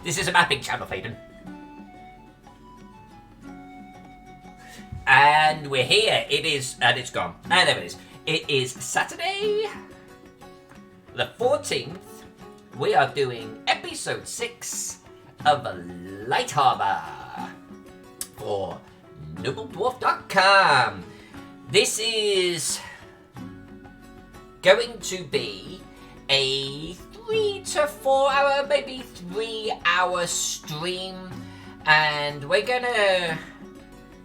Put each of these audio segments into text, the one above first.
This is a mapping channel, Faden. And we're here. It is, and it's gone. And there it is. It is Saturday, the 14th. We are doing episode 6 of Lightharbor for nobledwarf.com. This is going to be a 3 to 4 hour, maybe 3 hour stream, and we're gonna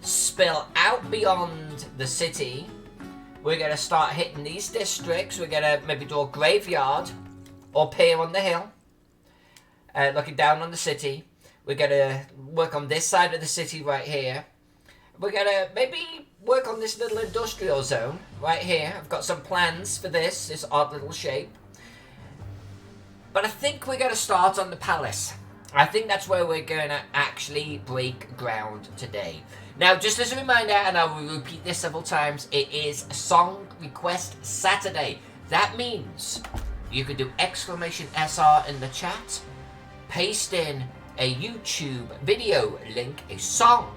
spill out beyond the city. We're gonna start hitting these districts. We're gonna maybe do a graveyard up here on the hill, looking down on the city. We're gonna work on this side of the city right here. We're gonna maybe work on this little industrial zone right here. I've got some plans for this odd little shape. But I think we're gonna start on the palace. I think that's where we're gonna actually break ground today. Now, just as a reminder, and I will repeat this several times, it is Song Request Saturday. That means you could do exclamation SR in the chat, paste in a YouTube video link, a song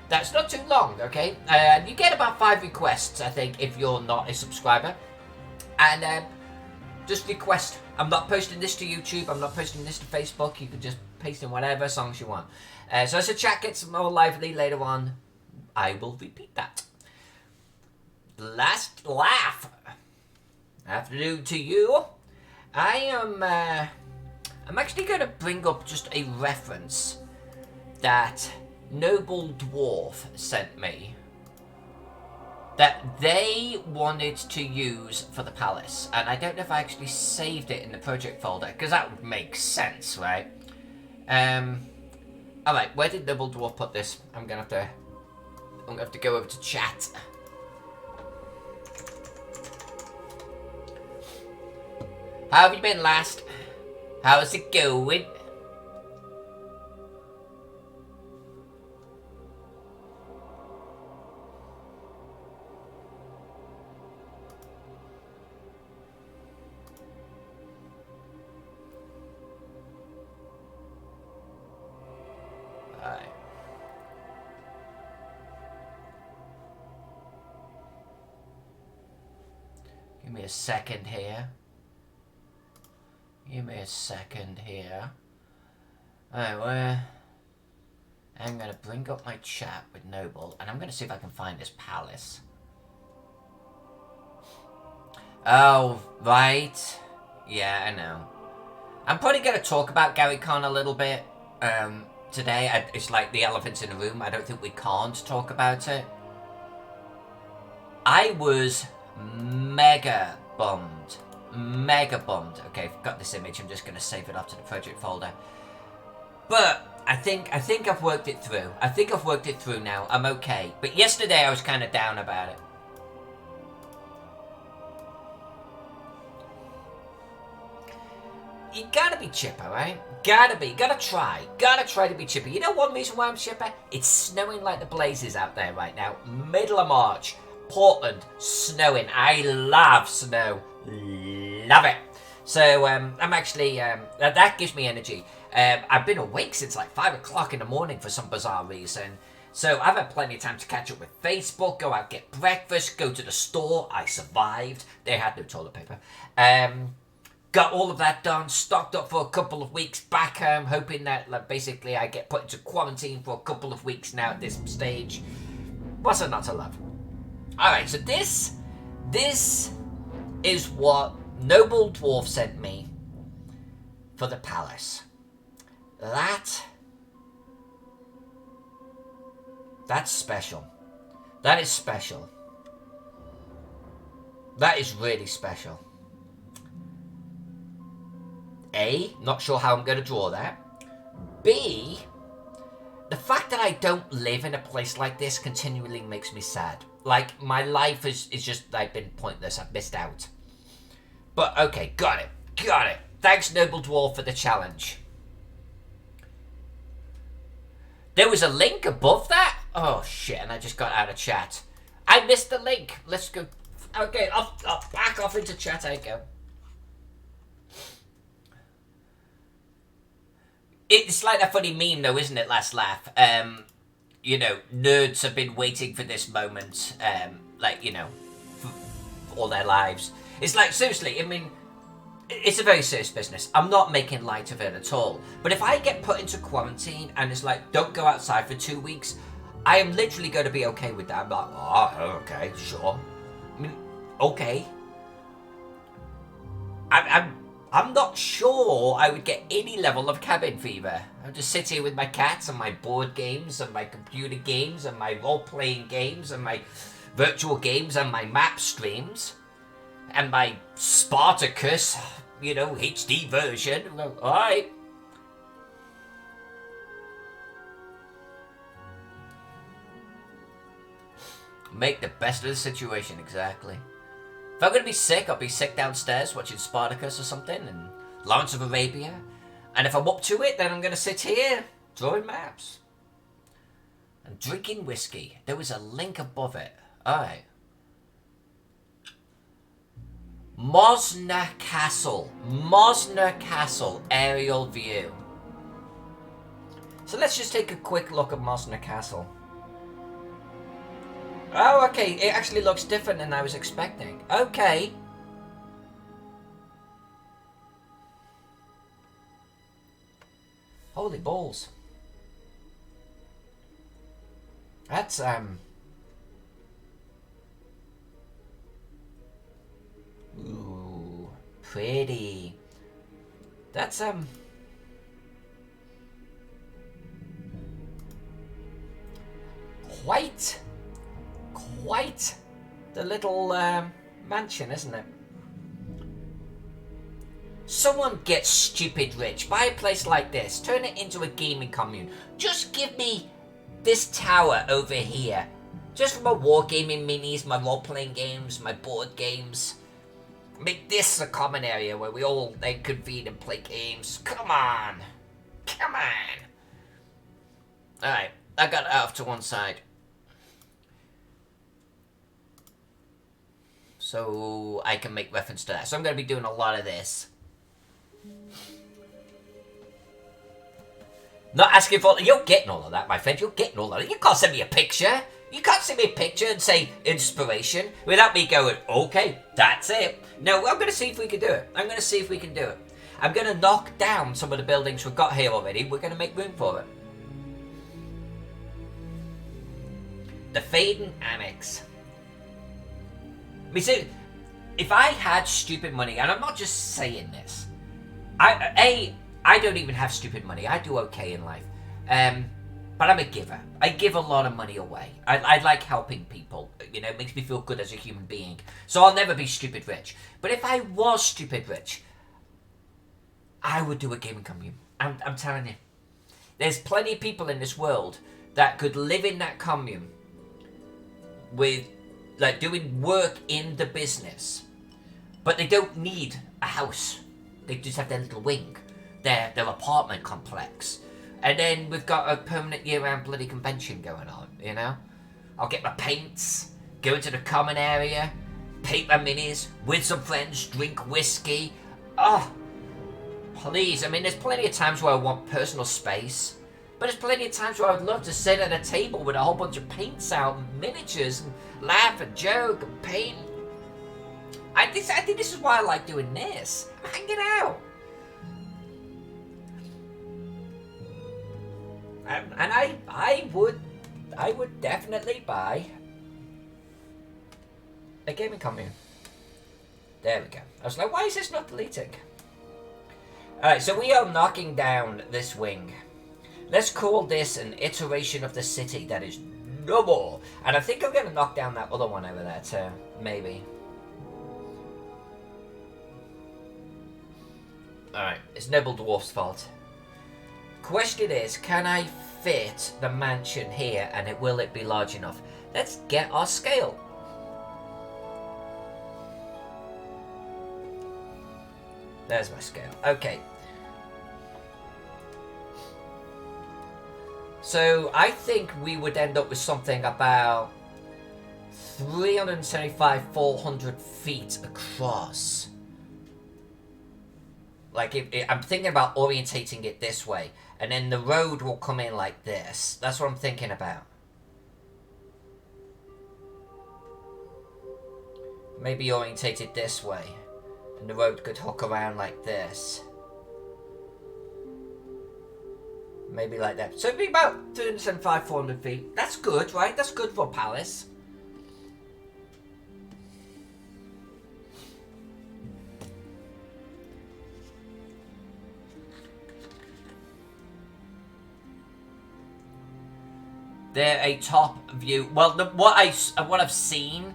that's not too long, okay? And you get about 5 requests, I think, if you're not a subscriber. And just request. I'm not posting this to YouTube, I'm not posting this to Facebook. You can just paste in whatever songs you want. So as the chat gets more lively later on, I will repeat that. Last laugh. Afternoon to you. I'm actually going to bring up just a reference that Noble Dwarf sent me that they wanted to use for the palace, and I don't know if I actually saved it in the project folder, because that would make sense, right? Alright, where did Noble Dwarf put this? I'm gonna have to go over to chat. How have you been, last? How's it going? Give me a second here. Alright, I'm gonna bring up my chat with Noble, and I'm gonna see if I can find this palace. Oh, right. Yeah, I know. I'm probably gonna talk about Gary Khan a little bit today. It's like the elephants in the room. I don't think we can't talk about it. I was mega bummed. Okay, I've got this image. I'm just going to save it up to the project folder. But I think I've worked it through. I think I've worked it through now. I'm okay. But yesterday I was kind of down about it. You gotta be chipper, right? Gotta try to be chipper. You know one reason why I'm chipper? It's snowing like the blazes out there right now. Middle of March. Portland, snowing. I love snow. Love it. So I'm actually, that gives me energy. I've been awake since like 5 o'clock in the morning for some bizarre reason. So I've had plenty of time to catch up with Facebook, go out, get breakfast, go to the store. I survived. They had no toilet paper. Got all of that done, stocked up for a couple of weeks back home, hoping that like, basically I get put into quarantine for a couple of weeks now at this stage. What's it not to love? Alright, so this is what Noble Dwarf sent me for the palace. That's special. That is special. That is really special. A, not sure how I'm going to draw that. B, the fact that I don't live in a place like this continually makes me sad. Like, my life is just, like, been pointless. I've missed out. But, okay, got it. Thanks, Noble Dwarf, for the challenge. There was a link above that? Oh, shit, and I just got out of chat. I missed the link. Let's go. Okay, I'll back off into chat I go. It's like that funny meme, though, isn't it? Last laugh. You know, nerds have been waiting for this moment, like, you know, for all their lives. It's like, seriously, I mean, it's a very serious business. I'm not making light of it at all. But if I get put into quarantine and it's like, don't go outside for 2 weeks, I am literally going to be okay with that. I'm like, oh, okay, sure. I mean, okay. I'm not sure I would get any level of cabin fever. I'll just sit here with my cats and my board games and my computer games and my role-playing games and my virtual games and my map streams and my Spartacus, you know, HD version. Alright. Make the best of the situation, exactly. If I'm going to be sick, I'll be sick downstairs watching Spartacus or something and Lawrence of Arabia. And if I'm up to it, then I'm going to sit here drawing maps. And drinking whiskey. There was a link above it. Alright. Mosna Castle. Mosna Castle aerial view. So let's just take a quick look at Mosna Castle. Oh, okay. It actually looks different than I was expecting. Okay. Holy balls. That's, ooh, pretty. That's, quite the little mansion, isn't it? Someone gets stupid rich. Buy a place like this. Turn it into a gaming commune. Just give me this tower over here. Just for my wargaming minis, my role-playing games, my board games. Make this a common area where we all then convene and play games. Come on. Come on. Alright, I got it off to one side. So I can make reference to that. So I'm going to be doing a lot of this. Not asking for... You're getting all of that, my friend. You're getting all of it. You can't send me a picture. You can't send me a picture and say inspiration without me going, okay, that's it. No, I'm going to see if we can do it. I'm going to see if we can do it. I'm going to knock down some of the buildings we've got here already. We're going to make room for it. The Faden Annex. I mean, see, if I had stupid money, and I'm not just saying this, I don't even have stupid money. I do okay in life. But I'm a giver. I give a lot of money away. I like helping people. You know, it makes me feel good as a human being. So I'll never be stupid rich. But if I was stupid rich, I would do a gaming commune. I'm telling you. There's plenty of people in this world that could live in that commune with, like, doing work in the business. But they don't need a house. They just have their little wing. Their apartment complex. And then we've got a permanent year-round bloody convention going on, you know? I'll get my paints, go into the common area, paint my minis, with some friends, drink whiskey. Oh, please. I mean, there's plenty of times where I want personal space. But there's plenty of times where I would love to sit at a table with a whole bunch of paints out and miniatures and laugh and joke and paint. I think this is why I like doing this. I'm hanging out. And I would definitely buy a gaming commune. There we go. I was like, why is this not deleting? Alright, so we are knocking down this wing. Let's call this an iteration of the city that is no more. And I think I'm going to knock down that other one over there too. Maybe. Alright, it's Noble Dwarf's fault. Question is, can I fit the mansion here and will it be large enough? Let's get our scale. There's my scale. Okay. So I think we would end up with something about 375, 400 feet across. Like, I'm thinking about orientating it this way. and then the road will come in like this. That's what I'm thinking about. Maybe orientate it this way, and the road could hook around like this. Maybe like that. So it'd be about 375, 400 feet. That's good, right? That's good for a palace. They're a top view. Well, what I've seen,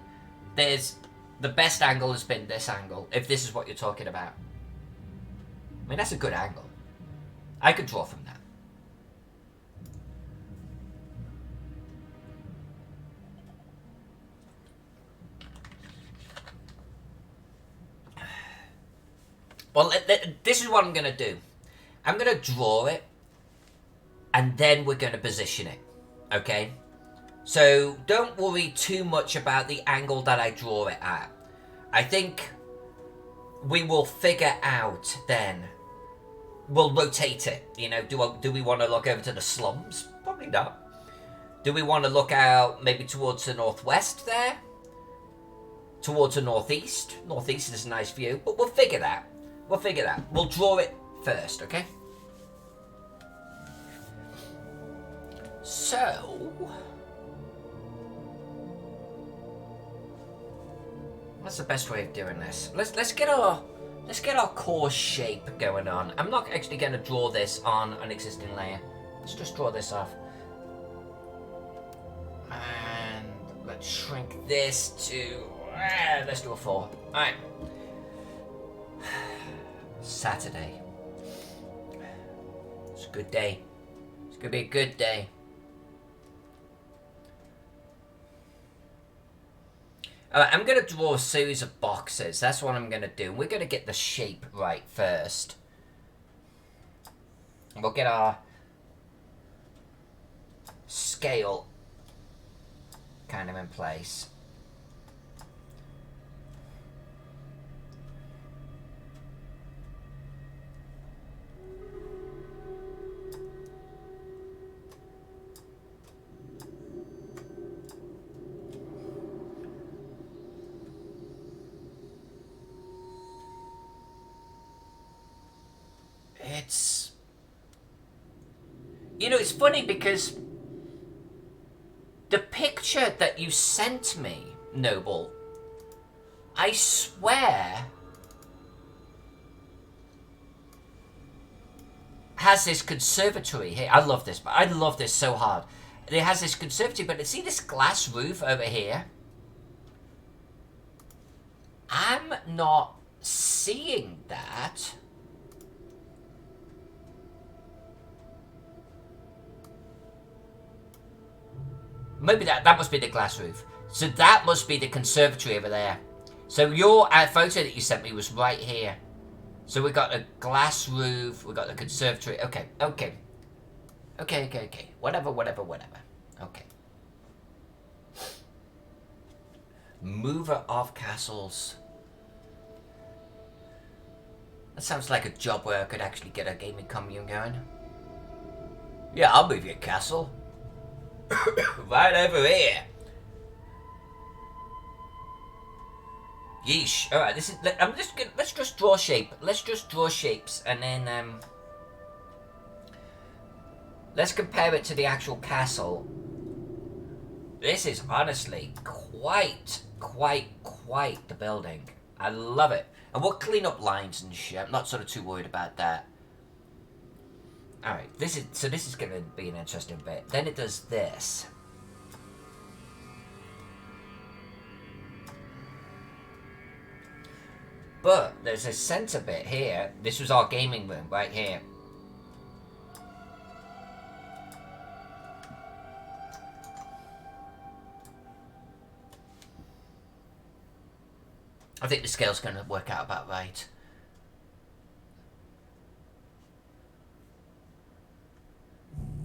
there's the best angle has been this angle. If this is what you're talking about, I mean that's a good angle. I could draw from that. Well, this is what I'm gonna do. I'm gonna draw it, and then we're gonna position it. Okay, so don't worry too much about the angle that I draw it at. I think we will figure out then. We'll rotate it. You know, do we want to look over to the slums? Probably not. Do we want to look out maybe towards the northwest there? Towards the northeast? Northeast is a nice view, but we'll figure that. We'll figure that. We'll draw it first, okay? So, what's the best way of doing this? Let's get our core shape going on. I'm not actually going to draw this on an existing layer. Let's just draw this off, and let's shrink this to let's do a 4. All right, Saturday. It's a good day. It's gonna be a good day. Alright, I'm going to draw a series of boxes. That's what I'm going to do. We're going to get the shape right first. We'll get our scale kind of in place. You know, it's funny because the picture that you sent me, Noble, I swear, has this conservatory here. I love this, but I love this so hard. It has this conservatory, but see this glass roof over here? I'm not seeing that. Maybe that must be the glass roof. So that must be the conservatory over there. So your photo that you sent me was right here. So we got a glass roof, we got the conservatory. Okay. Whatever. Okay. Mover of castles. That sounds like a job where I could actually get a gaming commune going. Yeah, I'll move your castle. Right over here. Yeesh. All right. This is. Let's just draw shape. Let's just draw shapes, and then let's compare it to the actual castle. This is honestly quite the building. I love it, and we'll clean up lines and shit. I'm not sort of too worried about that. Alright, this is going to be an interesting bit. Then it does this. But there's a center bit here. This was our gaming room right here. I think the scale's going to work out about right.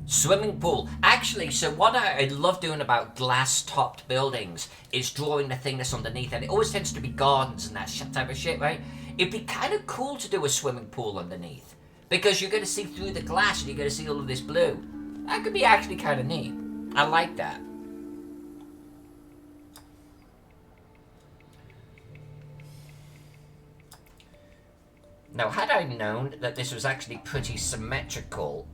Swimming pool. Actually, so what I love doing about glass-topped buildings is drawing the thing that's underneath, and it always tends to be gardens and that type of shit, right? It'd be kind of cool to do a swimming pool underneath, because you're going to see through the glass and you're going to see all of this blue. That could be actually kind of neat. I like that. Now, had I known that this was actually pretty symmetrical,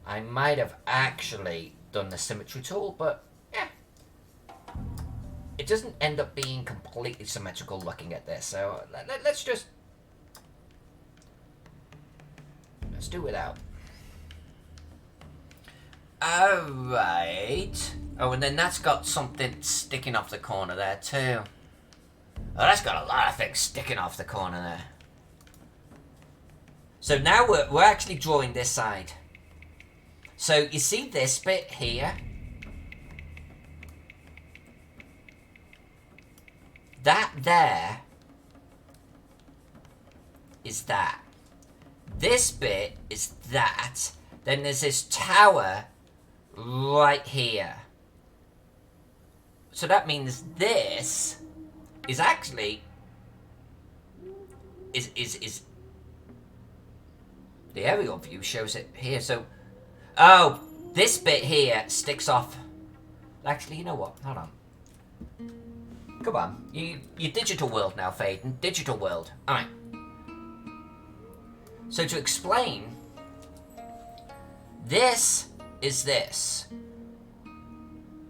I might have actually done the symmetry tool, but yeah. It doesn't end up being completely symmetrical looking at this, so let's do it without. Alright. Oh, and then that's got something sticking off the corner there too. Oh, that's got a lot of things sticking off the corner there. So now we're actually drawing this side. So you see this bit here? That there is that. This bit is that. Then there's this tower right here. So that means this is actually is the aerial view shows it here. So oh, this bit here sticks off. Actually, you know what? Hold on. Come on. You digital world now, Faden. Digital world. Alright. So to explain, this is this.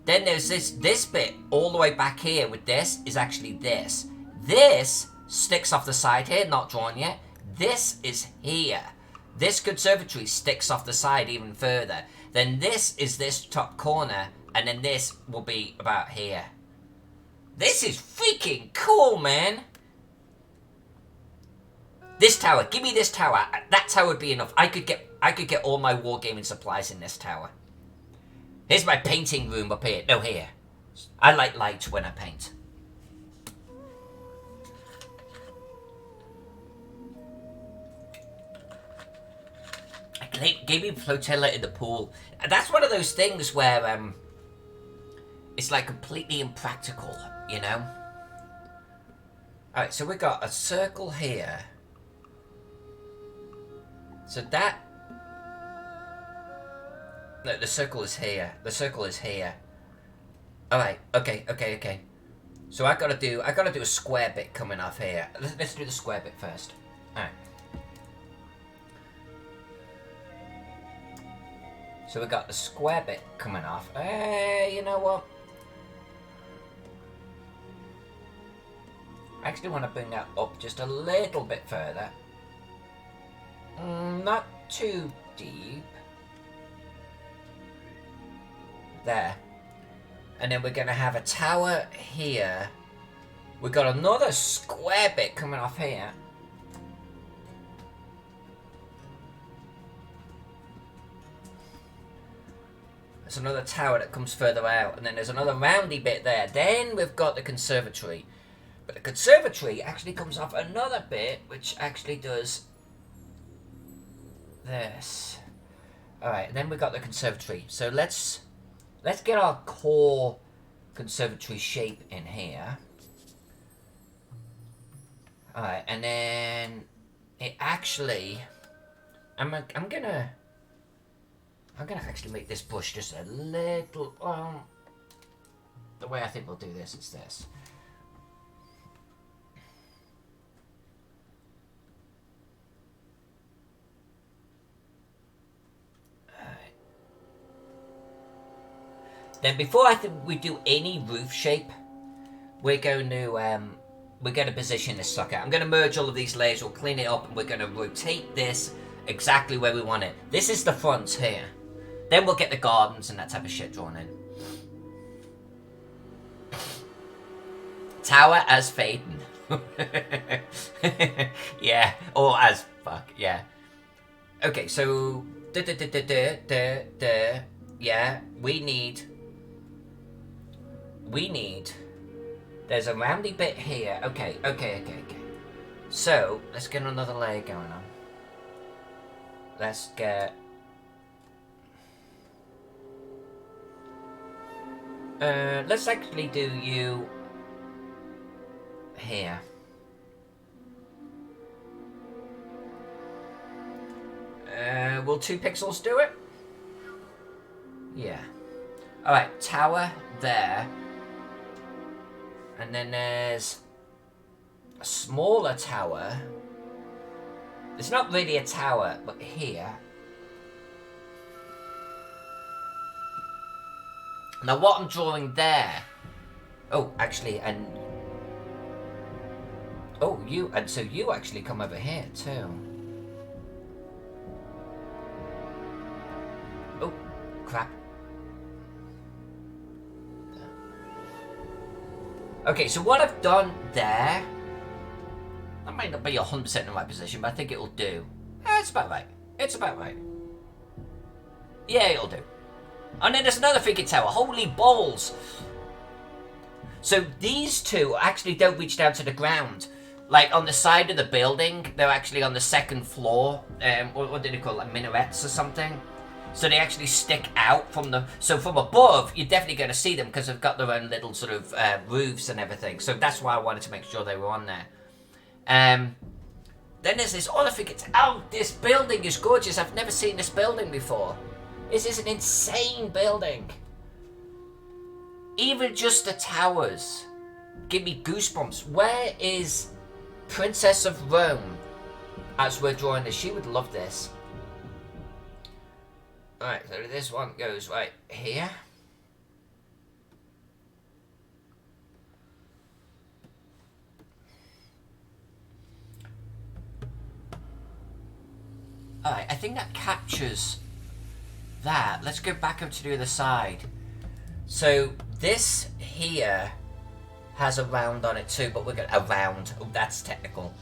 Then there's this bit all the way back here with this is actually this. This sticks off the side here, not drawn yet. This is here. This conservatory sticks off the side even further. Then this is this top corner, and then this will be about here. This is freaking cool, man. This tower, give me this tower. That tower would be enough. I could get all my wargaming supplies in this tower. Here's my painting room up here. No, here. I like light when I paint. I gave me flotilla in the pool. That's one of those things where it's like completely impractical, you know? Alright, so we got a circle here. So that... No, the circle is here. The circle is here. Alright, okay. So I gotta do a square bit coming off here. Let's do the square bit first. Alright. So we got the square bit coming off. You know what? I actually want to bring that up just a little bit further. Not too deep. There. And then we're going to have a tower here. We've got another square bit coming off here. There's another tower that comes further out, and then there's another roundy bit there. Then we've got the conservatory. But the conservatory actually comes off another bit, which actually does this. Alright, and then we've got the conservatory. So let's get our core conservatory shape in here. Alright, and then it actually... I'm gonna actually make this bush just a little... the way I think we'll do this is this. Alright. Then before I think we do any roof shape, we're going to position this sucker. I'm going to merge all of these layers, we'll clean it up, and we're going to rotate this exactly where we want it. This is the front here. Then we'll get the gardens and that type of shit drawn in. Tower as Faden. Yeah, or as fuck, yeah. Okay, so... Yeah, we need... There's a roundy bit here. Okay. So, let's get another layer going on. Let's get... let's actually do you here. will 2 pixels do it? Yeah. Alright, tower there. And then there's a smaller tower. It's not really a tower, but here. Now what I'm drawing there... Oh, actually, and... Oh, so you actually come over here, too. Oh, crap. Okay, so what I've done there... That might not be 100% in the right position, but I think it'll do. It's about right. It's about right. Yeah, it'll do. And then there's another figure tower. Holy balls! So these two actually don't reach down to the ground. Like on the side of the building, they're actually on the 2nd floor. What do they call it? Like minarets or something? So they actually stick out from the... So from above, you're definitely going to see them because they've got their own little sort of roofs and everything. So that's why I wanted to make sure they were on there. Then there's this other figure... Oh, this building is gorgeous. I've never seen this building before. This is an insane building. Even just the towers give me goosebumps. Where is Princess of Rome as we're drawing this? She would love this. Alright, so this one goes right here. Alright, I think that captures that. Let's go back up to the other side. So this here has a round on it too, but we're going to... A round. Oh, that's technical.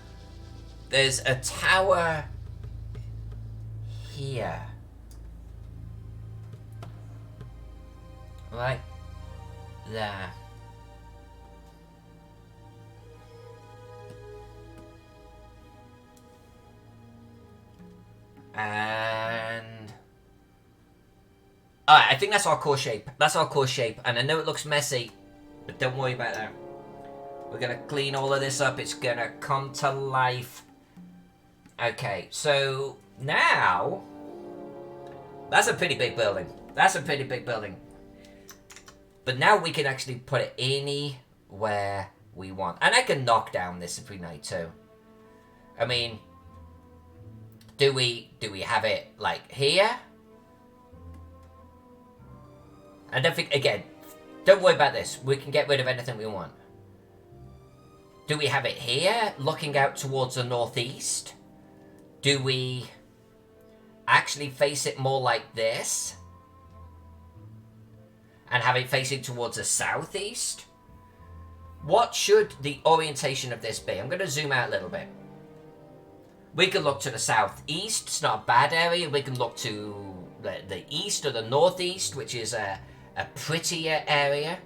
There's a tower here. Right there. And... Alright, I think that's our core shape. That's our core shape. And I know it looks messy, but don't worry about that. We're going to clean all of this up. It's going to come to life. Okay, so now... That's a pretty big building. That's a pretty big building. But now we can actually put it anywhere we want. And I can knock down this if we need to. I mean... Do we have it, like, here? I don't think, again, don't worry about this. We can get rid of anything we want. Do we have it here, looking out towards the northeast? Do we actually face it more like this? And have it facing towards the southeast? What should the orientation of this be? I'm going to zoom out a little bit. We can look to the southeast. It's not a bad area. We can look to the east or the northeast, which is a prettier area.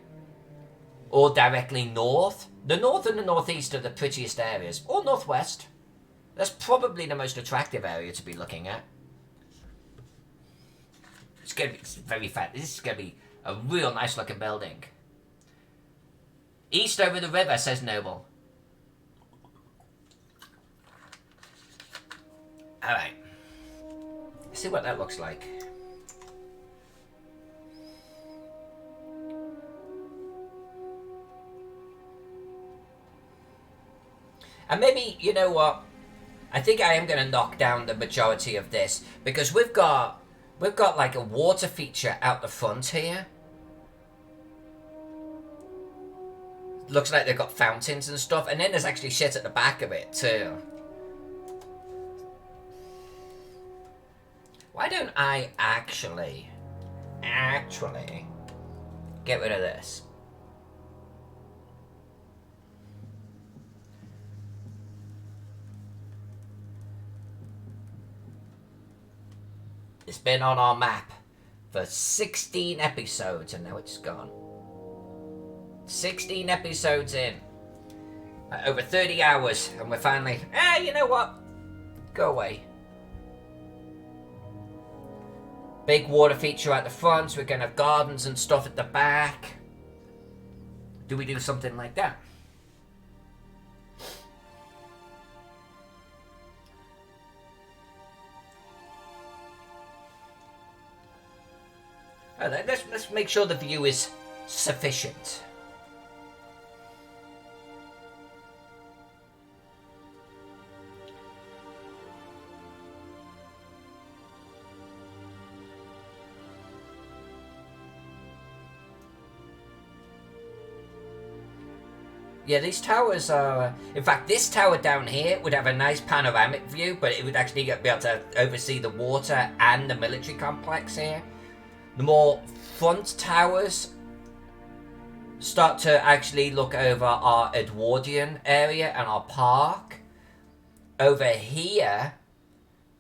Or directly north. The north and the northeast are the prettiest areas. Or northwest. That's probably the most attractive area to be looking at. It's going to be very fat. This is going to be a real nice looking building. East over the river, says Noble. Alright. Let's see what that looks like. And maybe, you know what? I think I am going to knock down the majority of this. Because we've got like a water feature out the front here. Looks like they've got fountains and stuff. And then there's actually shit at the back of it too. Why don't I actually get rid of this? It's been on our map for 16 episodes and now it's gone. 16 episodes in. Over 30 hours and we're finally... you know what? Go away. Big water feature at the front. We're going to have gardens and stuff at the back. Do we do something like that? Let's make sure the view is sufficient. Yeah, these towers are... In fact, this tower down here would have a nice panoramic view, but it would actually be able to oversee the water and the military complex here. The more front towers start to actually look over our Edwardian area and our park. Over here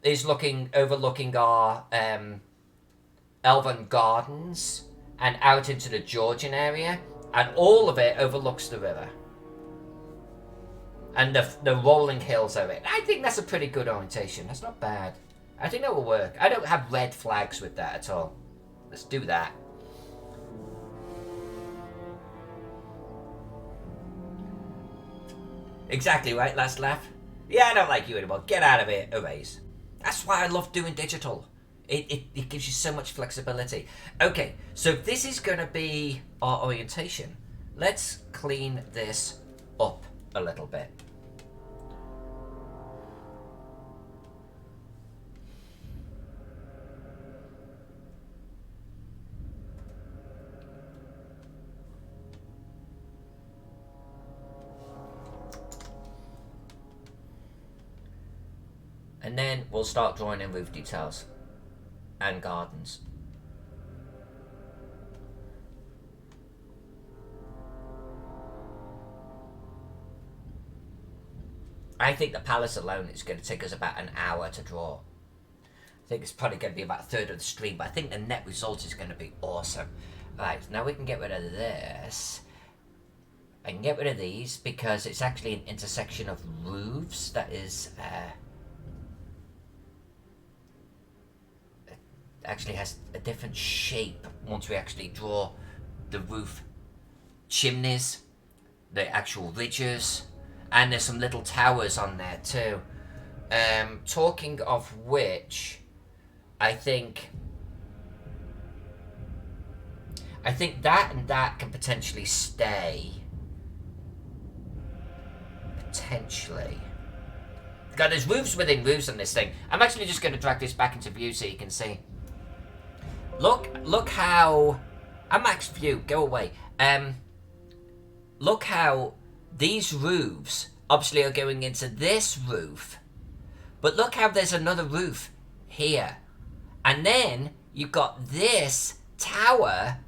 is overlooking our Elven Gardens and out into the Georgian area. And all of it overlooks the river. And the rolling hills of it. I think that's a pretty good orientation. That's not bad. I think that will work. I don't have red flags with that at all. Let's do that. Exactly right, last laugh. Yeah, I don't like you anymore. Get out of here, erase. That's why I love doing digital. It gives you so much flexibility. Okay, so this is going to be our orientation. Let's clean this up a little bit. And then we'll start drawing in roof details and gardens. I think the palace alone is going to take us about an hour to draw. I think it's probably going to be about a third of the stream, but I think the net result is going to be awesome. Right, now we can get rid of this. I can get rid of these because it's actually an intersection of roofs that is... actually has a different shape once we actually draw the roof chimneys, the actual ridges, and there's some little towers on there too. Talking of which, I think that and that can potentially stay. Potentially. God, there's roofs within roofs on this thing. I'm actually just going to drag this back into view so you can see. Look how... I'm max view, go away. Look how these roofs obviously are going into this roof. But look how there's another roof here. And then you've got this tower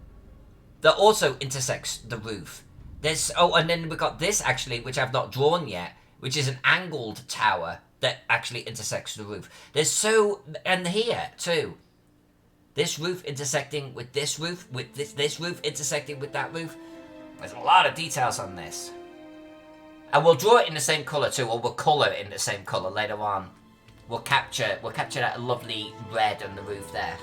that also intersects the roof. There's... Oh, and then we've got this actually, which I've not drawn yet, which is an angled tower that actually intersects the roof. There's so... And here, too. This roof intersecting with this roof roof intersecting with that roof. There's a lot of details on this. And we'll draw it in the same colour too, or we'll colour it in the same colour later on. We'll capture that lovely red on the roof there.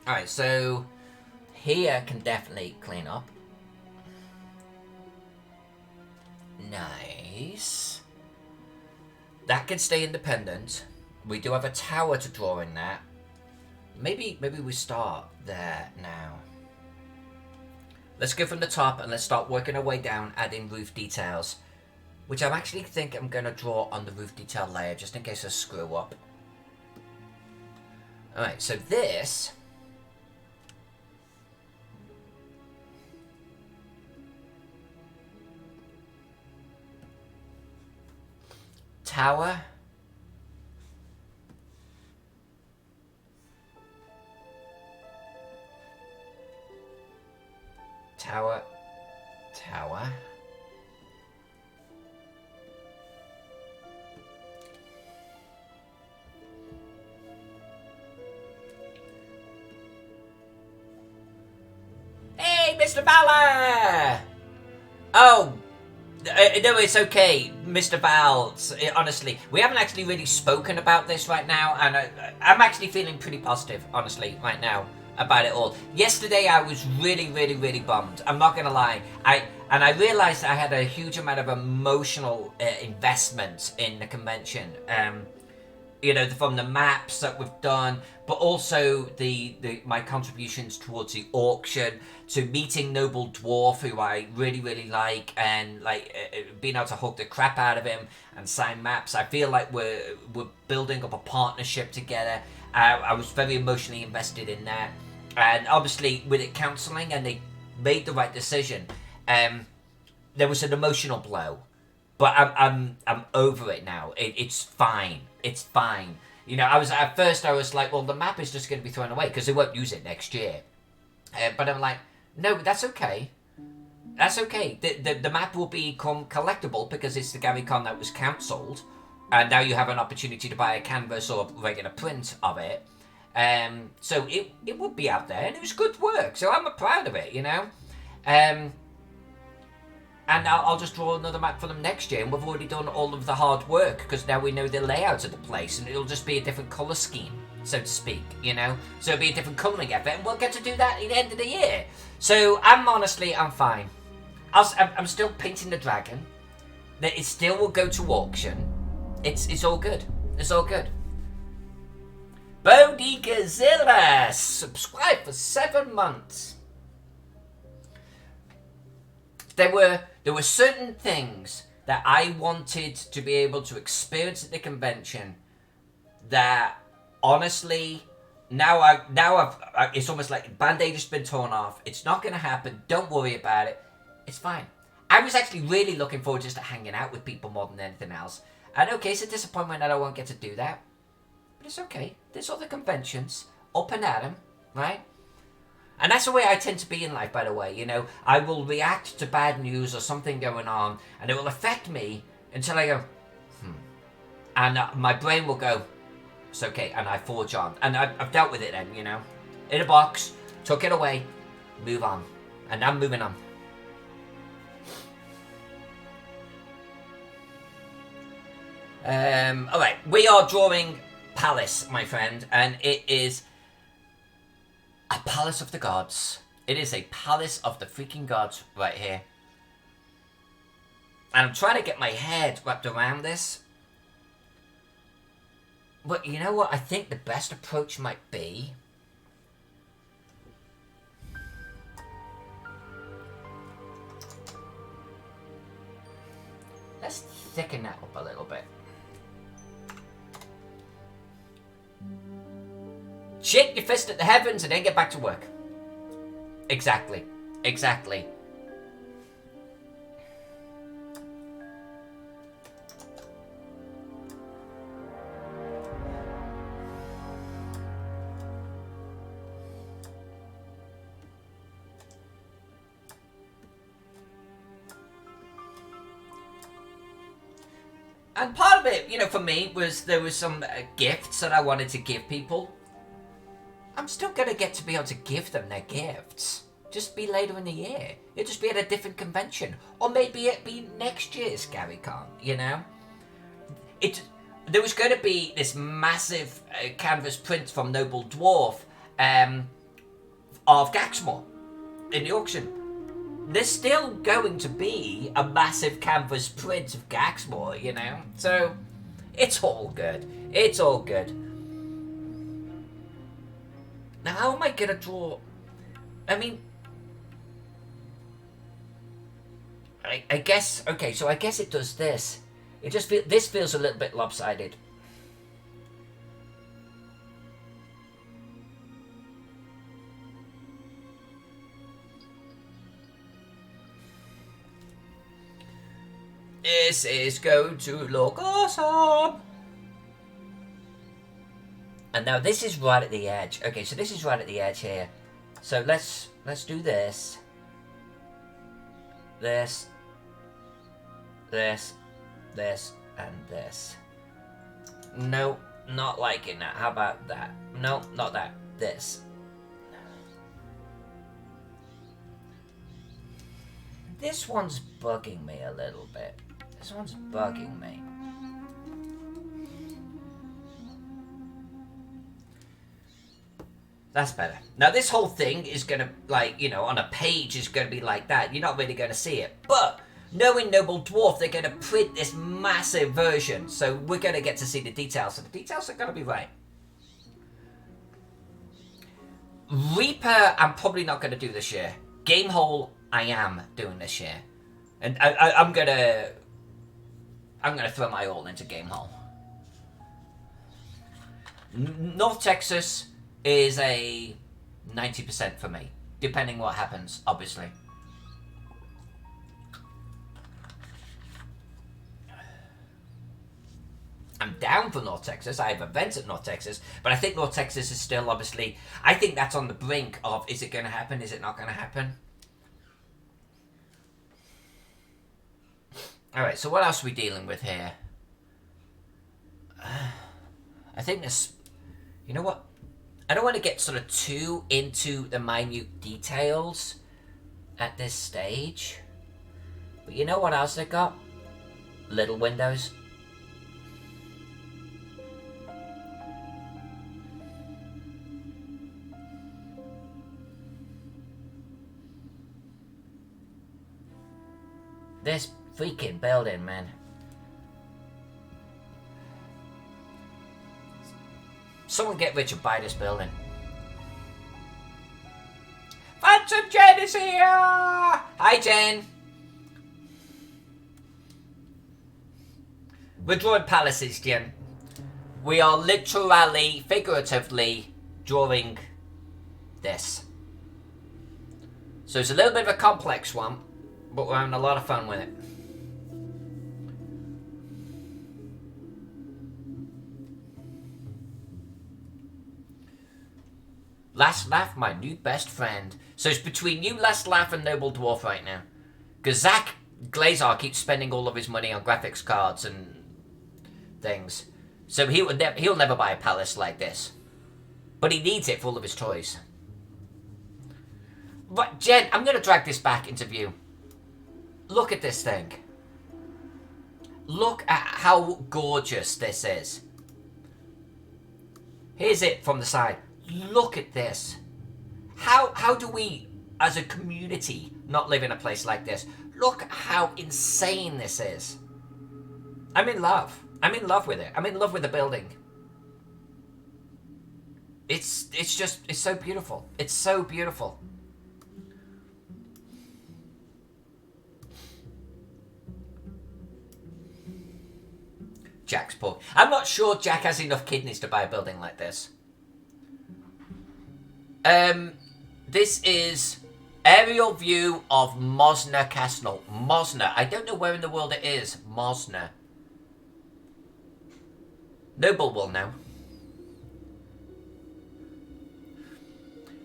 Alright, so here can definitely clean up. Nice. That can stay independent. We do have a tower to draw in that. Maybe we start there now. Let's go from the top and let's start working our way down, adding roof details. Which I actually think I'm going to draw on the roof detail layer, just in case I screw up. Alright, so this... tower. Tower. Tower. Hey, Mr. Valor! Oh, no, it's okay, Mr. Val. Honestly, we haven't actually really spoken about this right now, and I'm actually feeling pretty positive, honestly, right now. about it all. Yesterday I was really bummed. I'm not gonna lie. I realized I had a huge amount of emotional investment in the convention. You know, from the maps that we've done, but also my contributions towards the auction, to meeting Noble Dwarf, who I really like, and like being able to hug the crap out of him and sign maps. I feel like we're building up a partnership together. I was very emotionally invested in that, and obviously with it counselling, and they made the right decision. There was an emotional blow, but I'm over it now. It's fine. It's fine. You know, at first I was like, well, the map is just going to be thrown away because they won't use it next year. But I'm like, no, that's okay. That's okay. The map will become collectible because it's the GaryCon that was cancelled, and now you have an opportunity to buy a canvas or a regular print of it. So it would be out there, and it was good work. So I'm proud of it, you know. And I'll just draw another map for them next year, and we've already done all of the hard work because now we know the layout of the place, and it'll just be a different colour scheme, so to speak, you know? So it'll be a different colouring effort, and we'll get to do that at the end of the year. So I'm fine. I'm still painting the dragon. It still will go to auction. It's all good. It's all good. Bodhi Gazilla, subscribe for 7 months. There were certain things that I wanted to be able to experience at the convention that, honestly, now I've it's almost like Band-Aid has been torn off. It's not going to happen. Don't worry about it. It's fine. I was actually really looking forward just to hanging out with people more than anything else. And okay, it's a disappointment that I won't get to do that. But it's okay. There's other conventions up and at 'em, right? And that's the way I tend to be in life, by the way. You know, I will react to bad news or something going on, and it will affect me until I go, and my brain will go, it's okay, and I forge on. And I've dealt with it then, you know. In a box, took it away, move on. And I'm moving on. Alright, we are drawing Palace, my friend, and it is a palace of the gods. It is a palace of the freaking gods right here. And I'm trying to get my head wrapped around this. But you know what I think the best approach might be? Let's thicken that up a little bit. Shake your fist at the heavens and then get back to work. Exactly. Exactly. And part of it, you know, for me, was there was some gifts that I wanted to give people. I'm still going to get to be able to give them their gifts. Just be later in the year. It'll just be at a different convention. Or maybe it'll be next year's GaryCon, you know? There was going to be this massive canvas print from Noble Dwarf of Gaxmore in the auction. There's still going to be a massive canvas print of Gaxmore, you know? So, it's all good. It's all good. Now, how am I going to draw... I mean... I guess... Okay, so I guess it does this. It just this feels a little bit lopsided. This is going to look awesome! And now this is right at the edge. Okay, so this is right at the edge here. So let's do this. This, and this. No, not liking that. How about that? No, not that. This. This one's bugging me a little bit. This one's bugging me. That's better. Now this whole thing is gonna, like, you know, on a page is gonna be like that. You're not really gonna see it. But knowing Noble Dwarf, they're gonna print this massive version. So we're gonna get to see the details. So the details are gonna be right. Reaper, I'm probably not gonna do this year. Gamehole, I am doing this year. And I'm gonna throw my all into Gamehole. North Texas is a 90% for me, depending what happens, obviously. I'm down for North Texas. I have events at North Texas, but I think North Texas is still, obviously, I think that's on the brink of, is it going to happen? Is it not going to happen? Alright, so what else are we dealing with here? I think this, you know what? I don't want to get sort of too into the minute details at this stage. But you know what else they got? Little windows. This freaking building, man. Someone get rich and buy this building. Phantom Jen is here! Hi, Jen. We're drawing palaces, Jen. We are literally, figuratively, drawing this. So it's a little bit of a complex one, but we're having a lot of fun with it. Last Laugh, my new best friend. So it's between you, Last Laugh, and Noble Dwarf right now. Because Zach Glazar keeps spending all of his money on graphics cards and things. So he'll never buy a palace like this. But he needs it for all of his toys. But Jen, I'm going to drag this back into view. Look at this thing. Look at how gorgeous this is. Here's it from the side. Look at this. How do we, as a community, not live in a place like this? Look how insane this is. I'm in love. I'm in love with it. I'm in love with the building. It's so beautiful. It's so beautiful. Jack's poor. I'm not sure Jack has enough kidneys to buy a building like this. This is aerial view of Mosner Castle. Mosner. I don't know where in the world it is. Mosner. Noble will know.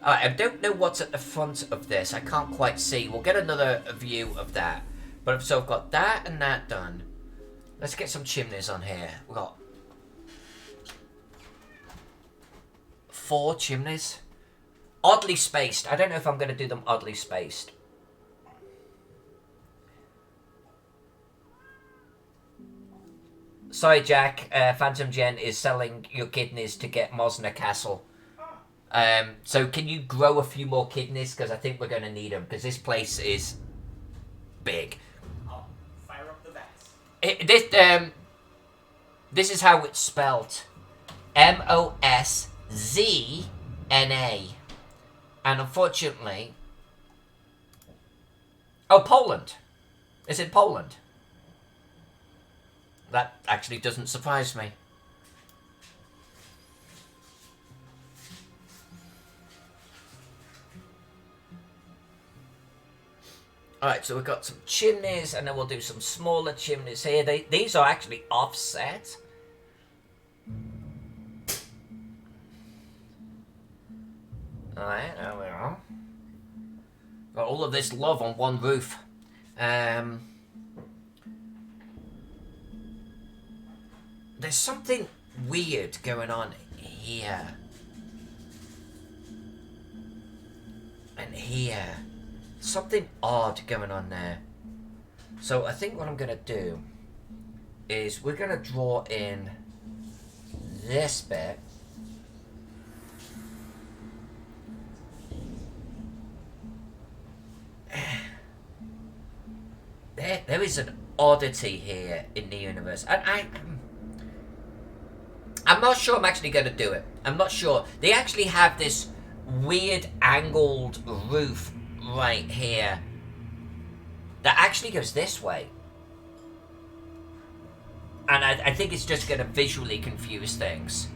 Alright, I don't know what's at the front of this. I can't quite see. We'll get another view of that. But so I've got that and that done. Let's get some chimneys on here. We've got 4 chimneys. Oddly spaced. I don't know if I'm going to do them oddly spaced. Sorry, Jack. Phantom Jen is selling your kidneys to get Mosner Castle. So can you grow a few more kidneys? Because I think we're going to need them. Because this place is big. I'll fire up the vats. This is how it's spelled. Moszna. And unfortunately... Oh, Poland. It's in Poland. That actually doesn't surprise me. Alright, so we've got some chimneys, and then we'll do some smaller chimneys here. These are actually offset. Alright, there we are. Got all of this love on one roof. There's something weird going on here. And here. Something odd going on there. So I think what I'm going to do is we're going to draw in this bit. there is an oddity here in the universe. And I'm not sure I'm actually going to do it. I'm not sure. They actually have this weird angled roof right here that actually goes this way. And I think it's just going to visually confuse things.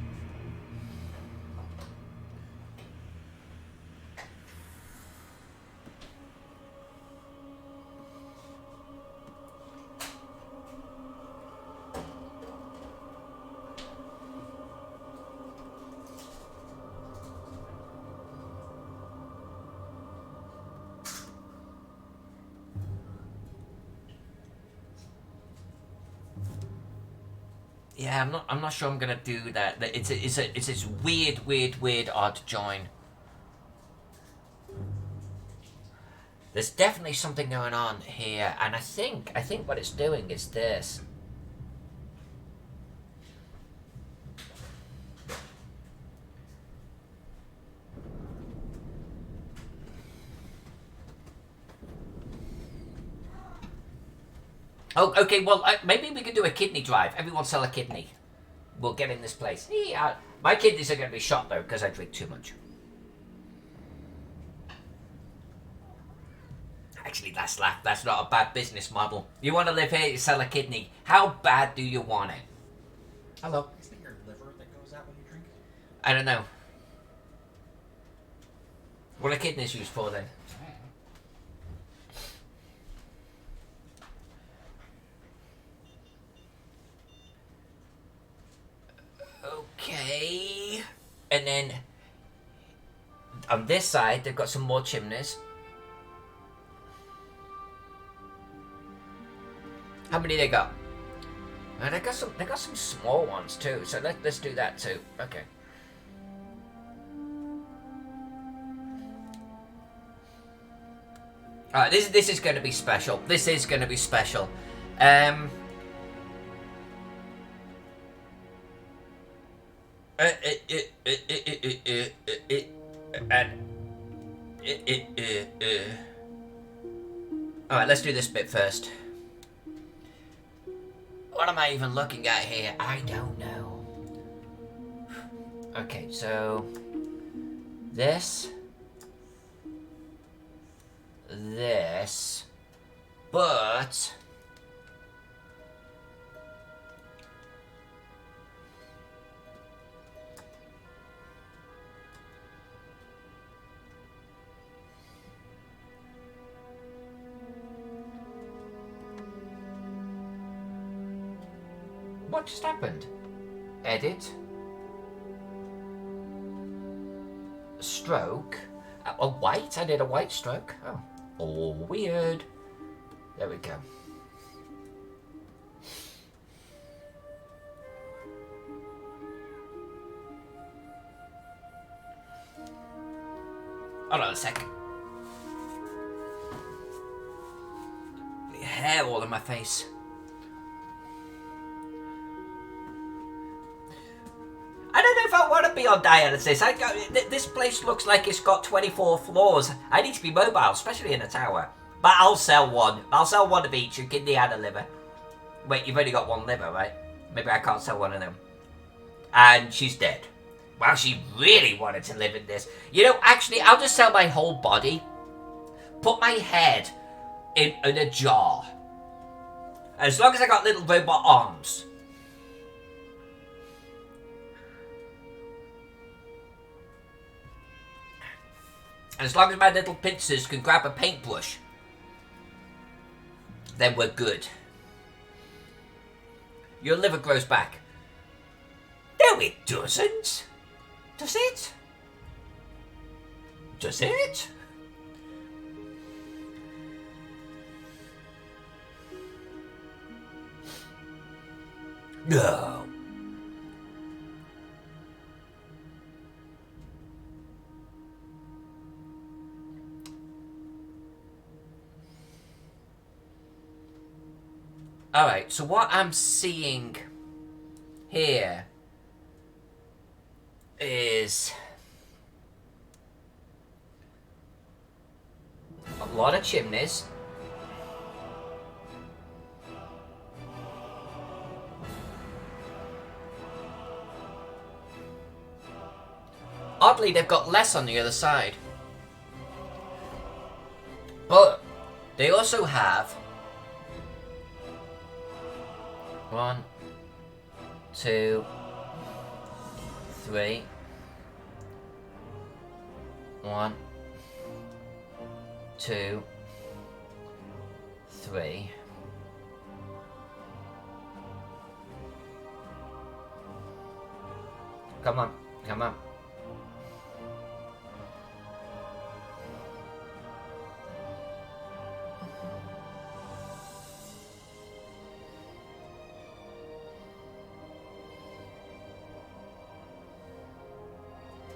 Yeah, I'm not sure I'm gonna do that. It's this weird odd join. There's definitely something going on here, and I think what it's doing is this. Oh, okay, well, maybe we could do a kidney drive. Everyone sell a kidney. We'll get in this place. Yeah, my kidneys are going to be shot, though, because I drink too much. Actually, that's not a bad business model. You want to live here, you sell a kidney. How bad do you want it? Hello. Isn't it your liver that goes out when you drink? I don't know. What are kidneys used for, then? Okay. And then on this side, they've got some more chimneys. How many they got? They got some small ones too. So let's do that too. Okay. All right. This is going to be special. This is going to be special. Alright, let's do this bit first. What am I even looking at here? I don't know. Okay, so this, but what just happened? Edit. Stroke. A white? I did a white stroke. Oh, weird. There we go. Hold on a second. Hair all in my face. I don't know if I want to be on dialysis. This place looks like it's got 24 floors. I need to be mobile, especially in a tower. But I'll sell one. I'll sell one of each, a kidney and a liver. Wait, you've only got one liver, right? Maybe I can't sell one of them. And she's dead. Wow, she really wanted to live in this. You know, actually, I'll just sell my whole body. Put my head in a jar. As long as I got little robot arms. As long as my little pincers can grab a paintbrush, then we're good. Your liver grows back. No, it doesn't. Does it? Does it? No. Alright, so what I'm seeing here is a lot of chimneys. Oddly, they've got less on the other side. But they also have 1, 2, 3. 1, 2, 3. Come on, come on.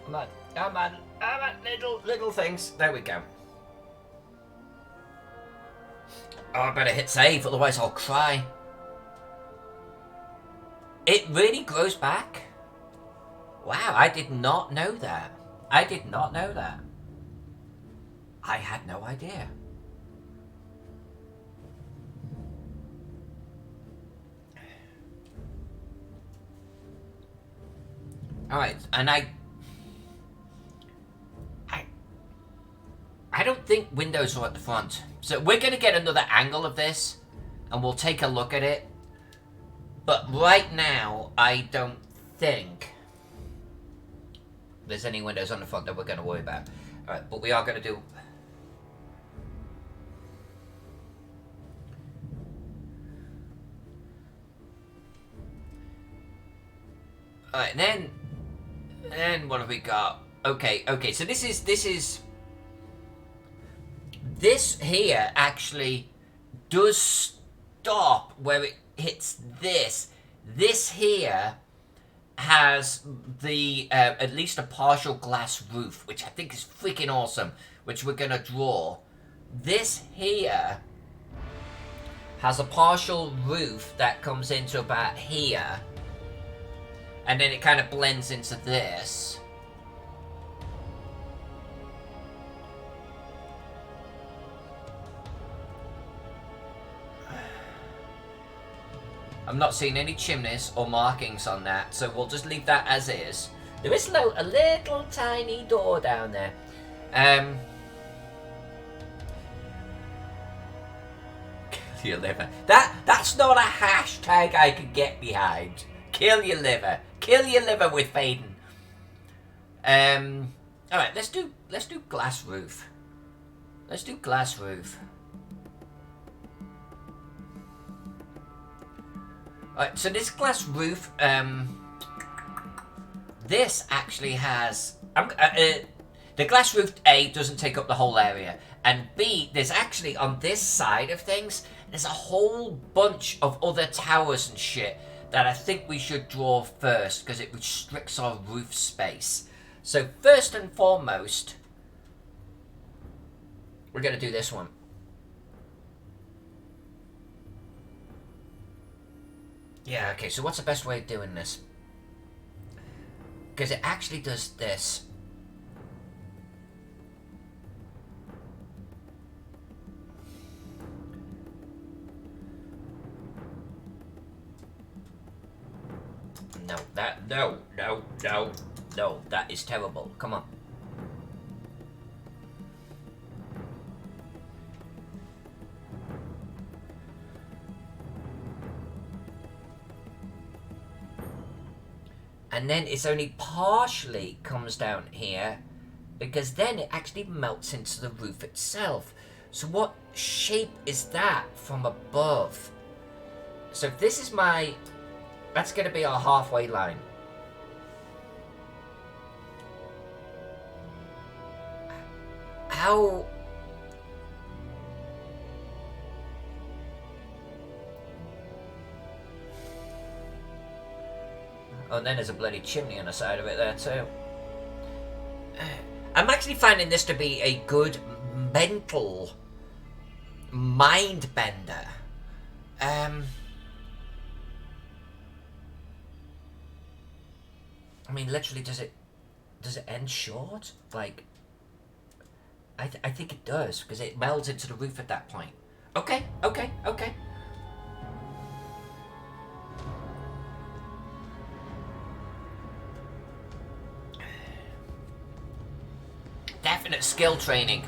Come on, come on, come on, little things. There we go. Oh, I better hit save, otherwise I'll cry. It really grows back? Wow, I did not know that. I did not know that. I had no idea. Alright, and I don't think windows are at the front. So we're going to get another angle of this, and we'll take a look at it. But right now, I don't think there's any windows on the front that we're going to worry about. Alright, but we are going to do... Alright, then what have we got? Okay, so this here actually does stop where it hits this. This here has the at least a partial glass roof, which I think is freaking awesome, which we're gonna draw. This here has a partial roof that comes into about here, and then it kind of blends into this. I'm not seeing any chimneys or markings on that, so we'll just leave that as is. There is a little tiny door down there. Kill your liver. That's not a hashtag I could get behind. Kill your liver. Kill your liver with Faden. Alright, let's do glass roof. Let's do glass roof. Alright, so this glass roof, this actually has... the glass roof, A, doesn't take up the whole area, and B, there's actually, on this side of things, there's a whole bunch of other towers and shit that I think we should draw first, because it restricts our roof space. So first and foremost, we're going to do this one. Yeah, okay, so what's the best way of doing this? Because it actually does this. No, that is terrible. Come on. And then it's only partially comes down here, because then it actually melts into the roof itself. So what shape is that from above? So if this is my... That's going to be our halfway line. How... Oh, and then there's a bloody chimney on the side of it there too. I'm actually finding this to be a good mental mind bender. I mean, literally, does it end short? Like, I think it does, because it melds into the roof at that point. Okay. definite skill training.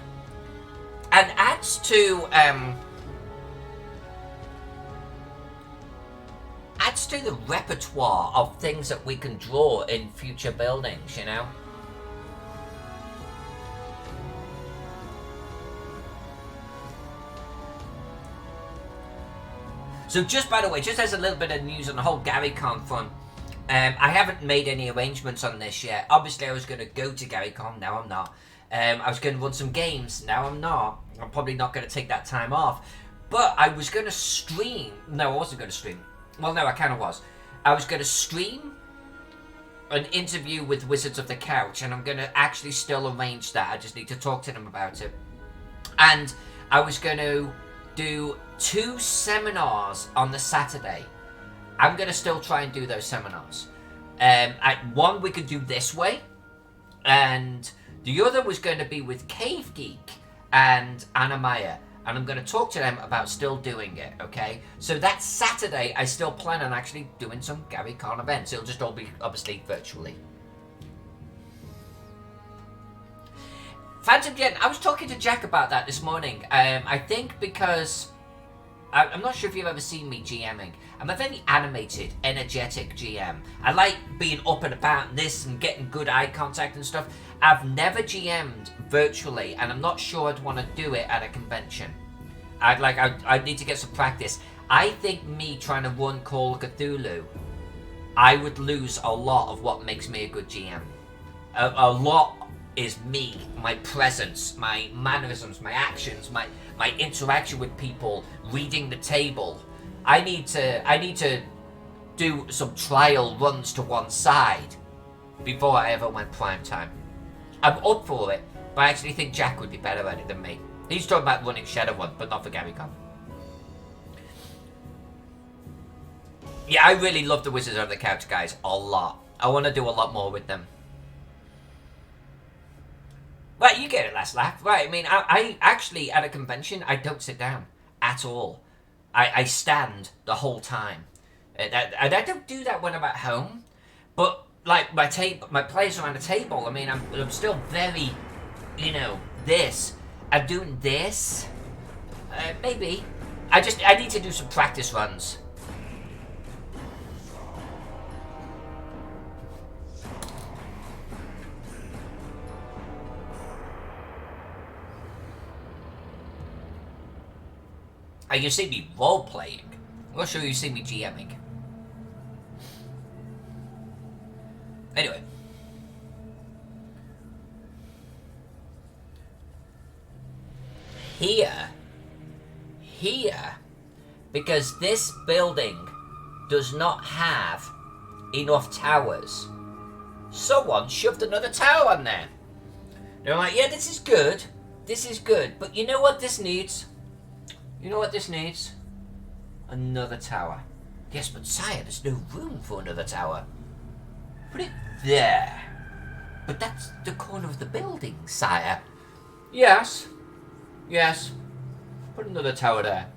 And adds to the repertoire of things that we can draw in future buildings, you know? So just by the way, just as a little bit of news on the whole GaryCon front, I haven't made any arrangements on this yet. Obviously I was going to go to GaryCon, now I'm not. I was going to run some games, now I'm not. I'm probably not going to take that time off. But I was going to stream. No, I wasn't going to stream. Well, no, I kind of was. I was going to stream an interview with Wizards of the Couch, and I'm going to actually still arrange that. I just need to talk to them about it. And I was going to do 2 seminars on the Saturday. I'm going to still try and do those seminars. One we could do this way, and the other was going to be with Cave Geek and Anna Meyer. And I'm going to talk to them about still doing it, okay? So that Saturday, I still plan on actually doing some GaryCon events. It'll just all be, obviously, virtually. Phantom Jen, I was talking to Jack about that this morning. I think because... I'm not sure if you've ever seen me GMing. I'm a very animated, energetic GM. I like being up and about this and getting good eye contact and stuff. I've never GM'd virtually, and I'm not sure I'd want to do it at a convention. I'd need to get some practice. I think me trying to run Call of Cthulhu, I would lose a lot of what makes me a good GM. A lot is me, my presence, my mannerisms, my actions, my interaction with people, reading the table. I need to do some trial runs to one side before I ever went prime time. I'm up for it, but I actually think Jack would be better at it than me. He's talking about running Shadowrun, but not for GaryCon. Yeah, I really love the Wizards of the Couch guys a lot. I want to do a lot more with them. Right, you get it, last laugh. Right, I mean, I actually, at a convention, I don't sit down at all. I stand the whole time. And I don't do that when I'm at home. But, like, my players around the table, I mean, I'm still very, you know, this. I'm doing this. Maybe. I need to do some practice runs. You see me role-playing. I'm not sure you see me GMing. Anyway. Here, because this building does not have enough towers, someone shoved another tower on there. They're like, yeah, this is good, but you know what this needs? You know what this needs? Another tower. Yes, but sire, there's no room for another tower. Put it there. But that's the corner of the building, sire. Yes. Yes. Put another tower there.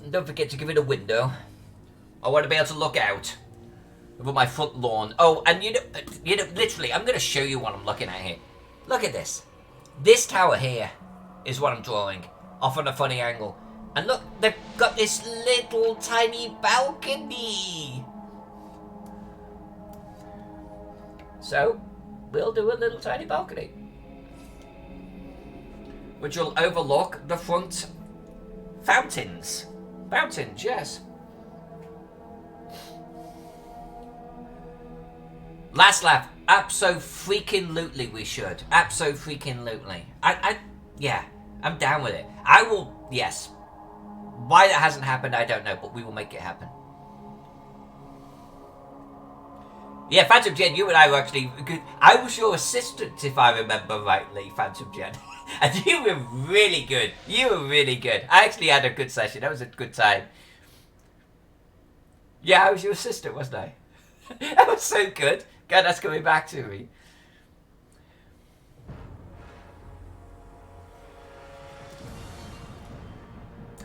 And don't forget to give it a window. I want to be able to look out over my front lawn. Oh, and you know, literally, I'm going to show you what I'm looking at here. Look at this. This tower here is what I'm drawing, off on a funny angle. And look, they've got this little tiny balcony. So, we'll do a little tiny balcony, which will overlook the front fountains. Fountains, yes. Last laugh. Abso-freaking-lutely we should. Abso-freaking-lutely. Yeah, I'm down with it. I will, yes. Why that hasn't happened, I don't know, but we will make it happen. Yeah, Phantom Jen, you and I were actually good. I was your assistant, if I remember rightly, Phantom Jen. And you were really good. You were really good. I actually had a good session. That was a good time. Yeah, I was your assistant, wasn't I? That was so good. God, that's coming back to me.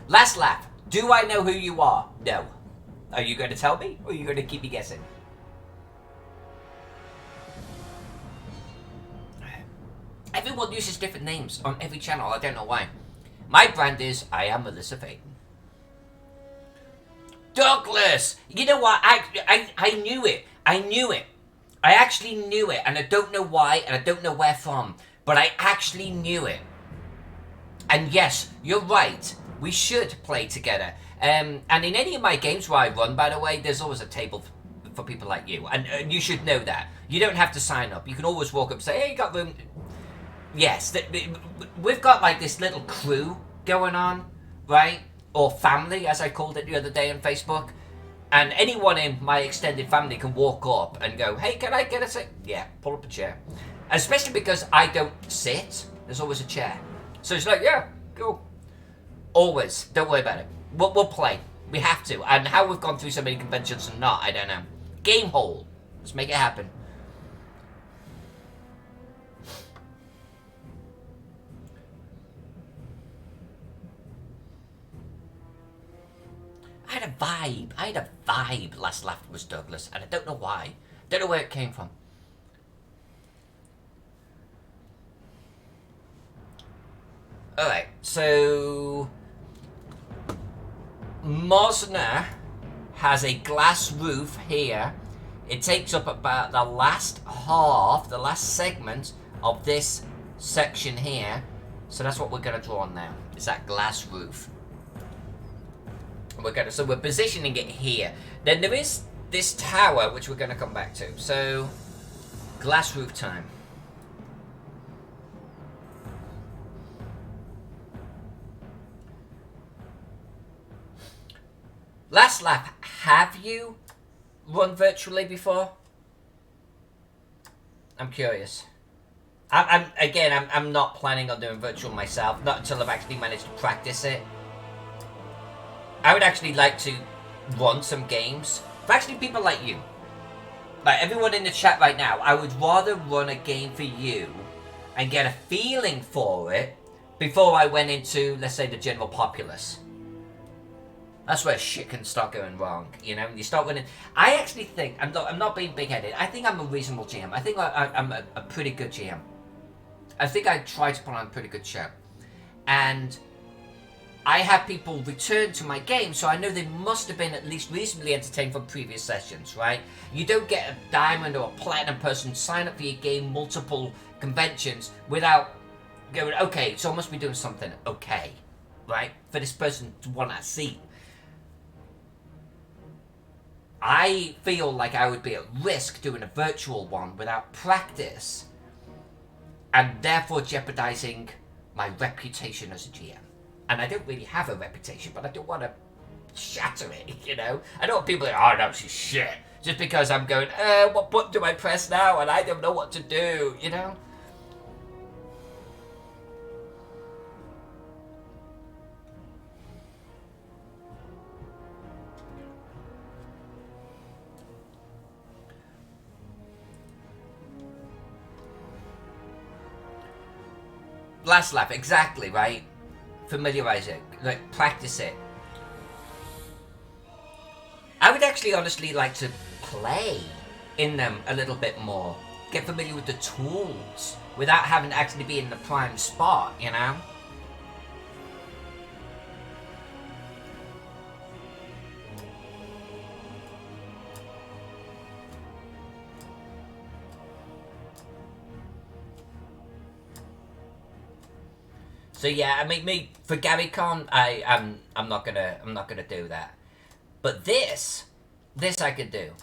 Last laugh. Do I know who you are? No. Are you going to tell me, or are you going to keep me guessing? Everyone uses different names on every channel. I don't know why. My brand is I am Melissa Faden. Douglas! You know what? I knew it. I knew it. I actually knew it, and I don't know why, and I don't know where from, but I actually knew it. And yes, you're right. We should play together. And in any of my games where I run, by the way, there's always a table for people like you, and you should know that. You don't have to sign up. You can always walk up and say, "Hey, you got room?" Yes, we've got like this little crew going on, right? Or family, as I called it the other day on Facebook. And anyone in my extended family can walk up and go, "Hey, can I get a seat?" Yeah, pull up a chair. Especially because I don't sit. There's always a chair. So it's like, yeah, go. Always. Don't worry about it. We'll play. We have to. And how we've gone through so many conventions and not, I don't know. Game hole. Let's make it happen. I had a vibe last laugh was Douglas, and I don't know why. Don't know where it came from. Alright, so Mosna has a glass roof here. It takes up about the last half, the last segment of this section here. So that's what we're going to draw on now. Is that glass roof. So we're positioning it here. Then there is this tower, which we're going to come back to. So, glass roof time. Last lap, have you run virtually before? I'm curious. I'm not planning on doing virtual myself, not until I've actually managed to practice it. I would actually like to run some games. For actually people like you. Like everyone in the chat right now, I would rather run a game for you and get a feeling for it before I went into, let's say, the general populace. That's where shit can start going wrong, you know? You start running... I actually think... I'm not being big-headed. I think I'm a reasonable GM. I think I'm a pretty good GM. I think I try to put on a pretty good show. And I have people return to my game, so I know they must have been at least reasonably entertained from previous sessions, right? You don't get a diamond or a platinum person sign up for your game multiple conventions without going, okay, so I must be doing something okay, right? For this person to want a seat. I feel like I would be at risk doing a virtual one without practice, and therefore jeopardizing my reputation as a GM. And I don't really have a reputation, but I don't want to shatter it, you know? I don't want people to go, oh no, she's shit. Just because I'm going, what button do I press now? And I don't know what to do, you know? Last lap, exactly, right? Familiarize it, like practice it. I would actually honestly like to play in them a little bit more. Get familiar with the tools without having to actually be in the prime spot, you know? So yeah, I mean, for GaryCon, I'm not gonna do that. But this I could do.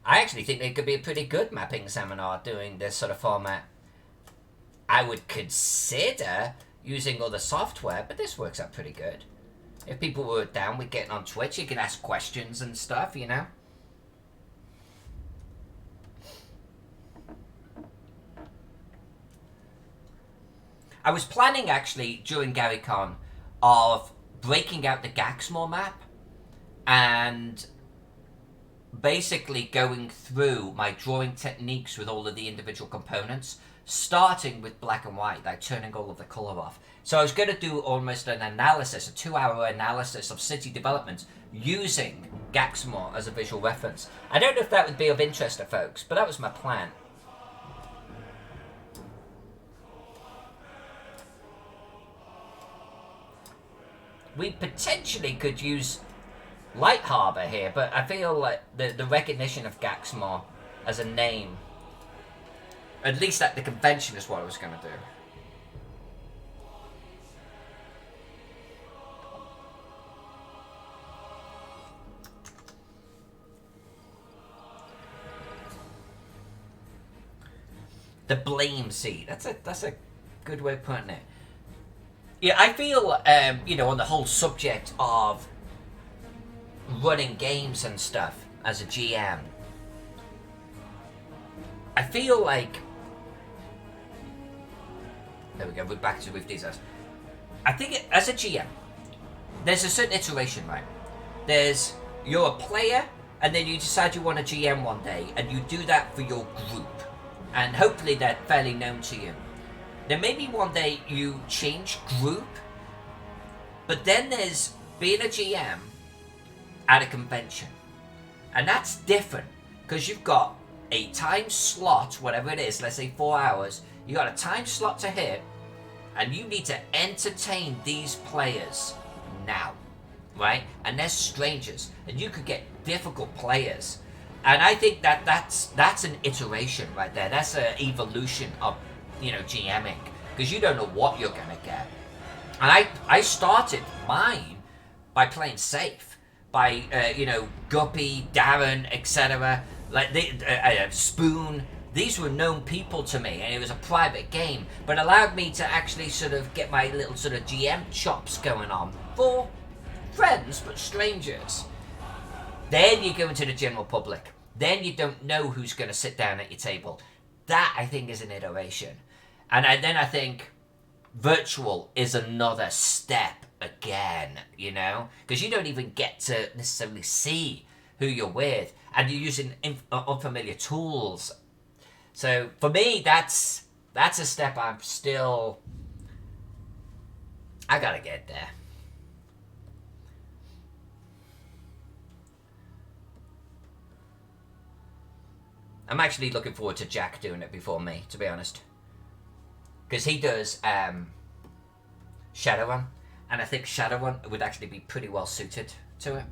I actually think it could be a pretty good mapping seminar doing this sort of format. I would consider using other software, but this works out pretty good. If people were down with getting on Twitch, you can ask questions and stuff, you know? I was planning, actually, during GaryCon, of breaking out the Gaxmore map and basically going through my drawing techniques with all of the individual components starting with black and white, like turning all of the color off. So I was going to do almost an analysis, a 2-hour analysis of city development using Gaxmore as a visual reference. I don't know if that would be of interest to folks, but that was my plan. We potentially could use Lightharbor here, but I feel like the recognition of Gaxmore as a name, at least at the convention, is what I was going to do. The blame seat. That's a good way of putting it. Yeah, I feel, you know, on the whole subject of running games and stuff as a GM, I feel like, there we go, we're back to with these. I think as a GM, there's a certain iteration, right? There's, you're a player, and then you decide you want a GM one day, and you do that for your group, and hopefully they're fairly known to you. Then maybe one day you change group, but then there's being a GM at a convention. And that's different, because you've got a time slot, whatever it is, let's say 4 hours, you got a time slot to hit, and you need to entertain these players now, right? And they're strangers, and you could get difficult players. And I think that's an iteration right there. That's an evolution of, you know, GMing, because you don't know what you're gonna get. And I started mine by playing safe, by you know, Guppy, Darren, etc. Like Spoon. These were known people to me, and it was a private game, but allowed me to actually sort of get my little sort of GM chops going on for friends but strangers. Then you go into the general public. Then you don't know who's going to sit down at your table. That, I think, is an iteration. And then I think virtual is another step again, you know? Because you don't even get to necessarily see who you're with. And you're using unfamiliar tools. So, for me, that's a step I gotta get there. I'm actually looking forward to Jack doing it before me, to be honest. Because he does Shadowrun, and I think Shadowrun would actually be pretty well suited to it.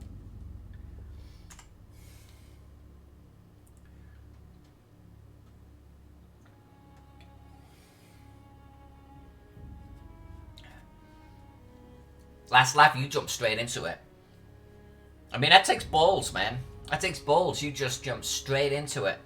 Last lap, you jumped straight into it. I mean, that takes balls, man. That takes balls. You just jumped straight into it.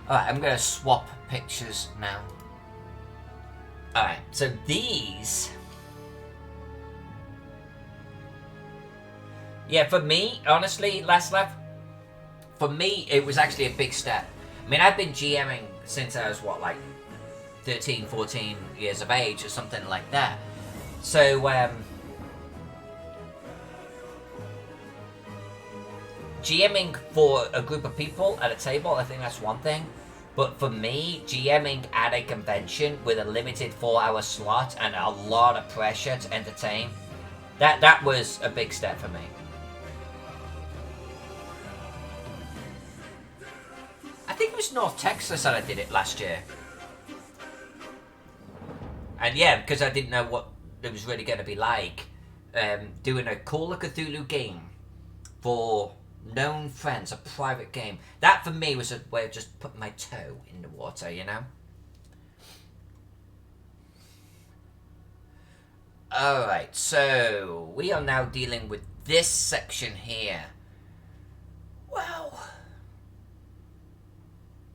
Alright, I'm going to swap pictures now. Alright, so these... Yeah, for me, honestly, last lap, for me, it was actually a big step. I mean, I've been GMing since I was, what, like 13, 14 years of age or something like that. So, GMing for a group of people at a table, I think that's one thing. But for me, GMing at a convention with a limited 4-hour slot and a lot of pressure to entertain, that was a big step for me. I think it was North Texas that I did it last year. And yeah, because I didn't know what it was really going to be like, doing a Call of Cthulhu game for known friends, a private game. That for me was a way of just putting my toe in the water, you know? Alright, so we are now dealing with this section here. Wow.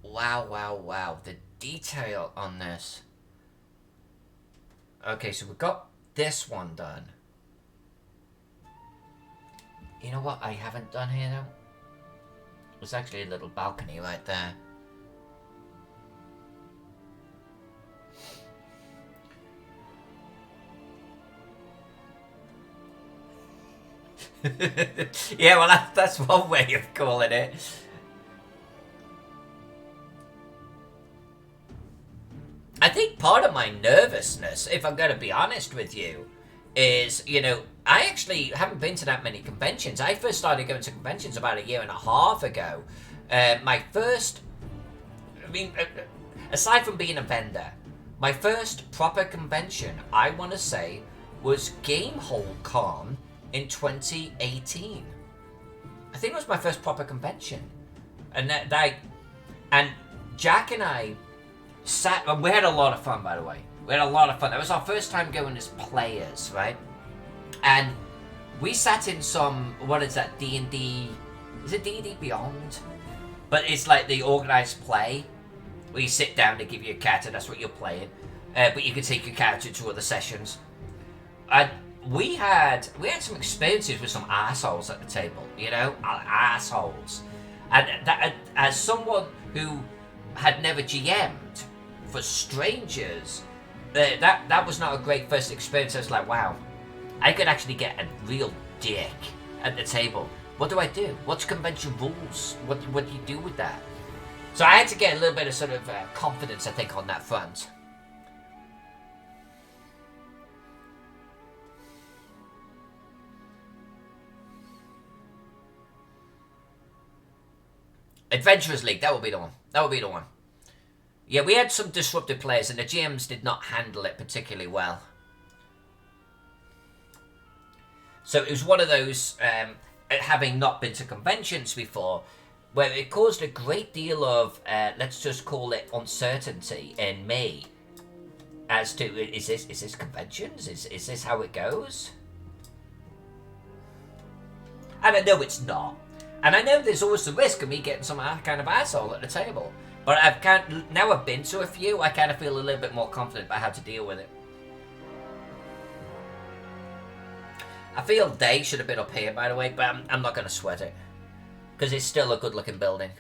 Wow, wow, wow. The detail on this. Okay, so we've got this one done. You know what I haven't done here though? There's actually a little balcony right there. Yeah, well, that's one way of calling it. I think part of my nervousness, if I'm going to be honest with you, is, I actually haven't been to that many conventions. I first started going to conventions about a year and a half ago. My first, aside from being a vendor, my first proper convention, I want to say, was Gamehole Con in 2018. I think it was my first proper convention. And and Jack and I sat, and we had a lot of fun, by the way. We had a lot of fun. That was our first time going as players, right? And we sat in some, what is that, D&D, is it D&D Beyond? But it's like the organized play, where you sit down, they give you a character, that's what you're playing. But you can take your character to other sessions. And we had some experiences with some assholes at the table, assholes. And that, as someone who had never GM'd for strangers, that was not a great first experience. I was like, wow, I could actually get a real dick at the table. What do I do? What's convention rules? What do you do with that? So I had to get a little bit of sort of confidence, I think, on that front. Adventurers League, that would be the one. That would be the one. Yeah, we had some disruptive players, and the GMs did not handle it particularly well. So it was one of those, having not been to conventions before, where it caused a great deal of, let's just call it uncertainty in me, as to, is this conventions? Is this how it goes? And I know it's not. And I know there's always the risk of me getting some kind of asshole at the table. But now I've been to a few, I kind of feel a little bit more confident about how to deal with it. I feel they should have been up here, by the way, but I'm not going to sweat it. Because it's still a good looking building.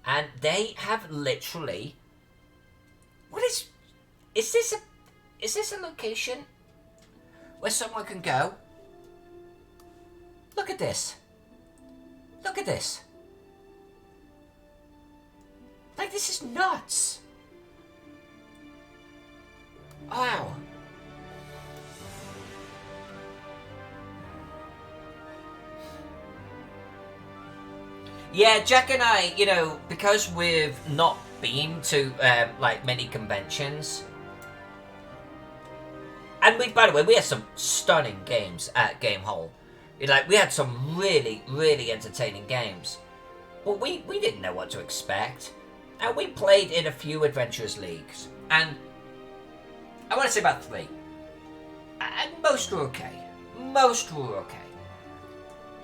And they have literally... Is this a location where someone can go? Look at this. Look at this. Like, this is nuts. Wow. Yeah, Jack and I, because we've not been to, like, many conventions. And by the way, we had some stunning games at Gamehole. Like, we had some really, really entertaining games. But we didn't know what to expect. And we played in a few Adventurers Leagues. And I want to say about 3. And most were okay. Most were okay.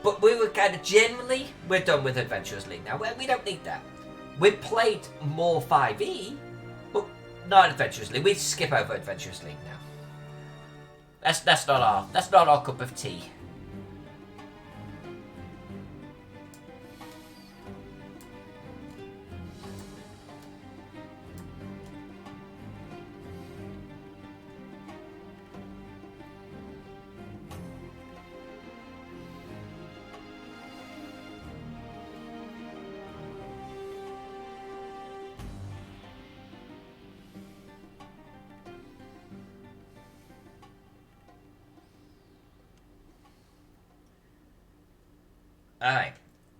But we were kind of generally, we're done with Adventurers League now. We don't need that. We played more 5e, but not Adventurers League. We skip over Adventurers League now. That's not our cup of tea. Alright,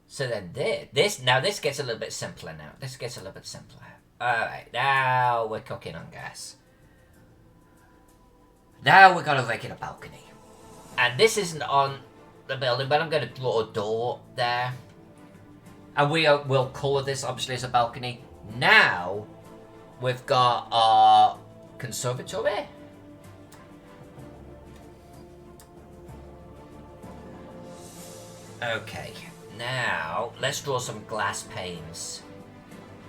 so then this gets a little bit simpler now. This gets a little bit simpler. Alright, now we're cooking on gas. Now we're going to regular balcony. And this isn't on the building, but I'm going to draw a door there. And we'll colour this, obviously, as a balcony. Now, we've got our conservatory. Okay, now let's draw some glass panes.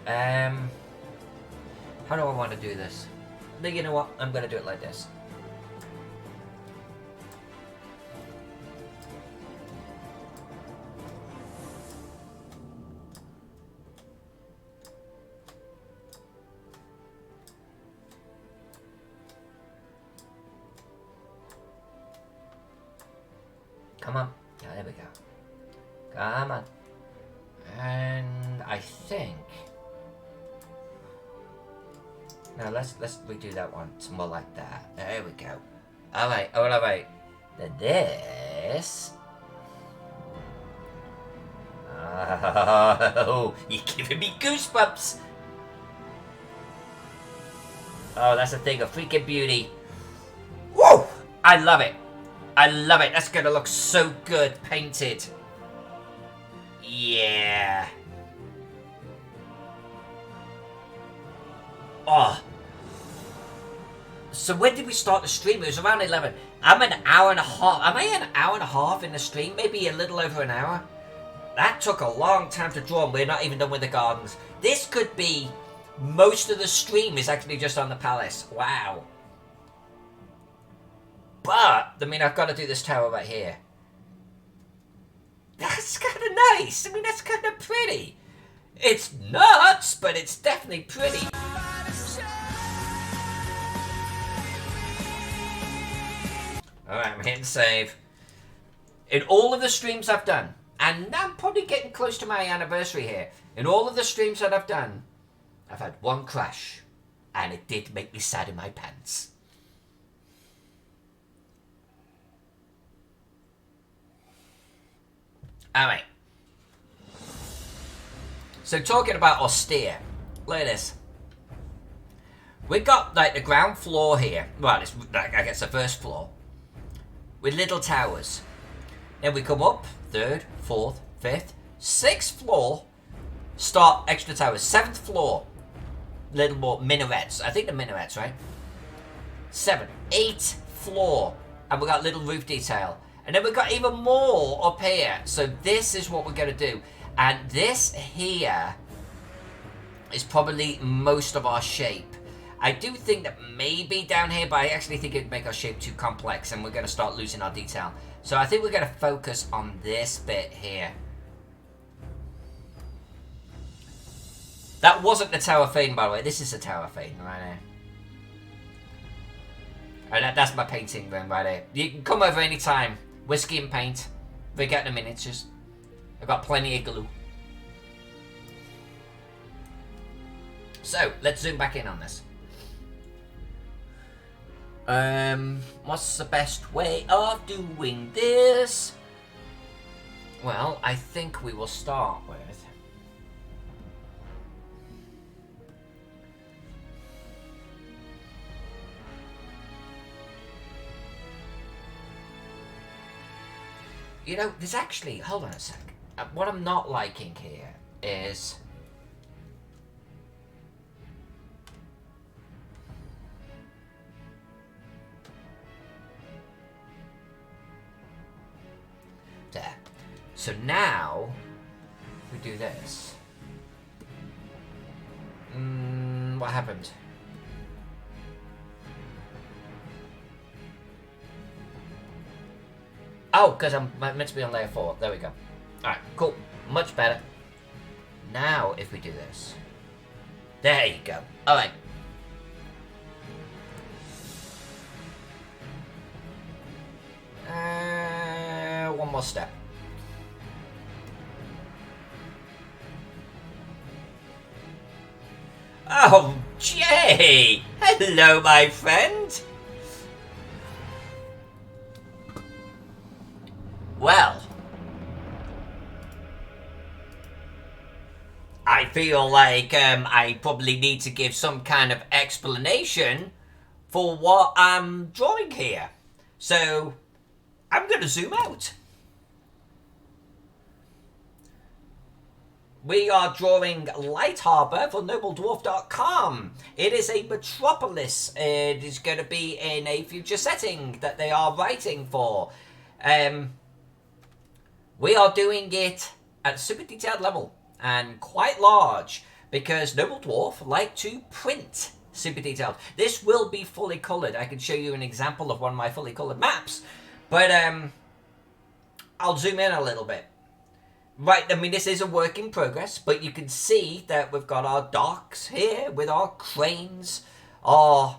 How do I want to do this? You know what? I'm going to do it like this. Come on. Oh, there we go. Come on. And I think... No, let's redo that one. It's more like that. There we go. Alright, alright. Then this... Oh, you're giving me goosebumps. Oh, that's a thing of freaking beauty. Whoa! I love it. I love it. That's gonna look so good painted. Yeah. Oh. So when did we start the stream? It was around 11. I'm an hour and a half. Am I an hour and a half in the stream? Maybe a little over an hour? That took a long time to draw, and we're not even done with the gardens. This could be... Most of the stream is actually just on the palace. Wow. But, I mean, I've got to do this tower right here. That's kind of nice. I mean, that's kind of pretty. It's nuts, but it's definitely pretty. Alright, I'm hitting save. In all of the streams I've done, and I'm probably getting close to my anniversary here, in all of the streams that I've done, I've had one crash, and it did make me sad in my pants. Alright. So talking about austere, look at this. We got like the ground floor here. Well, it's like I guess the first floor. With little towers. Then we come up, 3rd, 4th, 5th, 6th floor. Start extra towers. 7th floor. Little more minarets. I think the minarets, right? 7th, 8th floor. And we got little roof detail. And then we've got even more up here. So this is what we're going to do. And this here is probably most of our shape. I do think that maybe down here, but I actually think it'd make our shape too complex. And we're going to start losing our detail. So I think we're going to focus on this bit here. That wasn't the tower fane, by the way. This is the tower fane right here. And that's my painting room right here. You can come over anytime. Whiskey and paint. We get the miniatures. I've got plenty of glue. So, let's zoom back in on this. What's the best way of doing this? Well, I think we will start with... You know, there's actually... Hold on a sec. What I'm not liking here is... There. So now, we do this. What happened? Oh, because I'm meant to be on layer 4. There we go. Alright, cool. Much better. Now, if we do this. There you go. Alright. One more step. Oh, Jay! Hello, my friend! Well, I feel like I probably need to give some kind of explanation for what I'm drawing here. So, I'm going to zoom out. We are drawing Lightharbor for nobledwarf.com. It is a metropolis. It is going to be in a future setting that they are writing for. We are doing it at super detailed level and quite large because Noble Dwarf like to print super detailed. This will be fully coloured. I can show you an example of one of my fully coloured maps, but I'll zoom in a little bit. Right, I mean, this is a work in progress, but you can see that we've got our docks here with our cranes, our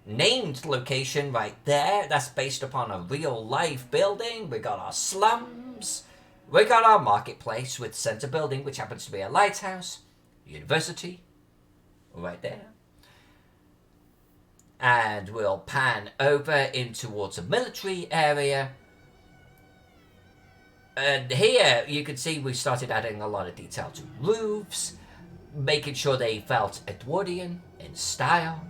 named location right there. That's based upon a real life building. We got our slums. We got our marketplace with center building, which happens to be a lighthouse, university, right there. And we'll pan over in towards a military area. And here you can see we started adding a lot of detail to roofs, making sure they felt Edwardian in style.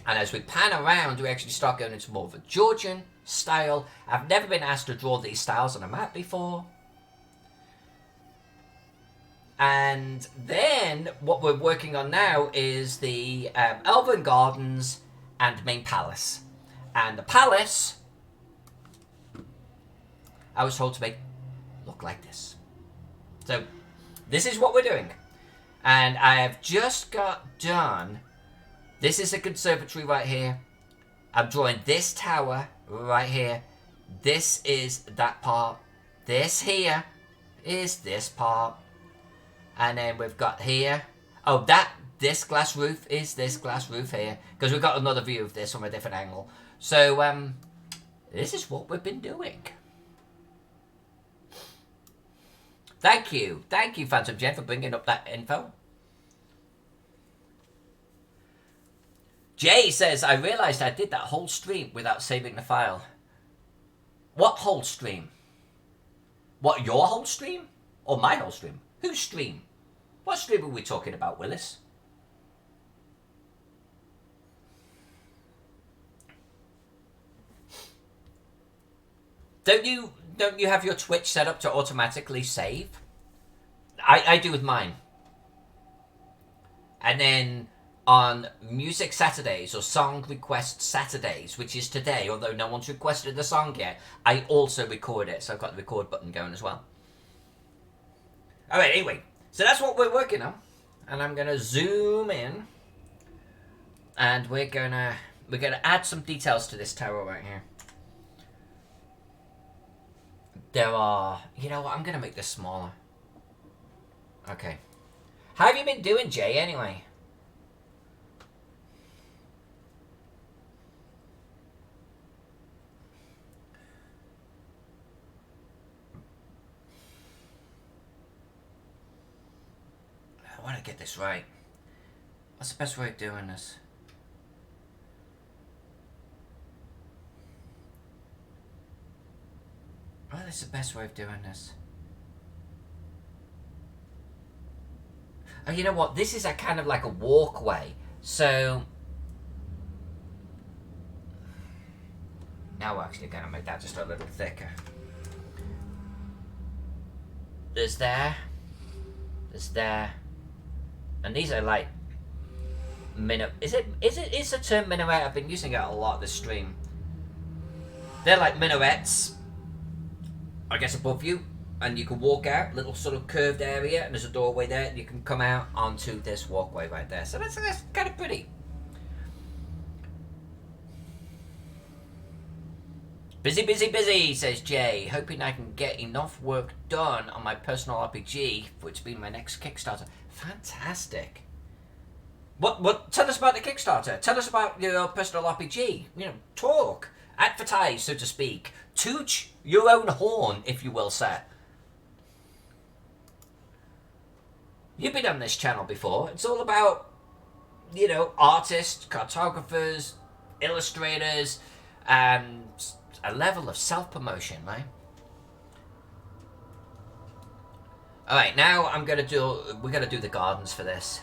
And as we pan around, we actually start going into more of a Georgian style. I've never been asked to draw these styles on a map before. And then what we're working on now is the Elven Gardens and main palace. And the palace, I was told to make look like this. So this is what we're doing. And I have just got done. This is a conservatory right here. I'm drawing this tower right here. This is that part. This here is this part. And then we've got here. Oh, this glass roof is this glass roof here. Because we've got another view of this from a different angle. So, this is what we've been doing. Thank you. Thank you, Phantom Jen, for bringing up that info. Jay says, I realized I did that whole stream without saving the file. What whole stream? What, your whole stream? Or my whole stream? Whose stream? What stream are we talking about, Willis? Don't you have your Twitch set up to automatically save? I do with mine. And then on Music Saturdays or Song Request Saturdays, which is today, although no one's requested the song yet, I also record it. So I've got the record button going as well. Alright, anyway. So that's what we're working on. And I'm going to zoom in. And we're going to add some details to this tower right here. There are... You know what? I'm going to make this smaller. Okay. How have you been doing, Jay, anyway? I want to get this right. What's the best way of doing this? What is the best way of doing this? Oh, you know what? This is a kind of like a walkway. So now we're actually going to make that just a little thicker. There's there. There's there. And these are like is the term minaret? I've been using it a lot this stream. They're like minarets, I guess, above you, and you can walk out, little sort of curved area, and there's a doorway there, and you can come out onto this walkway right there. So that's kind of pretty. Busy, busy, busy, says Jay. Hoping I can get enough work done on my personal RPG for it to be my next Kickstarter. Fantastic. What? Tell us about the Kickstarter. Tell us about your personal RPG. You know, talk. Advertise, so to speak. Toot your own horn, if you will, sir. You've been on this channel before. It's all about, you know, artists, cartographers, illustrators, and a level of self-promotion, right? Alright, now we're gonna do the gardens for this.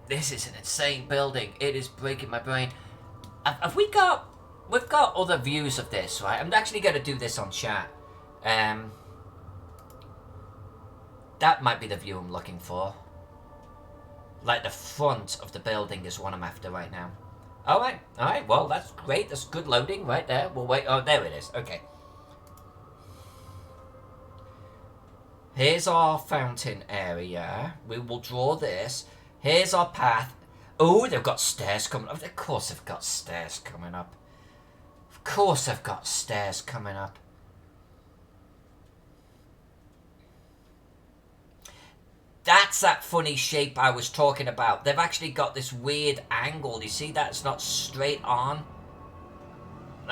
This is an insane building. It is breaking my brain. We've got other views of this, right? I'm actually going to do this on chat. That might be the view I'm looking for. Like the front of the building is what I'm after right now. Alright, well, that's great. That's good loading right there. We'll wait. Oh, there it is. Okay. Here's our fountain area. We will draw this. Here's our path. Oh, they've got stairs coming up. Of course they've got stairs coming up. Of course they've got stairs coming up. That's that funny shape I was talking about. They've actually got this weird angle. You see that? It's not straight on.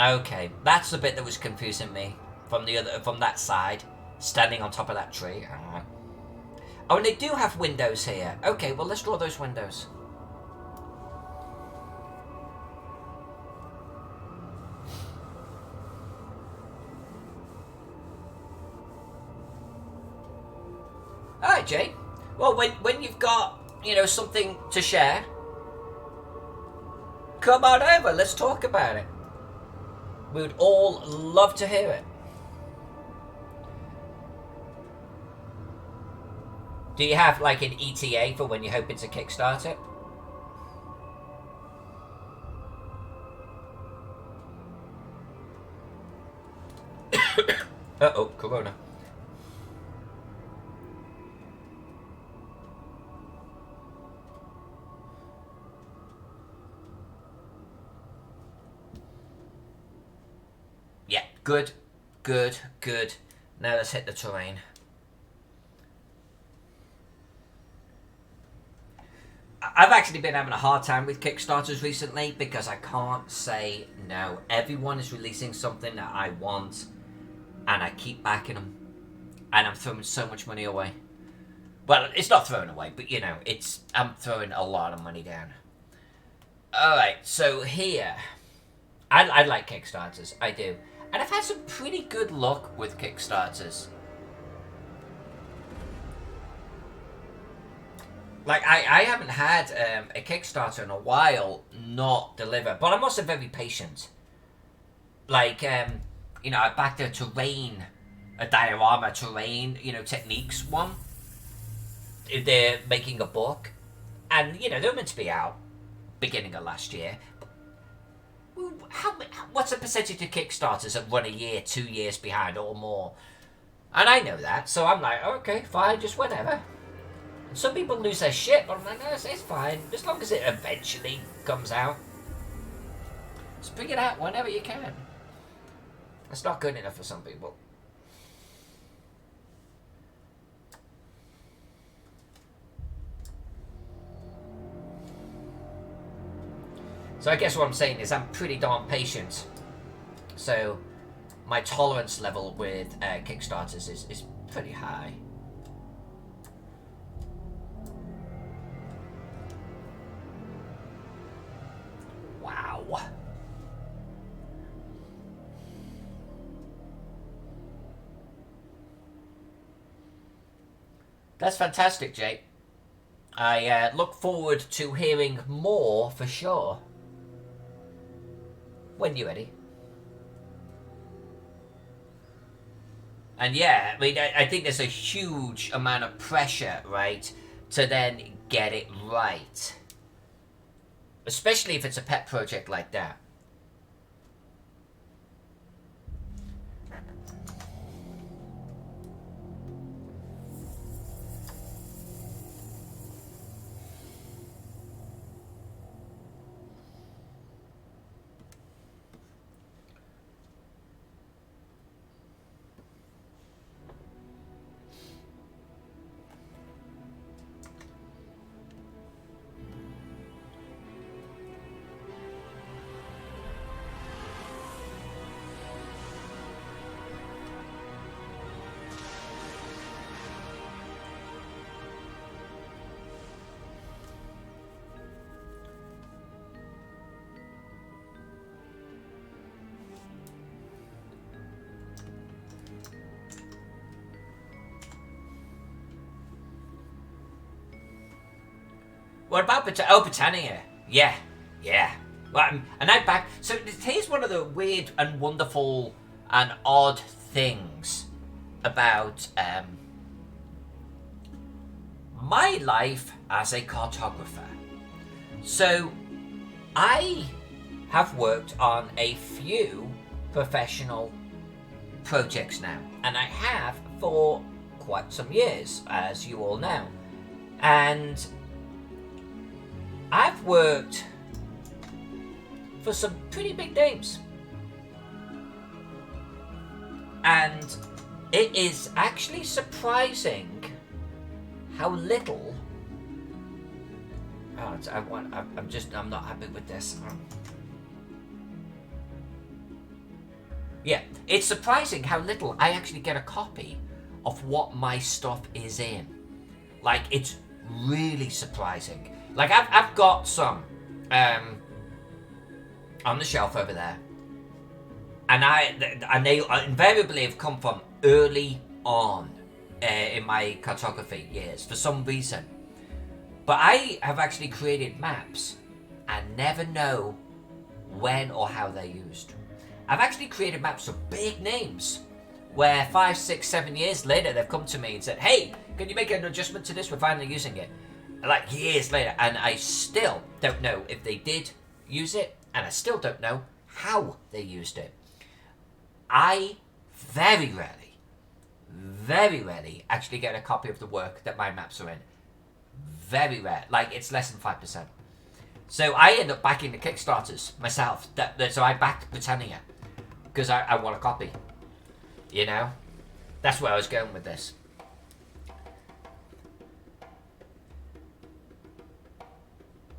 Okay, that's the bit that was confusing me from that side, standing on top of that tree. Oh, and they do have windows here. Okay, well, let's draw those windows. Alright, Jay. Well, when you've got, something to share, come on over. Let's talk about it. We would all love to hear it. Do you have, like, an ETA for when you're hoping to kickstart it? Uh-oh, Corona. Yeah, good, good, good. Now let's hit the terrain. I've actually been having a hard time with Kickstarters recently because I can't say no. Everyone is releasing something that I want, and I keep backing them, and I'm throwing so much money away. Well, it's not thrown away, but I'm throwing a lot of money down. Alright, so here, I like Kickstarters, I do. And I've had some pretty good luck with Kickstarters. Like, I haven't had a Kickstarter in a while not deliver, but I'm also very patient. Like, I backed a diorama terrain, techniques one. They're making a book, and, they're meant to be out beginning of last year. What's the percentage of Kickstarters that run a year, 2 years behind or more? And I know that, so I'm like, okay, fine, just whatever. Some people lose their shit, but I'm like, no, it's fine. As long as it eventually comes out. Just bring it out whenever you can. That's not good enough for some people. So I guess what I'm saying is I'm pretty darn patient. So my tolerance level with Kickstarters is pretty high. Wow. That's fantastic, Jake. I look forward to hearing more for sure. When you're ready. And yeah, I mean, I think there's a huge amount of pressure, right, to then get it right. Especially if it's a pet project like that. What about Britannia? Yeah. Well, and I back. So here's one of the weird and wonderful and odd things about my life as a cartographer. So I have worked on a few professional projects now, and I have for quite some years, as you all know. And I've worked for some pretty big names. And it is actually surprising how little. Oh, I'm not happy with this. Yeah, it's surprising how little I actually get a copy of what my stuff is in. Like, it's really surprising. Like, I've got some on the shelf over there, and they invariably have come from early on in my cartography years for some reason. But I have actually created maps and never know when or how they're used. I've actually created maps for big names where 5, 6, 7 years later they've come to me and said, hey, can you make an adjustment to this? We're finally using it. Like years later, and I still don't know if they did use it, and I still don't know how they used it. I very rarely actually get a copy of the work that my maps are in. Very rare. Like, it's less than 5%. So I end up backing the Kickstarters myself. So I backed Britannia because I want a copy. You know? That's where I was going with this.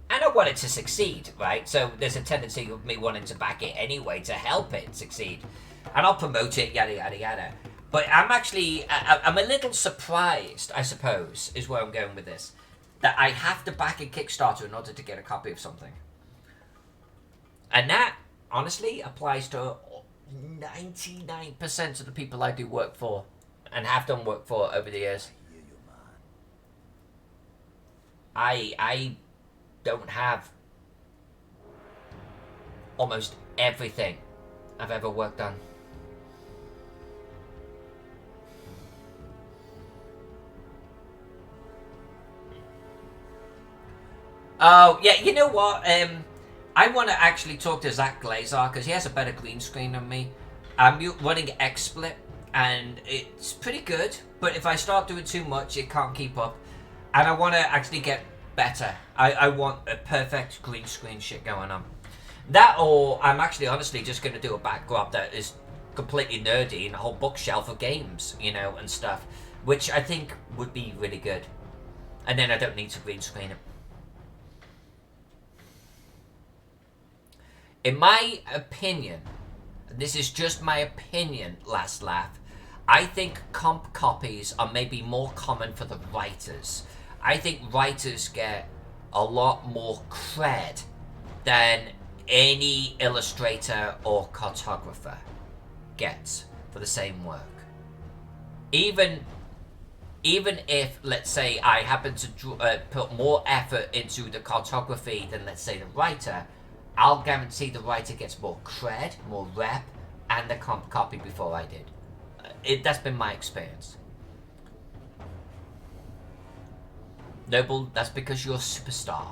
And I want it to succeed, right? So there's a tendency of me wanting to back it anyway to help it succeed. And I'll promote it, yada, yada, yada. But I'm a little surprised, I suppose, is where I'm going with this, that I have to back a Kickstarter in order to get a copy of something. And that, honestly, applies to 99% of the people I do work for and have done work for over the years. I don't have almost everything I've ever worked on. Oh, yeah, you know what? I want to actually talk to Zach Glazar because he has a better green screen than me. I'm running XSplit and it's pretty good, but if I start doing too much, it can't keep up. And I want to actually get better. I want a perfect green screen shit going on. That, or I'm actually honestly just going to do a backdrop that is completely nerdy and a whole bookshelf of games, you know, and stuff, which I think would be really good. And then I don't need to green screen it. In my opinion, this is just my opinion, Last Laugh, I think comp copies are maybe more common for the writers. I think writers get a lot more cred than any illustrator or cartographer gets for the same work. Even if, let's say, I happen to put more effort into the cartography than, let's say, the writer, I'll guarantee the writer gets more cred, more rep, and the comp copy before I did. That's been my experience. Noble, that's because you're a superstar.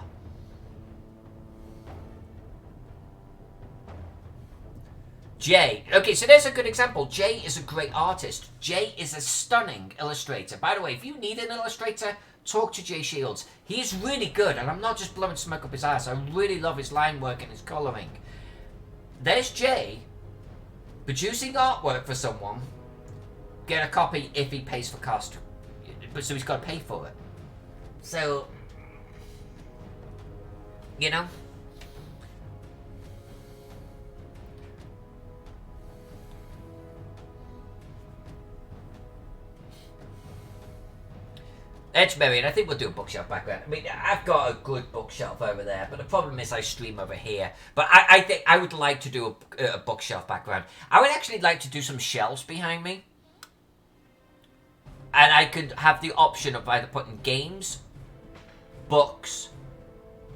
Jay. Okay, so there's a good example. Jay is a great artist. Jay is a stunning illustrator. By the way, if you need an illustrator, talk to Jay Shields. He's really good, and I'm not just blowing smoke up his ass. I really love his line work and his colouring. There's Jay producing artwork for someone. Get a copy if he pays for cost. But so he's got to pay for it. So, you know. Edgeberry, and I think we'll do a bookshelf background. I mean, I've got a good bookshelf over there, but the problem is I stream over here. But I think I would like to do a bookshelf background. I would actually like to do some shelves behind me. And I could have the option of either putting games, books,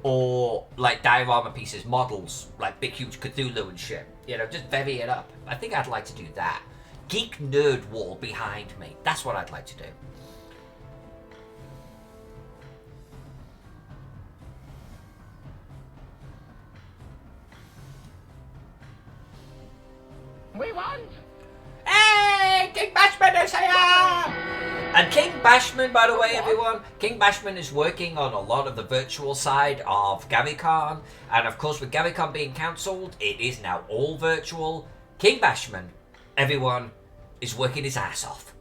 or like diorama pieces, models, like big huge Cthulhu and shit. You know, just vary it up. I think I'd like to do that. Geek nerd wall behind me. That's what I'd like to do. We won! Hey! King Bashman is here! And King Bashman, by the way, everyone, King Bashman is working on a lot of the virtual side of GaryCon. And of course, with GaryCon being cancelled, it is now all virtual. King Bashman, everyone, is working his ass off.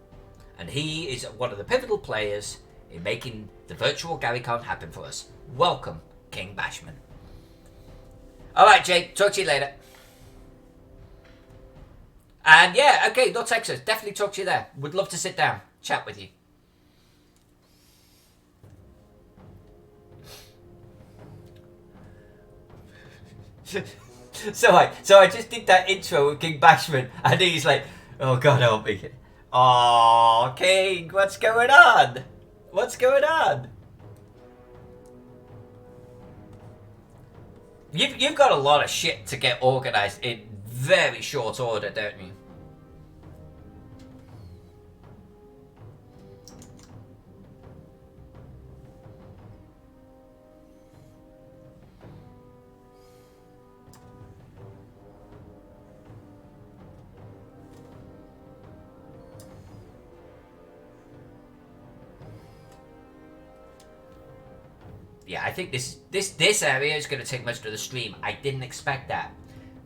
And he is one of the pivotal players in making the virtual GaryCon happen for us. Welcome, King Bashman. Alright, Jake, talk to you later. And yeah, okay, no Texas. Definitely talk to you there. Would love to sit down, chat with you. So I just did that intro with King Bashman, and he's like, oh God help me. Oh, King, what's going on? What's going on? You've got a lot of shit to get organised in very short order, don't you? Yeah, I think this area is going to take most of the stream. I didn't expect that,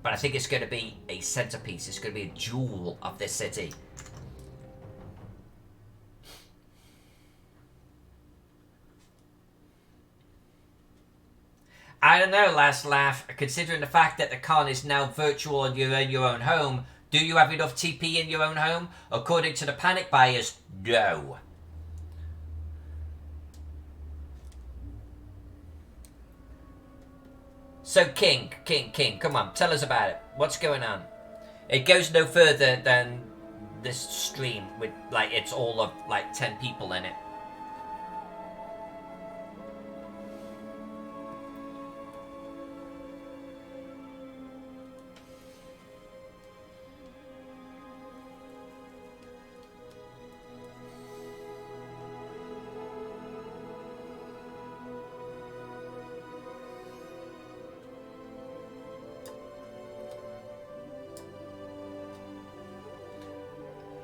but I think it's going to be a centerpiece. It's going to be a jewel of this city. I don't know, last laugh. Considering the fact that the con is now virtual and you're in your own home, do you have enough TP in your own home? According to the panic buyers, no. So King, come on, tell us about it. What's going on? It goes no further than this stream with, like, it's all of, like, 10 people in it.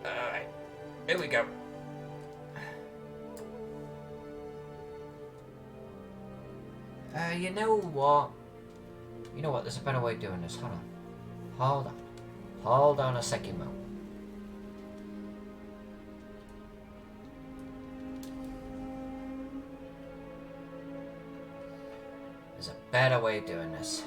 Alright, here we go. You know what? You know what, there's a better way of doing this. Hold on a second, Mo. There's a better way of doing this.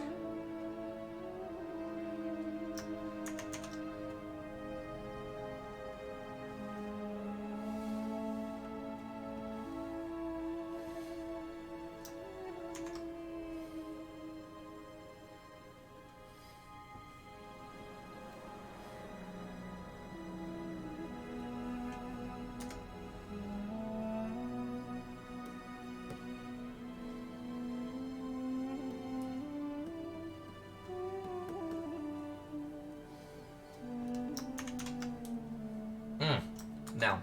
No.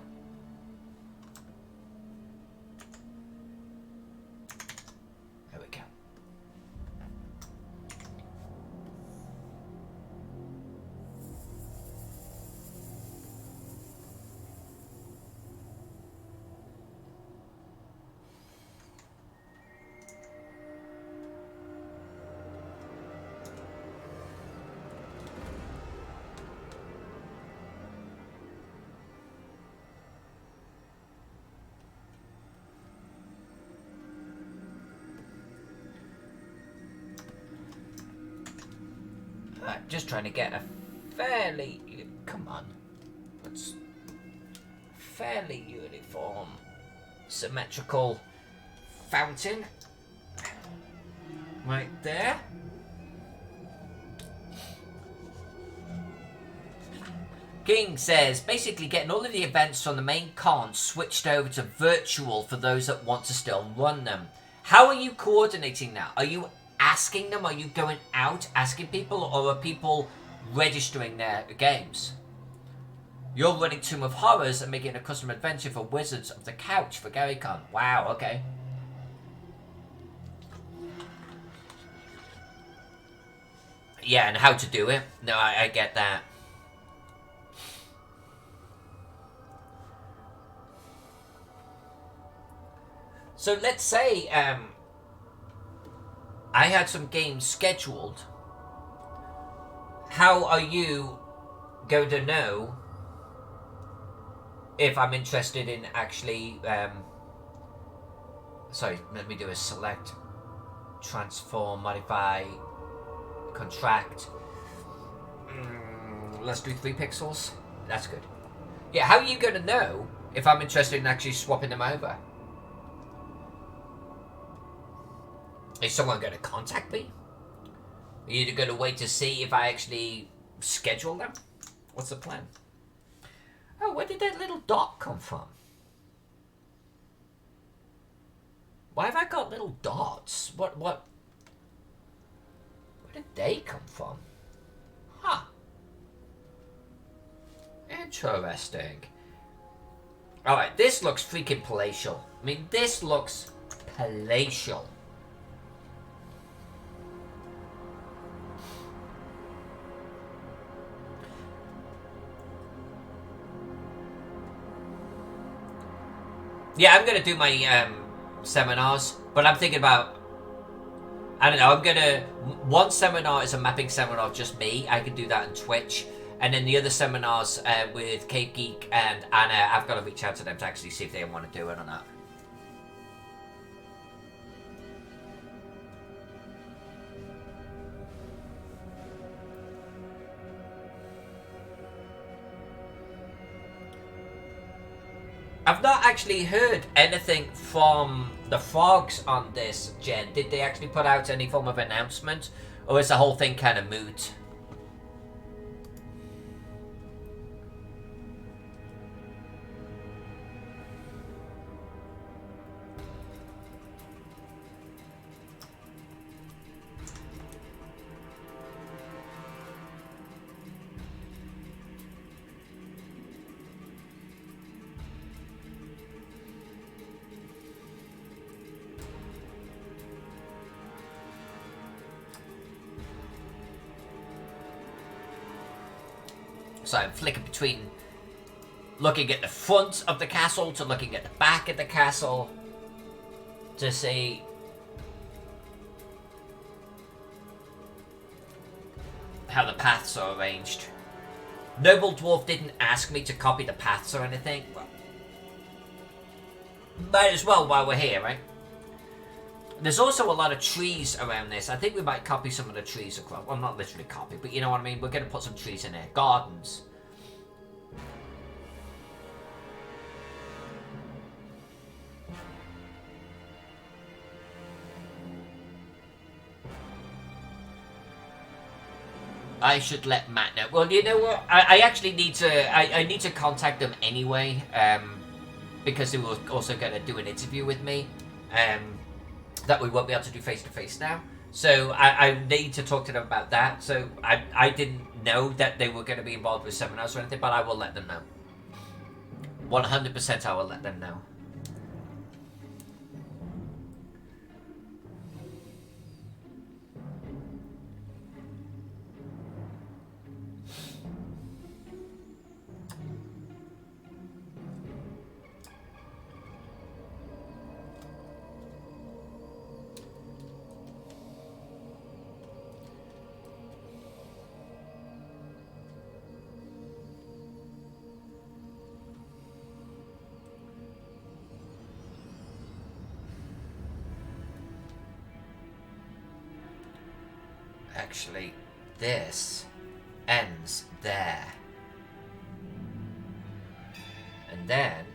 There we go. Just trying to get a fairly, come on, what's fairly uniform, symmetrical fountain right there. King says, basically getting all of the events from the main con switched over to virtual for those that want to still run them. How are you coordinating that? Are you asking them? Are you going out asking people, or are people registering their games? You're running Tomb of Horrors and making a custom adventure for Wizards of the Couch for GaryCon. Wow, okay. Yeah, and how to do it. No, I get that. So let's say I had some games scheduled. How are you going to know if I'm interested in actually Sorry, let me do a select, transform, modify, contract. Let's do 3 pixels. That's good. Yeah, how are you going to know if I'm interested in actually swapping them over? Is someone going to contact me? Are you going to wait to see if I actually schedule them? What's the plan? Oh, where did that little dot come from? Why have I got little dots? What? Where did they come from? Huh. Interesting. Alright, this looks freaking palatial. I mean, this looks palatial. Yeah, I'm gonna do my seminars, but I'm thinking about, I don't know, I'm gonna, one seminar is a mapping seminar of just me. I can do that on Twitch. And then the other seminars with Cape Geek and Anna, I've got to reach out to them to actually see if they want to do it or not. I've not actually heard anything from the frogs on this, Jen. Did they actually put out any form of announcement? Or is the whole thing kind of moot? So I'm flicking between looking at the front of the castle to looking at the back of the castle to see how the paths are arranged. Noble Dwarf didn't ask me to copy the paths or anything. Well, might as well while we're here, right? There's also a lot of trees around this. I think we might copy some of the trees across. Well, not literally copy, but you know what I mean? We're going to put some trees in there. Gardens. I should let Matt know. Well, you know what? I actually need to... I need to contact them anyway. Because they were also going to do an interview with me. That we won't be able to do face-to-face now. So I need to talk to them about that. So I didn't know that they were going to be involved with seminars or anything, but I will let them know. 100% I will let them know. Actually, this ends there. And then...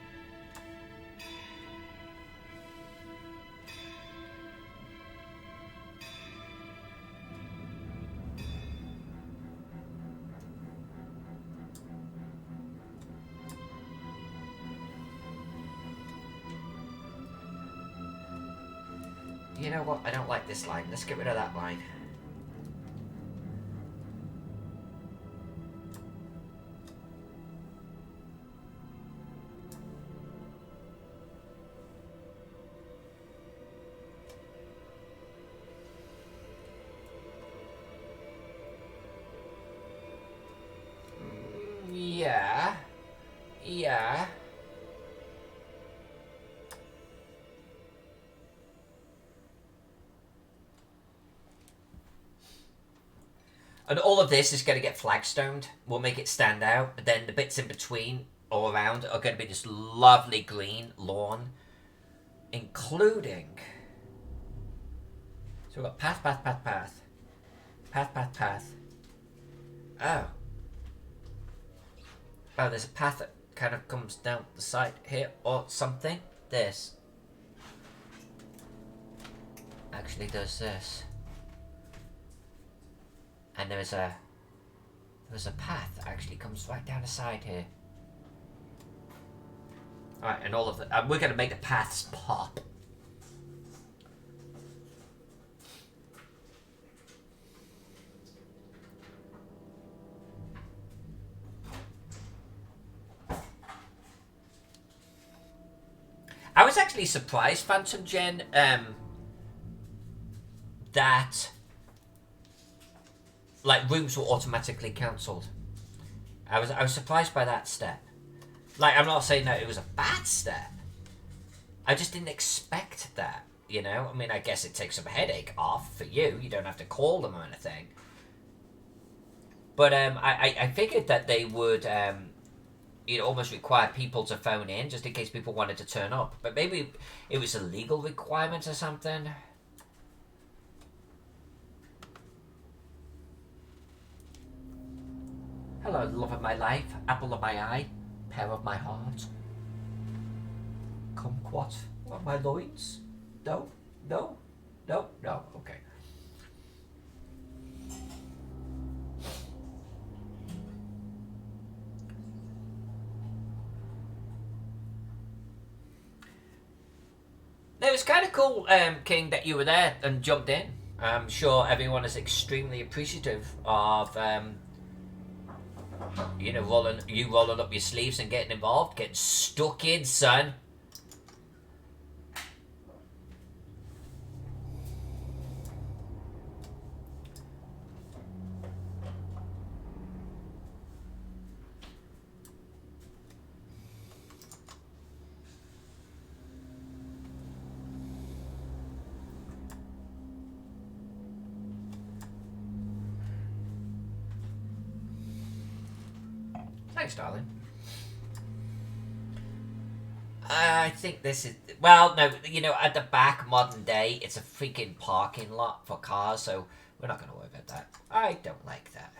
You know what? I don't like this line. Let's get rid of that line. Yeah. Yeah. And all of this is going to get flagstoned. We'll make it stand out. But then the bits in between, all around, are going to be this lovely green lawn. including. So we've got path, path, path, path. Path, path, path. Oh. Oh, there's a path that kind of comes down the side here or something. This actually does this. And there's a path that actually comes right down the side here. Alright, and all of the we're gonna make the paths pop. I was actually surprised, Phantom Jen, that like rooms were automatically cancelled. I was surprised by that step. Like, I'm not saying that it was a bad step. I just didn't expect that, you know? I mean, I guess it takes some headache off for you. You don't have to call them or anything. But I figured that they would almost require people to phone in just in case people wanted to turn up. But maybe it was a legal requirement or something. Hello, love of my life, apple of my eye, pear of my heart. Kumquat of my loins? No, no, no, no, okay. It was kind of cool, King, that you were there and jumped in. I'm sure everyone is extremely appreciative of rolling up your sleeves and getting involved, getting stuck in, son. Thanks, darling. I think this is... Well, no, at the back, modern day, it's a freaking parking lot for cars, so we're not going to worry about that. I don't like that.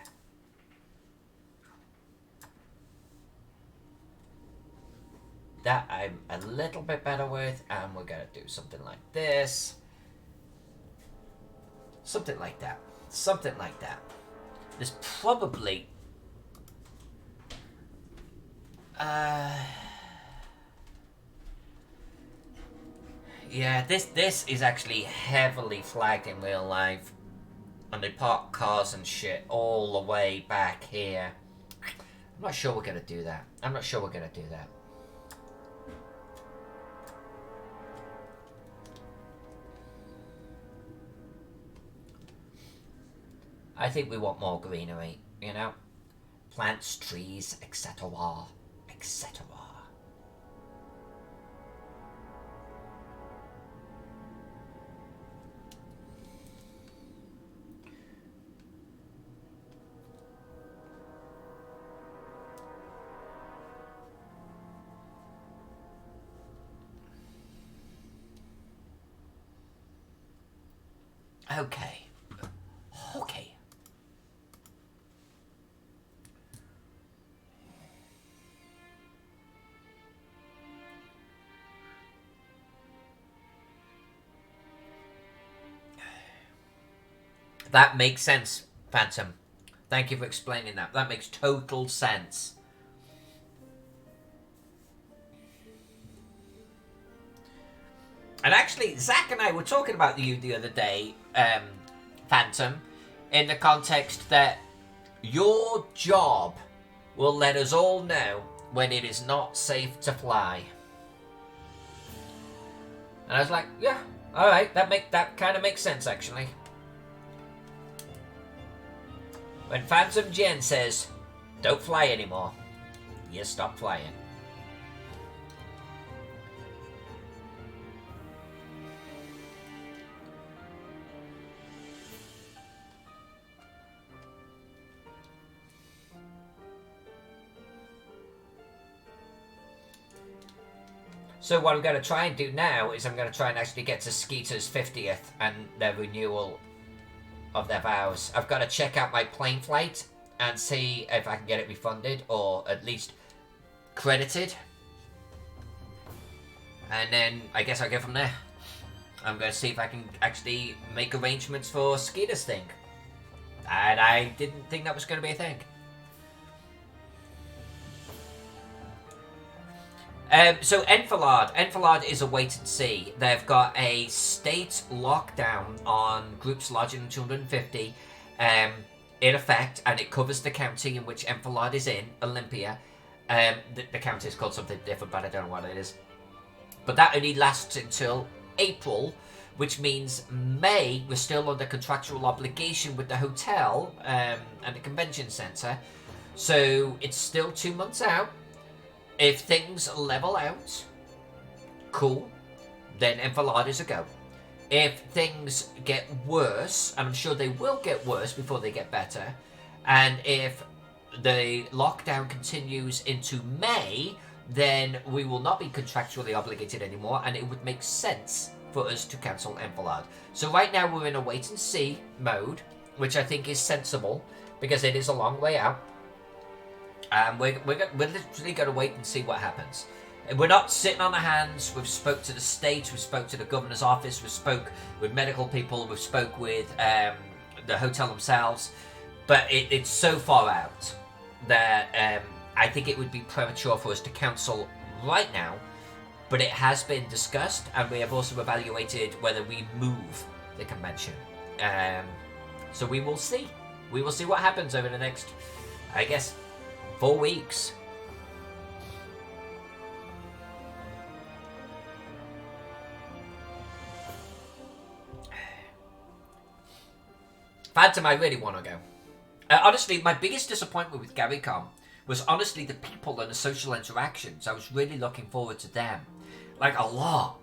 That I'm a little bit better with, and we're going to do something like this. Something like that. Something like that. There's probably... yeah, this is actually heavily flagged in real life. And they park cars and shit all the way back here. I'm not sure we're gonna do that. I'm not sure we're gonna do that. I think we want more greenery, you know? Plants, trees, etc. etc. Okay. Okay. That makes sense, Phantom. Thank you for explaining that. That makes total sense. And actually, Zach and I were talking about you the other day, Phantom, in the context that your job will let us all know when it is not safe to fly. And I was like, yeah, alright, that kind of makes sense, actually. When Phantom Jen says, don't fly anymore, you stop flying. So what I'm going to try and do now is I'm going to try and actually get to Skeeter's 50th and their renewal of their vows. I've got to check out my plane flight and see if I can get it refunded or at least credited. And then I guess I'll go from there. I'm going to see if I can actually make arrangements for Skeeter's thing. And I didn't think that was going to be a thing. So Enfilade is a wait and see. They've got a state lockdown on groups larger than 250 in effect, and it covers the county in which Enfilade is in, Olympia. The county is called something different, but I don't know what it is. But that only lasts until April, which means May we're still under contractual obligation with the hotel and the convention centre. So it's still 2 months out. If things level out, cool, then Enfilade is a go. If things get worse, and I'm sure they will get worse before they get better, and if the lockdown continues into May, then we will not be contractually obligated anymore, and it would make sense for us to cancel Enfilade. So right now we're in a wait and see mode, which I think is sensible, because it is a long way out. And we're literally going to wait and see what happens. We're not sitting on our hands. We've spoke to the state, we've spoke to the governor's office, we've spoke with medical people, we've spoke with the hotel themselves. But it's so far out that I think it would be premature for us to cancel right now. But it has been discussed, and we have also evaluated whether we move the convention. So we will see. We will see what happens over the next, I guess, 4 weeks. Phantom, I really want to go. Honestly, my biggest disappointment with GaryCon was honestly the people and the social interactions. I was really looking forward to them. Like, a lot.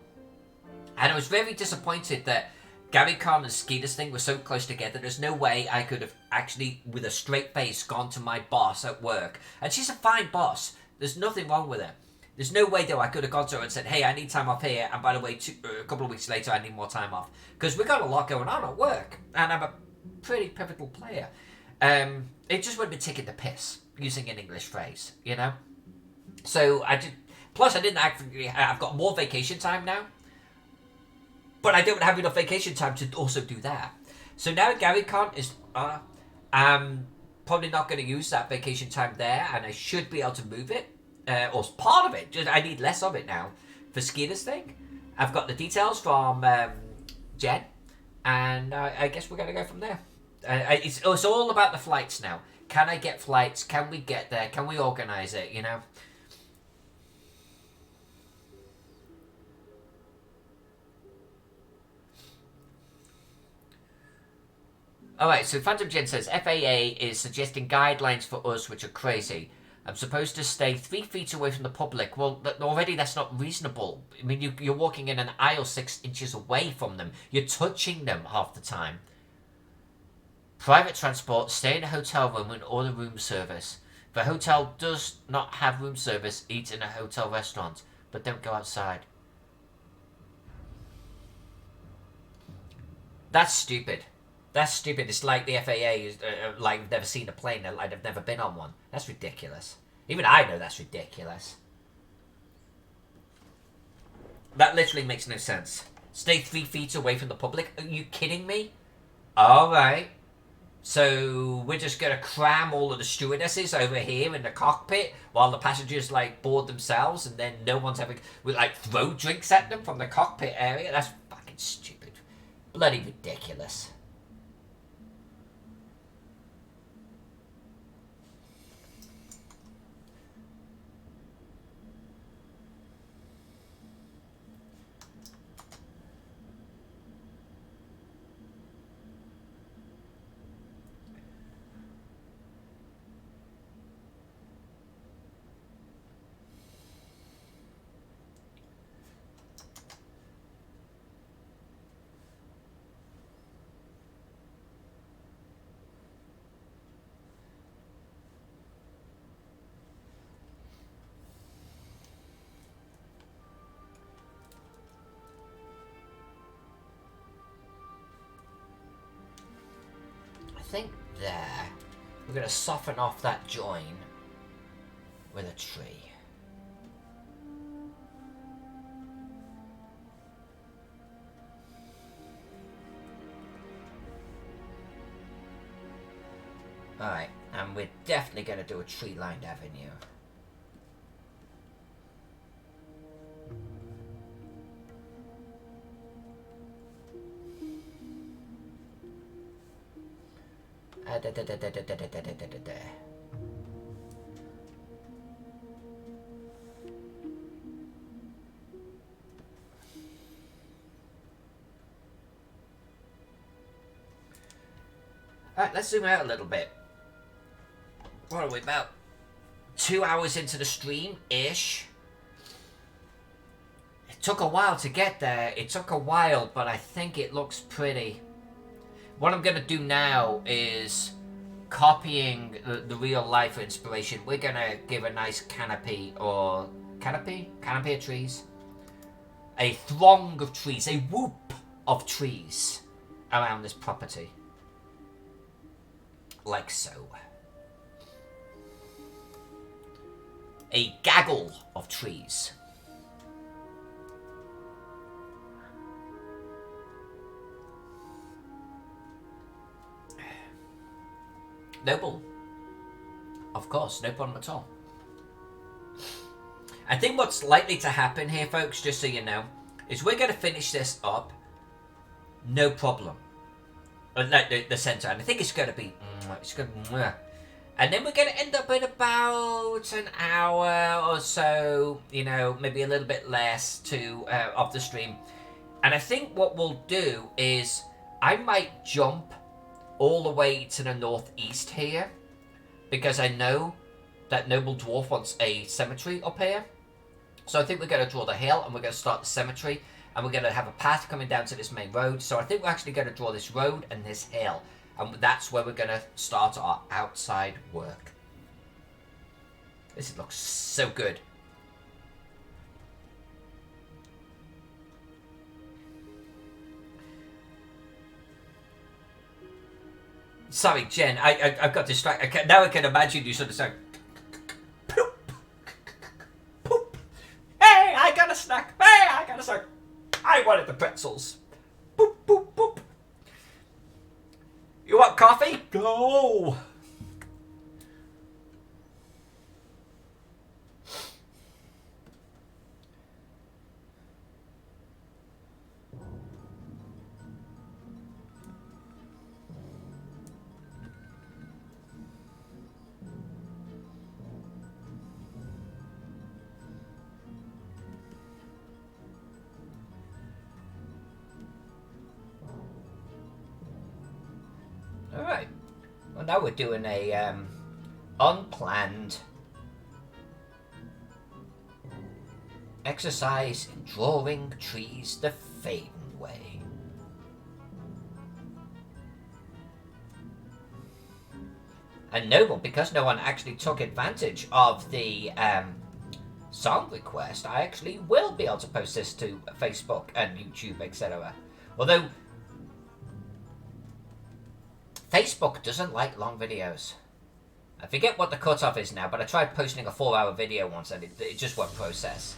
And I was very disappointed that GaryCon and Skeeter's thing were so close together. There's no way I could have actually, with a straight face, gone to my boss at work. And she's a fine boss. There's nothing wrong with her. There's no way, though, I could have gone to her and said, hey, I need time off here. And by the way, a couple of weeks later, I need more time off. Because we've got a lot going on at work. And I'm a pretty pivotal player. It just would be taking the piss, using an English phrase, you know? So I did. Plus, I didn't actually. I've got more vacation time now. But I don't have enough vacation time to also do that. So now GaryCon is, I'm probably not going to use that vacation time there, and I should be able to move it, or part of it. Just I need less of it now for Skeeter's thing. I've got the details from Jen, and I guess we're going to go from there. It's all about the flights now. Can I get flights? Can we get there? Can we organise it? You know. Alright, so Phantom Jen says, FAA is suggesting guidelines for us which are crazy. I'm supposed to stay 3 feet away from the public. Well, already that's not reasonable. I mean, you're walking in an aisle 6 inches away from them. You're touching them half the time. Private transport, stay in a hotel room and order room service. If a hotel does not have room service, eat in a hotel restaurant. But don't go outside. That's stupid. That's stupid. It's like the FAA is like I've never seen a plane, like I've never been on one. That's ridiculous. Even I know that's ridiculous. That literally makes no sense. Stay 3 feet away from the public? Are you kidding me? Alright. So we're just going to cram all of the stewardesses over here in the cockpit while the passengers like board themselves, and then no one's ever... We like throw drinks at them from the cockpit area? That's fucking stupid. Bloody ridiculous. think there. We're going to soften off that join with a tree. Alright, and we're definitely going to do a tree-lined avenue. Alright, let's zoom out a little bit. What are we, about 2 hours into the stream-ish? It took a while to get there. It took a while, but I think it looks pretty. What I'm going to do now is copying the real life inspiration. We're going to give a nice canopy or... Canopy? Canopy of trees? A throng of trees. A whoop of trees around this property. Like so. A gaggle of trees. Noble. Of course, no problem at all. I think what's likely to happen here, folks, just so you know, is we're going to finish this up. No problem. The centre. And I think it's going to be... And then we're going to end up at about an hour or so, you know, maybe a little bit less to of the stream. And I think what we'll do is I might jump all the way to the northeast here, because I know that Noble Dwarf wants a cemetery up here. So I think we're going to draw the hill and we're going to start the cemetery, and we're going to have a path coming down to this main road. So I think we're actually going to draw this road and this hill, and that's where we're going to start our outside work. This looks so good. Sorry, Jen, I got distracted. Now I can imagine you sort of saying, poop, poop. Hey, I got a snack. Hey, I got a snack. I wanted the pretzels. Boop, boop, boop. You want coffee? Go. Alright, well now we're doing a unplanned exercise in drawing trees the Faden way. And Noble, because no one actually took advantage of the song request, I actually will be able to post this to Facebook and YouTube, etc. Although Facebook doesn't like long videos. I forget what the cutoff is now, but I tried posting a 4-hour video once and it just won't process.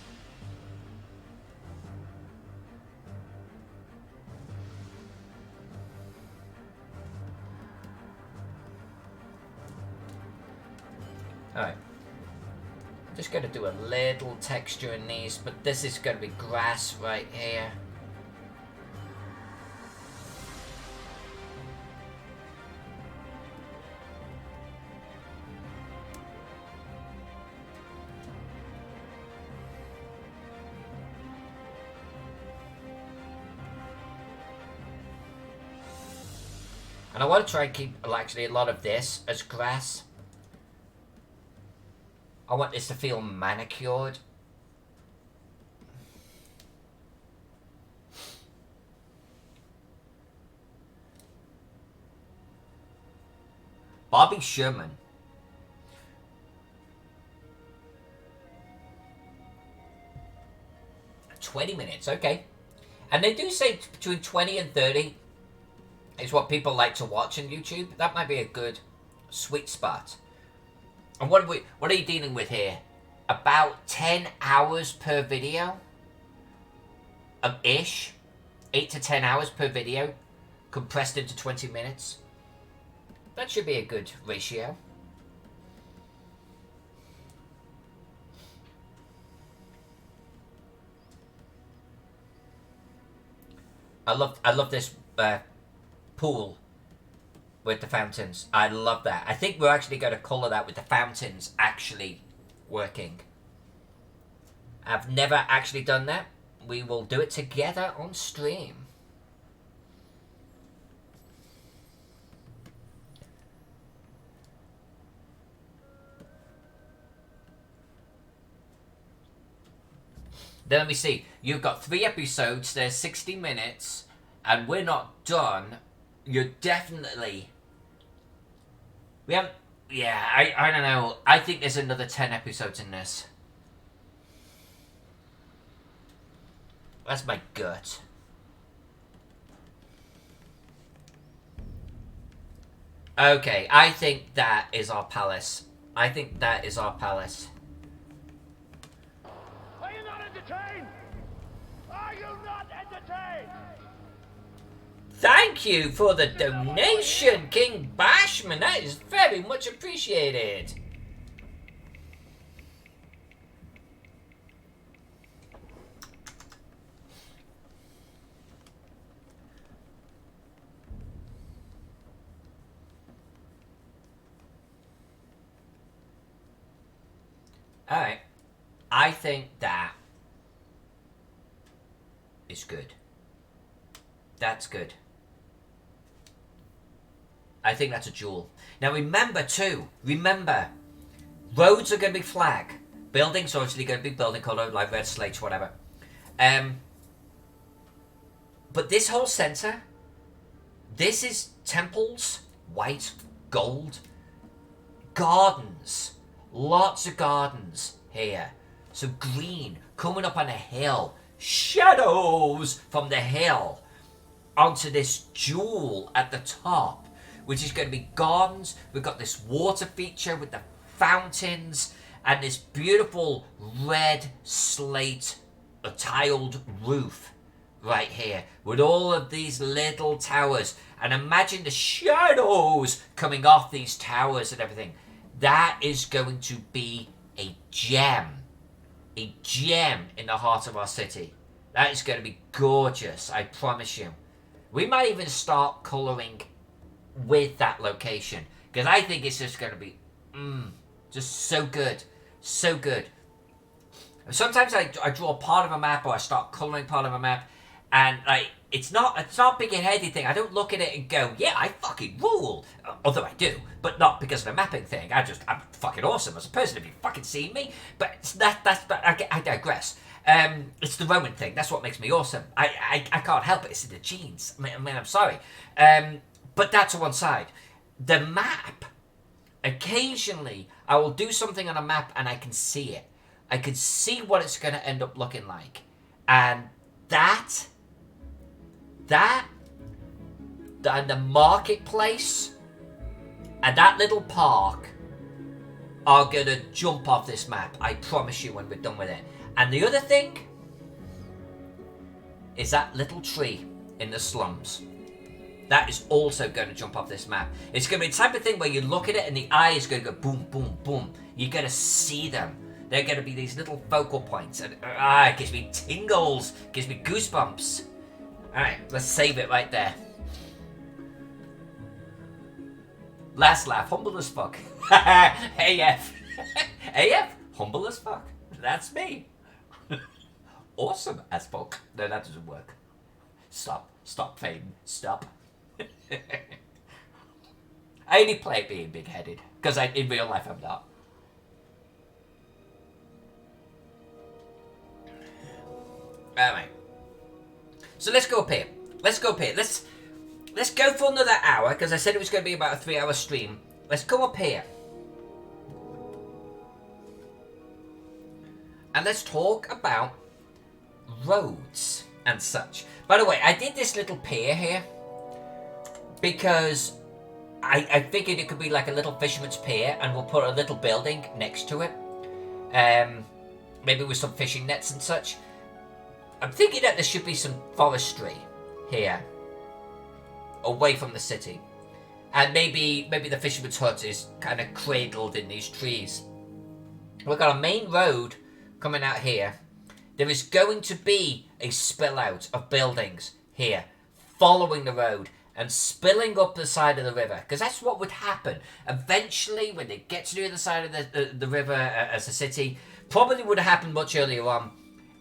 Alright. Just going to do a little texture in these, but this is going to be grass right here. And I want to try and keep, actually, a lot of this as grass. I want this to feel manicured. Bobby Sherman. "20 minutes, okay. And they do say between 20 and 30. is what people like to watch on YouTube. That might be a good sweet spot. And what are you dealing with here? About 10 hours per video? Ish. 8 to 10 hours per video. Compressed into 20 minutes. That should be a good ratio. I love this pool with the fountains. I love that. I think we're actually going to colour that with the fountains actually working. I've never actually done that. We will do it together on stream. Then let me see. You've got 3 episodes. There's 60 minutes. And we're not done. You're definitely... We haven't... Yeah, I don't know. I think there's another 10 episodes in this. That's my gut. Okay, I think that is our palace. I think that is our palace. Are you not entertained? Are you not entertained? Thank you for the donation, King Bashman. That is very much appreciated. Alright. I think that is good. That's good. I think that's a jewel. Now remember too, roads are going to be flag. Buildings are obviously going to be building colour, like red slates, whatever. But this whole centre, this is temples, white, gold, gardens. Lots of gardens here. So green, coming up on a hill. Shadows from the hill onto this jewel at the top, which is going to be gardens. We've got this water feature with the fountains and this beautiful red slate tiled roof right here with all of these little towers. And imagine the shadows coming off these towers and everything. That is going to be a gem in the heart of our city. That is going to be gorgeous, I promise you. We might even start colouring with that location, because I think it's just going to be just so good, so good. Sometimes I draw part of a map, or I start colouring part of a map, and it's not big and heady thing. I don't look at it and go, yeah, I fucking rule. Although I do, but not because of the mapping thing. I'm fucking awesome as a person, if you fucking see me. But I digress. It's the Roman thing. That's what makes me awesome. I can't help it. It's in the genes. I mean, I'm sorry. But that's to one side. The map, occasionally, I will do something on a map and I can see it. I can see what it's going to end up looking like. And that and the marketplace and that little park are gonna jump off this map. I promise you when we're done with it. And the other thing is that little tree in the slums. That is also going to jump off this map. It's going to be the type of thing where you look at it and the eye is going to go boom, boom, boom. You're going to see them. They're going to be these little focal points. And it gives me tingles. Gives me goosebumps. Alright, let's save it right there. Last laugh, humble as fuck. AF. AF, humble as fuck. That's me. Awesome as fuck. No, that doesn't work. Stop fading. Stop. I only play it being big-headed, because in real life I'm not. Alright. So let's go up here. Let's go for another hour, because I said it was going to be about a 3-hour stream. Let's go up here. And let's talk about roads and such. By the way, I did this little pier here because I figured it could be like a little fisherman's pier, and we'll put a little building next to it. Maybe with some fishing nets and such. I'm thinking that there should be some forestry here, away from the city. And maybe the fisherman's hut is kind of cradled in these trees. We've got a main road coming out here. There is going to be a spill out of buildings here, following the road and spilling up the side of the river, because that's what would happen. Eventually, when they get to the other side of the river as a city, probably would have happened much earlier on.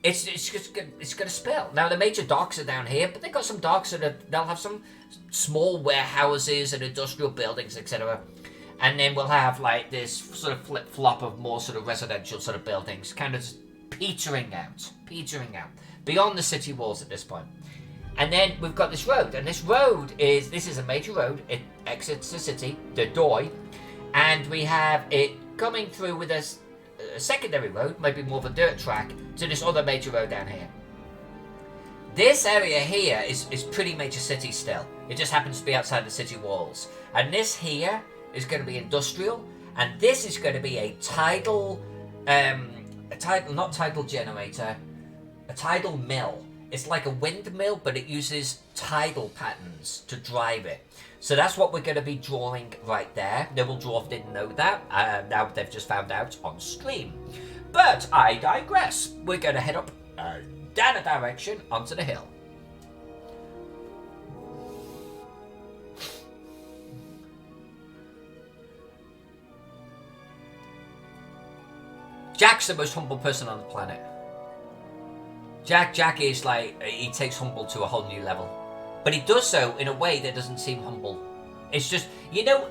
It's going to spill. Now, the major docks are down here, but they've got some docks that they'll have some small warehouses and industrial buildings, etc. And then we'll have like this sort of flip-flop of more sort of residential sort of buildings, kind of just petering out, beyond the city walls at this point. And then we've got this road, and this is a major road. It exits the city, the Doi, and we have it coming through with a secondary road, maybe more of a dirt track, to this other major road down here. This area here is pretty major city still. It just happens to be outside the city walls. And this here is going to be industrial, and this is going to be a tidal generator, a tidal mill. It's like a windmill, but it uses tidal patterns to drive it. So that's what we're going to be drawing right there. Noble Dwarf didn't know that. Now they've just found out on stream. But I digress. We're going to head up down a direction onto the hill. Jack's the most humble person on the planet. Jack is like, he takes humble to a whole new level. But he does so in a way that doesn't seem humble. It's just, you know,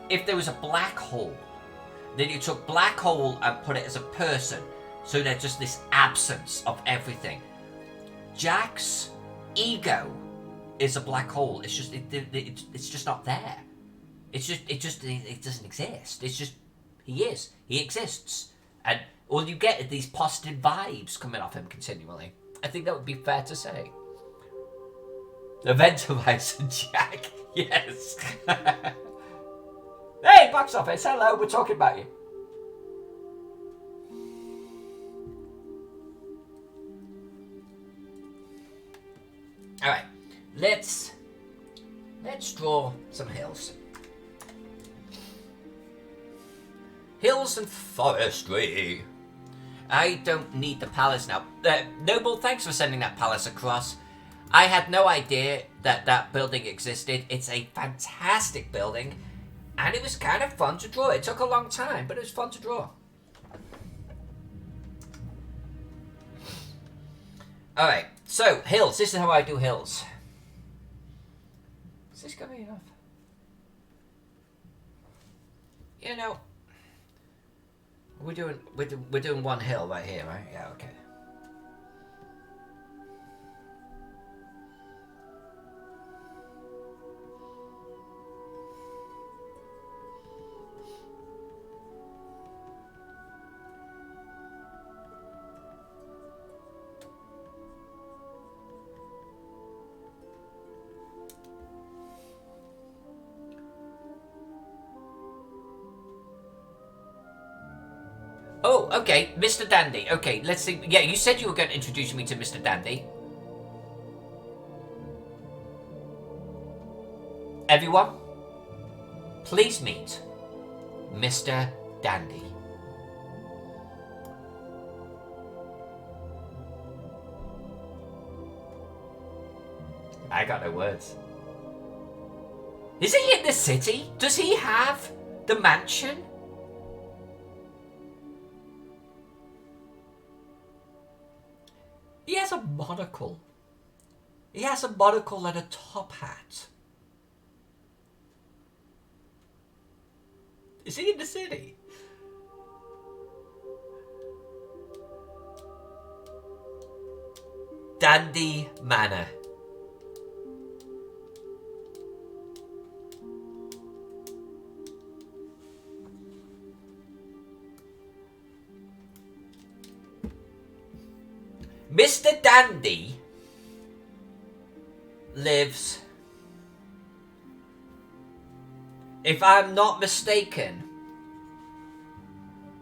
if there was a black hole, then you took black hole and put it as a person, so there's just this absence of everything. Jack's ego is a black hole. It's just, it's just not there. It doesn't exist. It's just, he exists. And all you get are these positive vibes coming off him continually. I think that would be fair to say. Event Horizon Jack, yes. Hey, box office, hello, we're talking about you. Alright, let's draw some hills. Hills and forestry. I don't need the palace now. Noble, thanks for sending that palace across. I had no idea that building existed. It's a fantastic building, and it was kind of fun to draw. It took a long time, but it was fun to draw. Alright, so hills. This is how I do hills. Is this going to be enough? You know, we're doing one hill right here, right? Yeah, okay. Oh, okay, Mr. Dandy. Okay, let's see. Yeah, you said you were going to introduce me to Mr. Dandy. Everyone, please meet Mr. Dandy. I got no words. Is he in the city? Does he have the mansion? He has a monocle. He has a monocle and a top hat. Is he in the city? Dandy Manor. Mr. Dandy lives if I'm not mistaken,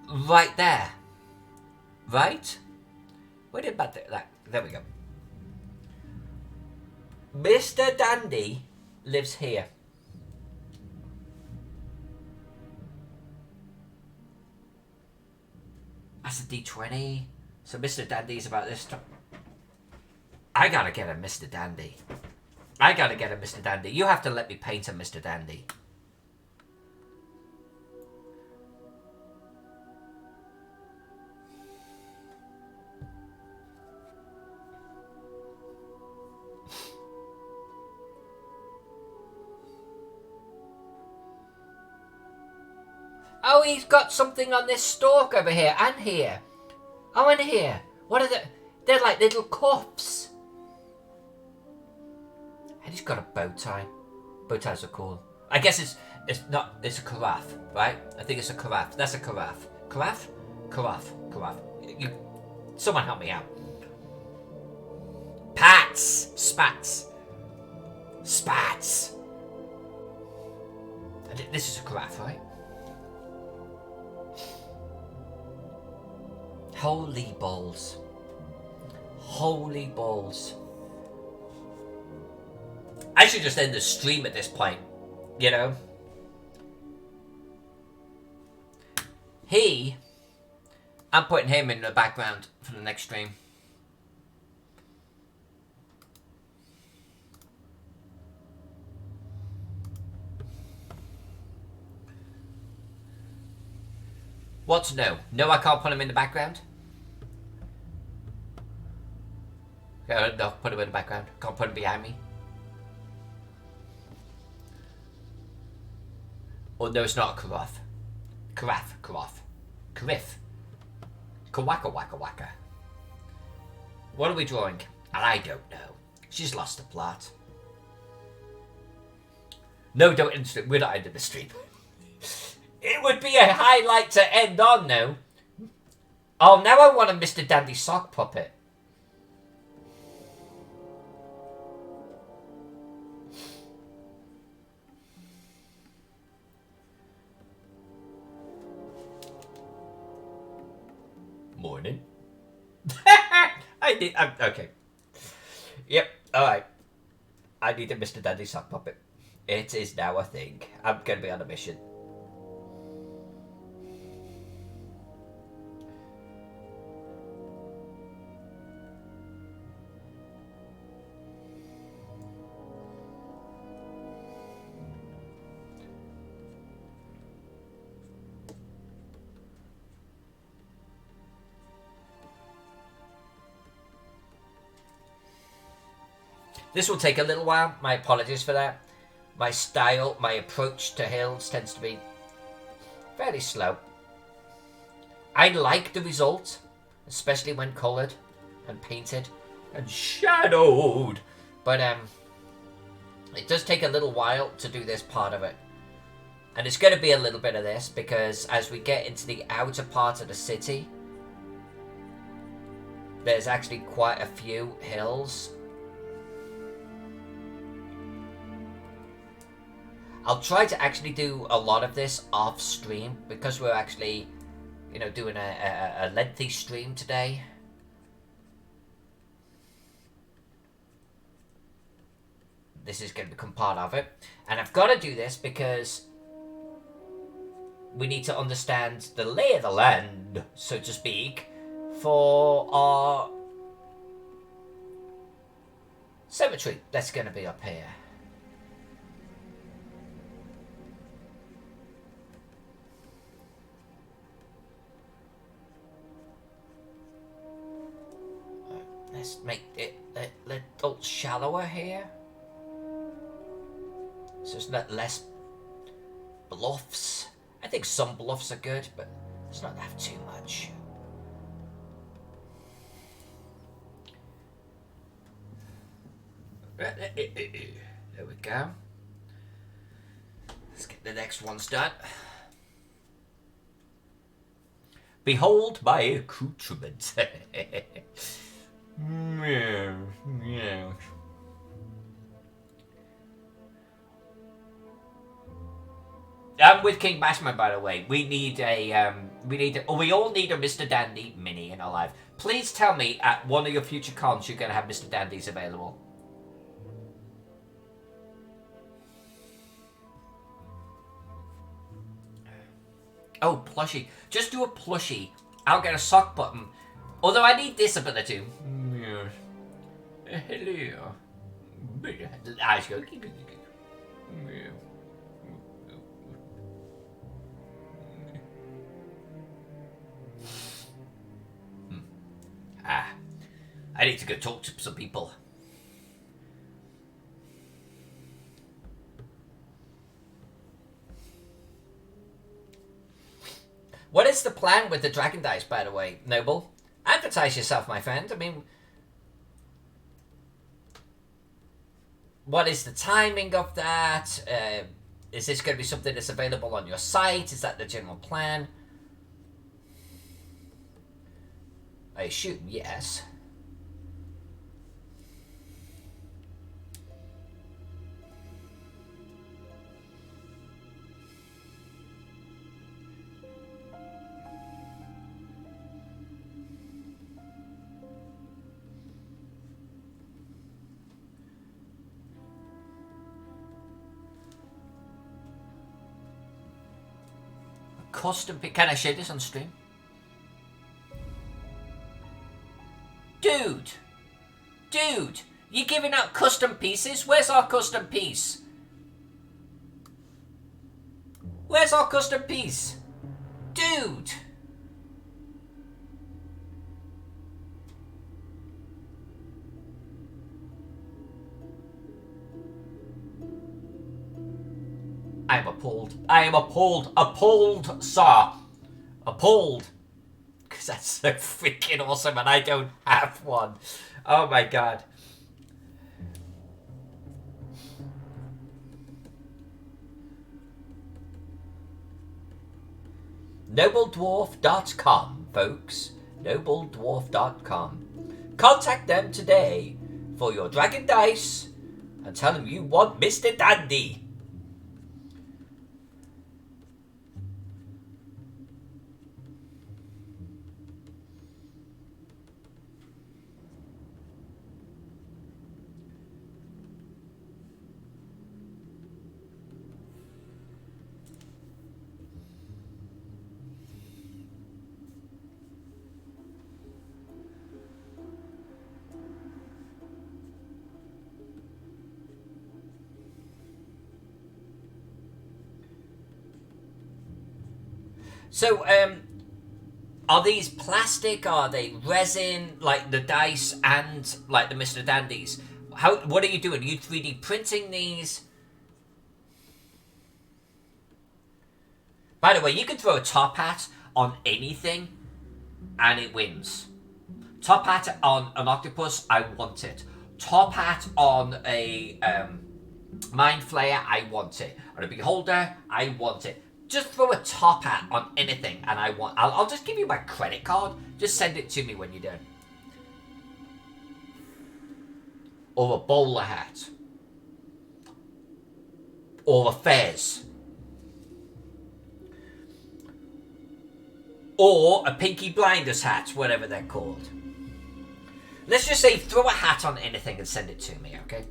right there. Right? Where did that? There we go. Mr. Dandy lives here. That's a D20. So Mr. Dandy's about this time. I gotta get a Mr. Dandy. I gotta get a Mr. Dandy. You have to let me paint a Mr. Dandy. Oh, he's got something on this stalk over here and here. Oh, and here. What are they? They're like little cuffs. And he's got a bow tie. Bow ties are cool. I guess it's not. It's a carafe, right? I think it's a carafe. That's a carafe. Carafe? Carafe. Someone help me out. Pats. Spats. This is a carafe, right? Holy balls. Holy balls. I should just end the stream at this point, you know? I'm putting him in the background for the next stream. What's no? No, I can't put him in the background? No, put him in the background. Can't put him behind me. Oh no, it's not a carafe. Carafe. Kawaka. What are we drawing? I don't know. She's lost the plot. No, don't end the stream. We're not ending the stream. It would be a highlight to end on, no? Oh, now I want a Mr. Dandy sock puppet. Morning. Okay. Yep, alright. I need a Mr. Dandy sock puppet. It is now a thing. I'm gonna be on a mission. This will take a little while. My apologies for that. My style, my approach to hills tends to be fairly slow. I like the result, especially when coloured and painted and shadowed. But it does take a little while to do this part of it. And it's going to be a little bit of this because as we get into the outer part of the city, there's actually quite a few hills. I'll try to actually do a lot of this off stream because we're actually, you know, doing a lengthy stream today. This is going to become part of it. And I've got to do this because we need to understand the lay of the land, so to speak, for our cemetery that's going to be up here. Let's make it a little shallower here. So it's not less bluffs. I think some bluffs are good, but let's not have too much. There we go. Let's get the next ones done. Behold my accoutrement. Yeah. I'm with King Bassman, by the way. We all need a Mr. Dandy mini in our life. Please tell me at one of your future cons you're going to have Mr. Dandys available. Oh, plushie. Just do a plushie. I'll get a sock button. Although I need this ability. Hello. Eyes go. I need to go talk to some people. What is the plan with the dragon dice, by the way, Noble? Advertise yourself, my friend. I mean, what is the timing of that? Is this going to be something that's available on your site? Is that the general plan? I assume yes. Custom pick. Can I share this on stream? Dude, you giving out custom pieces? Where's our custom piece? Where's our custom piece? Dude. I am appalled. I am appalled. Appalled, sir. Appalled. Because that's so freaking awesome and I don't have one. Oh my god. NobleDwarf.com, folks. NobleDwarf.com. Contact them today for your dragon dice and tell them you want Mr. Dandy. So, are these plastic? Are they resin? Like the dice and like the Mr. Dandies? What are you doing? Are you 3D printing these? By the way, you can throw a top hat on anything and it wins. Top hat on an octopus, I want it. Top hat on a mind flayer, I want it. On a beholder, I want it. Just throw a top hat on anything and I'll just give you my credit card. Just send it to me when you're done. Or a bowler hat. Or a fez. Or a Pinky Blinders hat, whatever they're called. Let's just say throw a hat on anything and send it to me, okay?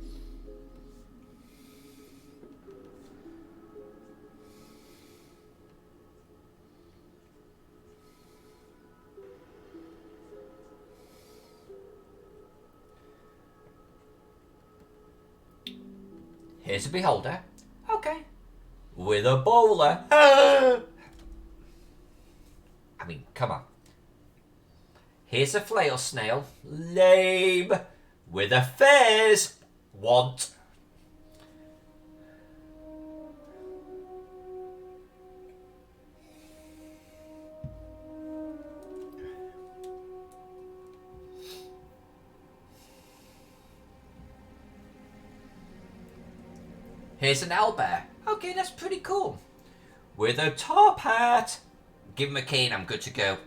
Here's a beholder. Okay. With a bowler. I mean, come on. Here's a flail snail. Lame. With a fez. Want. Here's an owlbear. Okay, that's pretty cool. With a top hat. Give him a cane, I'm good to go.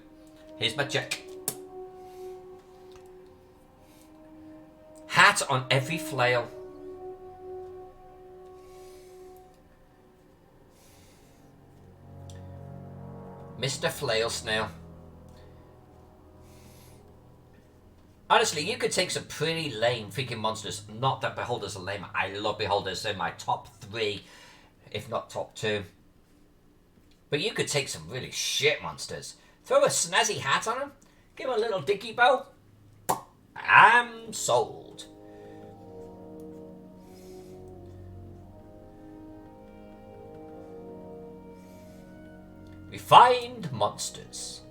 Here's my check. Hat on every flail. Mr. Flail Snail. Honestly, you could take some pretty lame freaking monsters. Not that Beholders are lame. I love Beholders. They're my top 3, if not top 2. But you could take some really shit monsters. Throw a snazzy hat on them. Give them a little dicky bow. I'm sold. Refined monsters.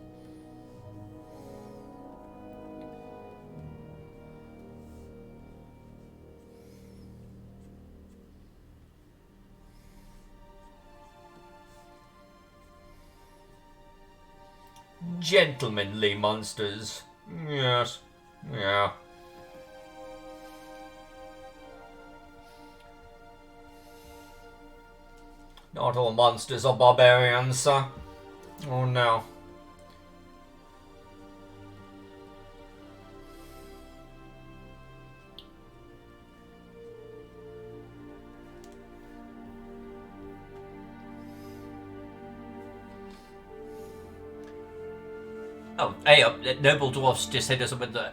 Gentlemanly monsters. Yes. Yeah. Not all monsters are barbarians, sir. Oh no. Oh, hey, Noble Dwarfs just hit us up with the...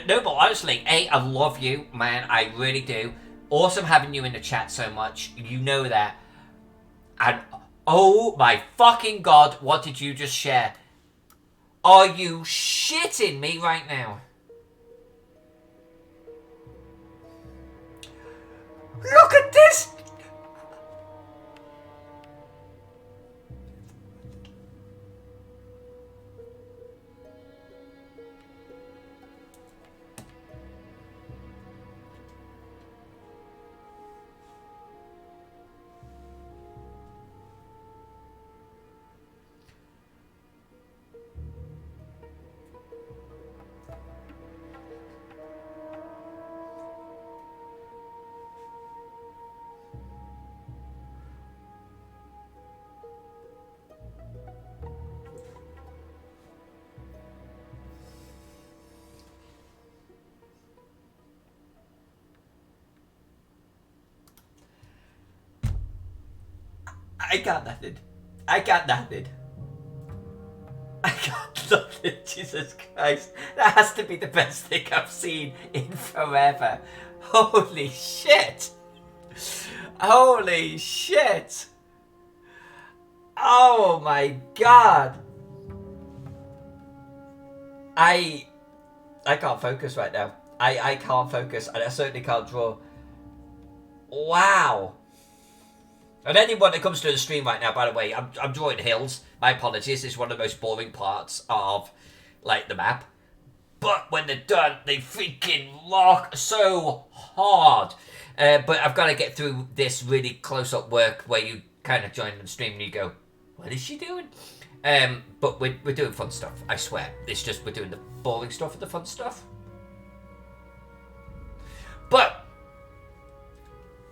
Noble, honestly, I love you, man. I really do. Awesome having you in the chat so much. You know that. And, oh my fucking god, what did you just share? Are you shitting me right now? Look at this! I got nothing. I got nothing. I got nothing. Jesus Christ. That has to be the best thing I've seen in forever. Holy shit. Holy shit. Oh my god. I can't focus right now. I can't focus, and I certainly can't draw. Wow. And anyone that comes to the stream right now, by the way, I'm drawing hills. My apologies, it's one of the most boring parts of, like, the map. But when they're done, they freaking rock so hard. But I've got to get through this really close-up work where you kind of join the stream and you go, what is she doing? But we're doing fun stuff, I swear. It's just we're doing the boring stuff and the fun stuff. But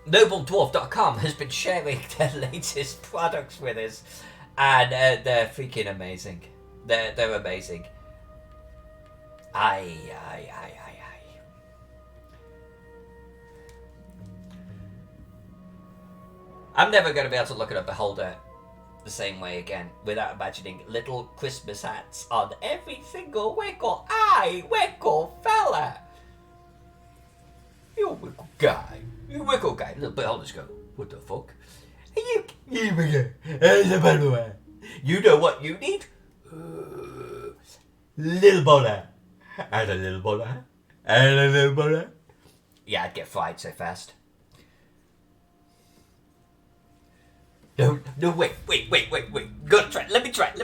NobleDwarf.com has been sharing their latest products with us, and they're freaking amazing. They're amazing. Aye. I'm never going to be able to look at a beholder the same way again without imagining little Christmas hats on every single wickle eye, wickle fella. You wickle guy. You wickle guy. Little beholders go, what the fuck? You know what you need? Little bowler. And a little bowler. And a little bowler. Yeah, I'd get fried so fast. No, wait. Gotta try. Let me try.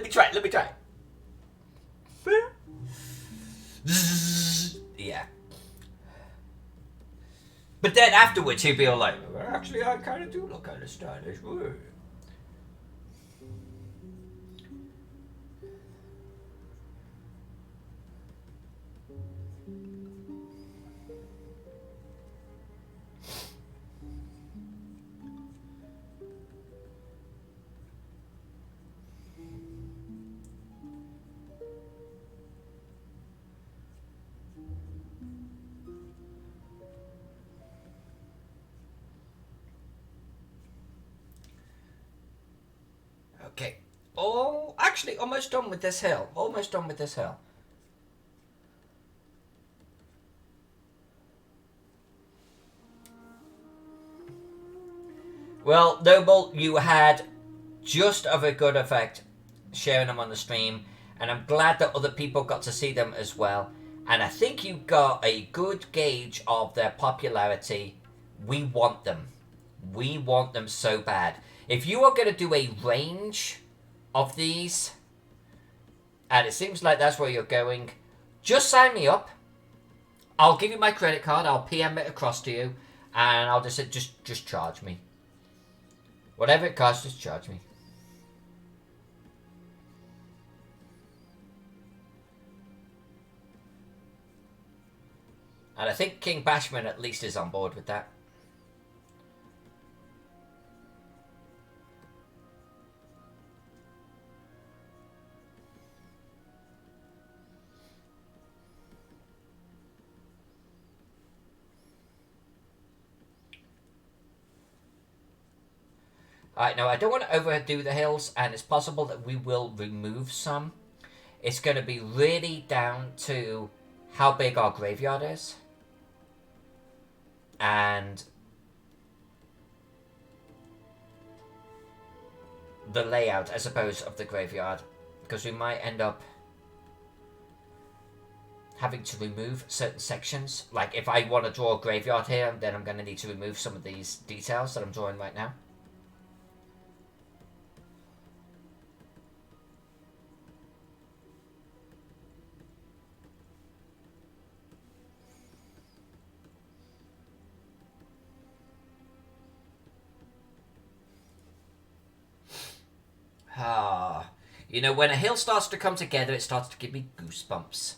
Yeah. But then afterwards he'd be all like, well, actually I kind of do look kind of stylish. Woo. Okay, Oh, actually, almost done with this hill. Almost done with this hill. Well, Noble, you had just of a good effect sharing them on the stream, and I'm glad that other people got to see them as well. And I think you got a good gauge of their popularity. We want them. We want them so bad. If you are going to do a range of these, and it seems like that's where you're going, just sign me up. I'll give you my credit card. I'll PM it across to you, and I'll just say, just charge me. Whatever it costs, just charge me. And I think King Bashman at least is on board with that. Alright, now I don't want to overdo the hills, and it's possible that we will remove some. It's going to be really down to how big our graveyard is. And the layout, I suppose, of the graveyard. Because we might end up having to remove certain sections. Like, if I want to draw a graveyard here, then I'm going to need to remove some of these details that I'm drawing right now. Ah, you know, when a hill starts to come together, it starts to give me goosebumps.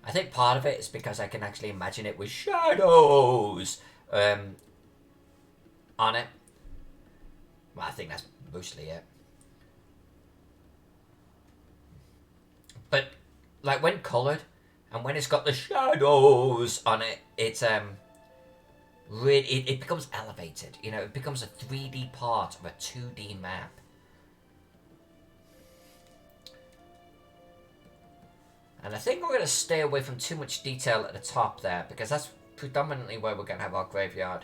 I think part of it is because I can actually imagine it with shadows on it. Well, I think that's mostly it. But, like, when coloured, and when it's got the shadows on it, it's, really, it becomes elevated. You know, it becomes a 3D part of a 2D map. And I think we're going to stay away from too much detail at the top there, because that's predominantly where we're going to have our graveyard.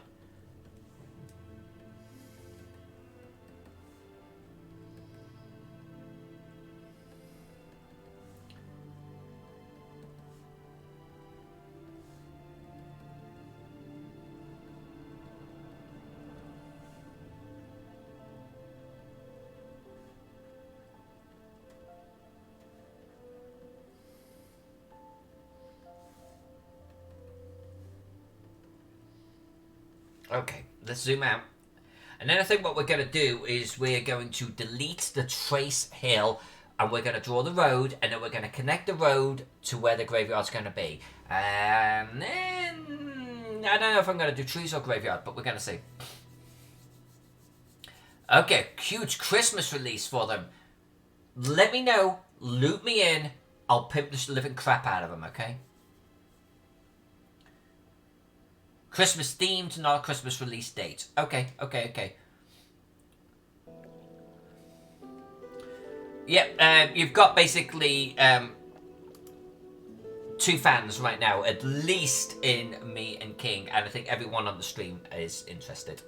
Okay, let's zoom out. And then I think what we're going to do is we're going to delete the trace hill, and we're going to draw the road, and then we're going to connect the road to where the graveyard's going to be. And then I don't know if I'm going to do trees or graveyard, but we're going to see. Okay, huge Christmas release for them. Let me know, loop me in, I'll pimp the living crap out of them, okay? Christmas themed, not a Christmas release date. Okay. Yep, you've got basically two fans right now, at least in me and King, and I think everyone on the stream is interested.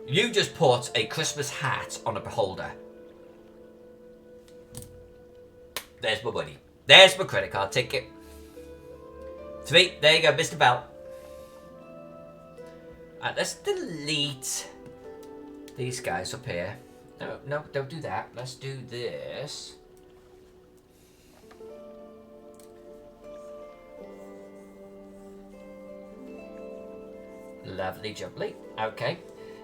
You just put a Christmas hat on a beholder. There's my money. There's my credit card ticket. 3, there you go, Mr. Bell. Let's delete these guys up here. No, don't do that. Let's do this. Lovely jubbly. Okay.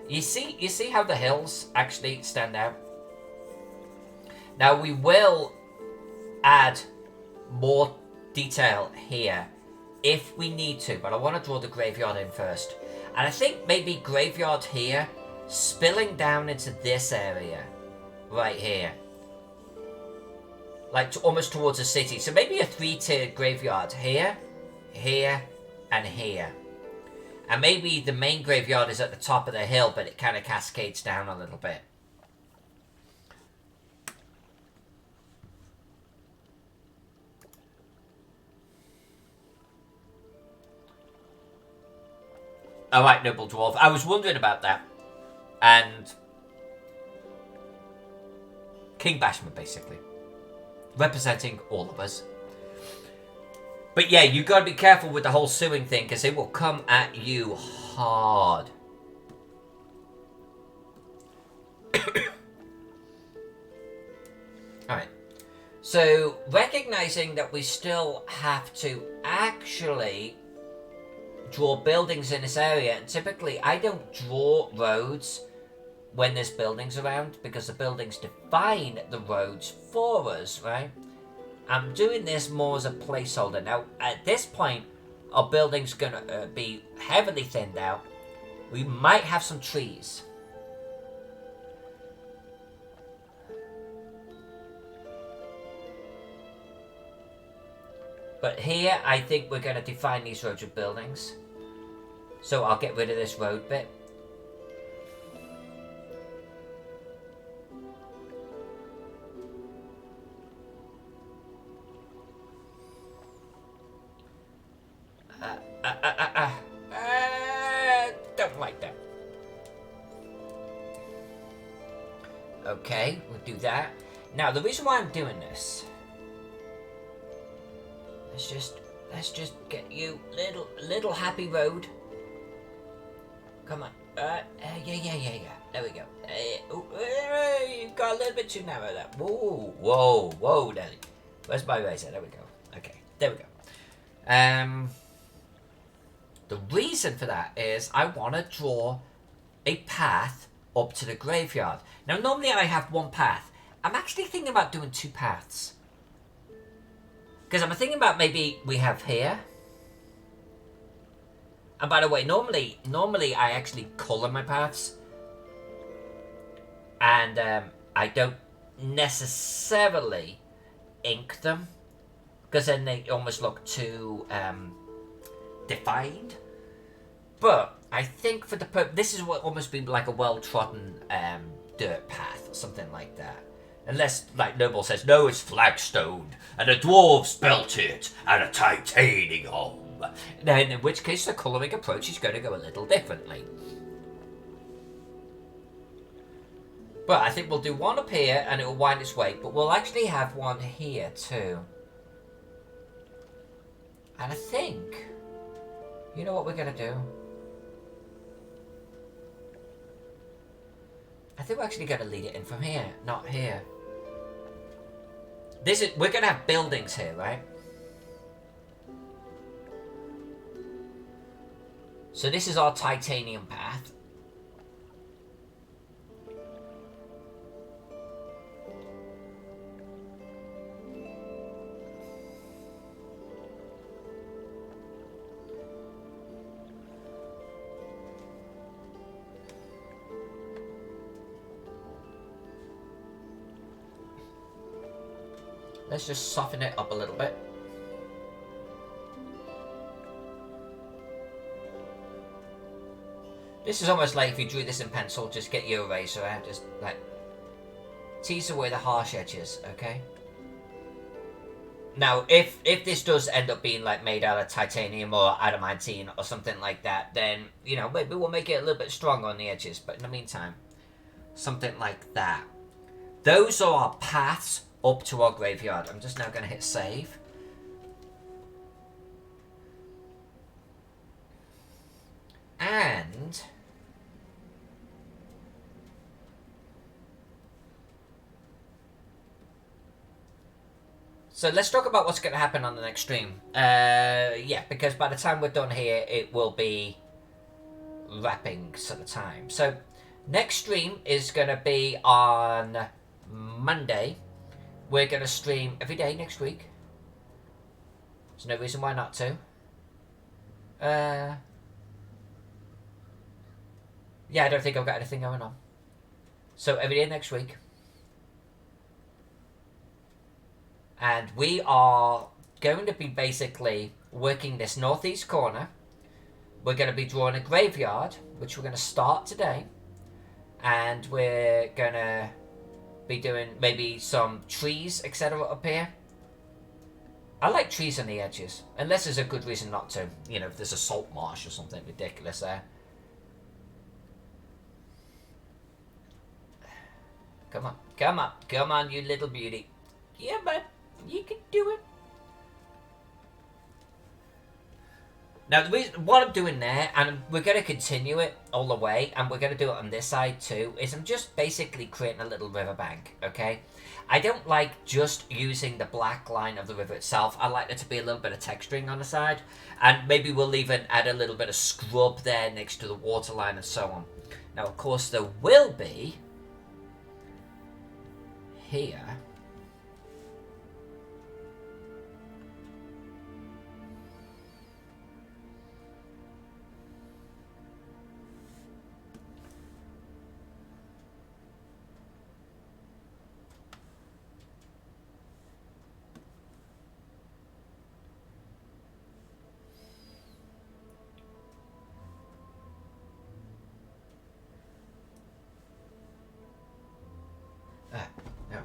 You see how the hills actually stand out? Now we will add more detail here if we need to, but I want to draw the graveyard in first. And I think maybe graveyard here, spilling down into this area, right here. Like almost towards the city. So maybe a 3-tiered graveyard here, here, and here. And maybe the main graveyard is at the top of the hill, but it kind of cascades down a little bit. Alright, Noble Dwarf. I was wondering about that. And King Bashman, basically. Representing all of us. But yeah, you gotta be careful with the whole suing thing, because it will come at you hard. Alright. So, recognizing that we still have to actually draw buildings in this area, and typically I don't draw roads when there's buildings around, because the buildings define the roads for us, right? I'm doing this more as a placeholder. Now, at this point, our building's gonna be heavily thinned out. We might have some trees. But here, I think we're gonna define these roads with buildings. So I'll get rid of this road bit. Don't like that. Okay, we'll do that. Now, the reason why I'm doing this, let's just get you little happy road. Come on. Yeah. There we go. You got a little bit too narrow there. Whoa, Nelly. Where's my razor? There we go. Okay, there we go. The reason for that is I want to draw a path up to the graveyard. Now, normally I have one path. I'm actually thinking about doing two paths. Because I'm thinking about maybe we have here. And by the way, normally I actually colour my paths. And I don't necessarily ink them. Because then they almost look too defined. But I think for the this is what almost be like a well-trodden dirt path or something like that. Unless, like Noble says, no, it's flagstone, and the dwarves built it, and a titanium. Then, in which case, the colouring approach is going to go a little differently. But I think we'll do one up here, and it will wind its way, but we'll actually have one here, too. And I think, you know what we're going to do? I think we're actually going to lead it in from here, not here. We're going to have buildings here, right? So this is our titanium path. Let's just soften it up a little bit. This is almost like if you drew this in pencil, just get your eraser out, just like tease away the harsh edges, okay? Now, if this does end up being like made out of titanium or adamantine or something like that, then, you know, maybe we'll make it a little bit stronger on the edges. But in the meantime, something like that. Those are our paths up to our graveyard. I'm just now going to hit save. And so let's talk about what's going to happen on the next stream. Yeah, because by the time we're done here, it will be wrapping sort of time. So next stream is going to be on Monday. We're going to stream every day next week. There's no reason why not to. Yeah, I don't think I've got anything going on. So every day next week. And we are going to be basically working this northeast corner. We're going to be drawing a graveyard, which we're going to start today. And we're going to be doing maybe some trees, etc. up here. I like trees on the edges, unless there's a good reason not to. You know, if there's a salt marsh or something ridiculous there. Come on. Come on. Come on, you little beauty. Yeah, man. You can do it. Now, the reason, what I'm doing there, and we're going to continue it all the way, and we're going to do it on this side too, is I'm just basically creating a little riverbank, okay? I don't like just using the black line of the river itself. I like there to be a little bit of texturing on the side, and maybe we'll even add a little bit of scrub there next to the water line and so on. Now, of course, there will be here... no.